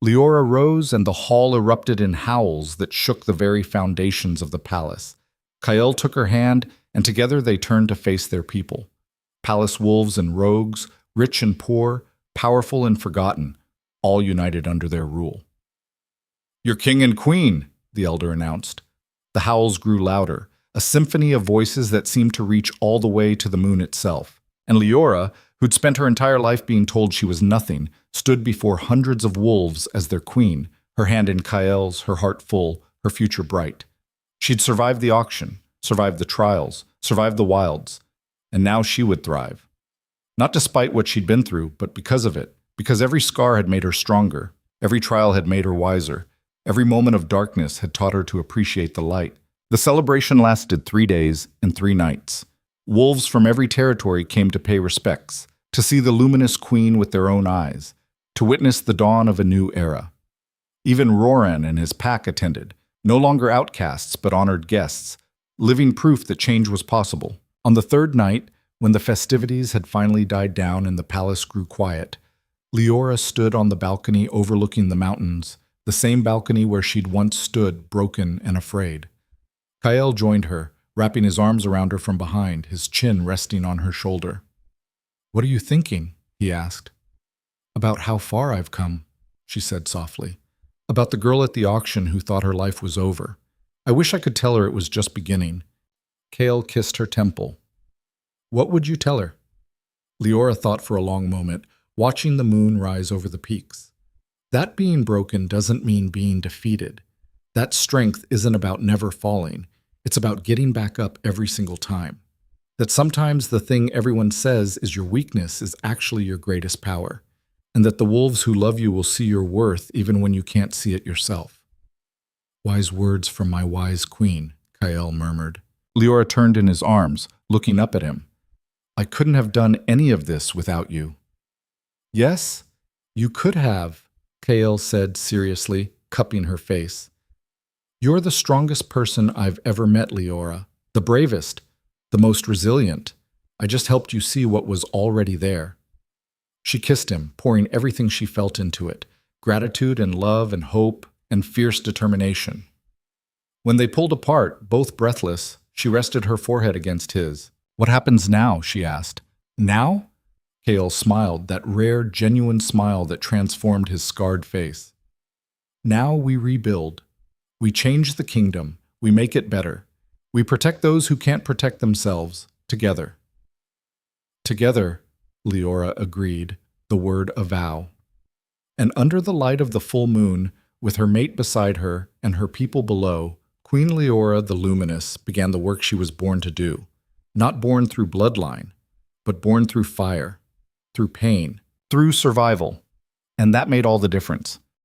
Leora rose and the hall erupted in howls that shook the very foundations of the palace. Kyle took her hand, and together they turned to face their people. Palace wolves and rogues, rich and poor, powerful and forgotten, all united under their rule. Your king and queen, the elder announced. The howls grew louder, a symphony of voices that seemed to reach all the way to the moon itself. And Leora, who'd spent her entire life being told she was nothing, stood before hundreds of wolves as their queen, her hand in Kyle's, her heart full, her future bright. She'd survived the auction, survived the trials, survived the wilds, and now she would thrive. Not despite what she'd been through, but because of it, because every scar had made her stronger, every trial had made her wiser, every moment of darkness had taught her to appreciate the light. The celebration lasted 3 days and 3 nights. Wolves from every territory came to pay respects, to see the luminous queen with their own eyes, to witness the dawn of a new era. Even Roran and his pack attended, No longer outcasts, but honored guests, living proof that change was possible. On the third night, when the festivities had finally died down and the palace grew quiet, Leora stood on the balcony overlooking the mountains, the same balcony where she'd once stood, broken and afraid. Kael joined her, wrapping his arms around her from behind, his chin resting on her shoulder. "What are you thinking?" he asked. "About how far I've come," she said softly. "About the girl at the auction who thought her life was over. I wish I could tell her it was just beginning." Kael kissed her temple. "What would you tell her?" Leora thought for a long moment, watching the moon rise over the peaks. That being broken doesn't mean being defeated. That strength isn't about never falling. It's about getting back up every single time. That sometimes the thing everyone says is your weakness is actually your greatest power. And that the wolves who love you will see your worth even when you can't see it yourself. "Wise words from my wise queen," Kael murmured. Leora turned in his arms, looking up at him. "I couldn't have done any of this without you." "Yes, you could have," Kael said seriously, cupping her face. "You're the strongest person I've ever met, Leora. The bravest, the most resilient. I just helped you see what was already there." She kissed him, pouring everything she felt into it, gratitude and love and hope and fierce determination. When they pulled apart, both breathless, she rested her forehead against his. "What happens now?" she asked. "Now?" Kael smiled, that rare, genuine smile that transformed his scarred face. "Now we rebuild. We change the kingdom. We make it better. We protect those who can't protect themselves, together." "Together," Leora agreed, the word a vow. And under the light of the full moon, with her mate beside her and her people below, Queen Leora the Luminous began the work she was born to do. Not born through bloodline, but born through fire, through pain, through survival. And that made all the difference.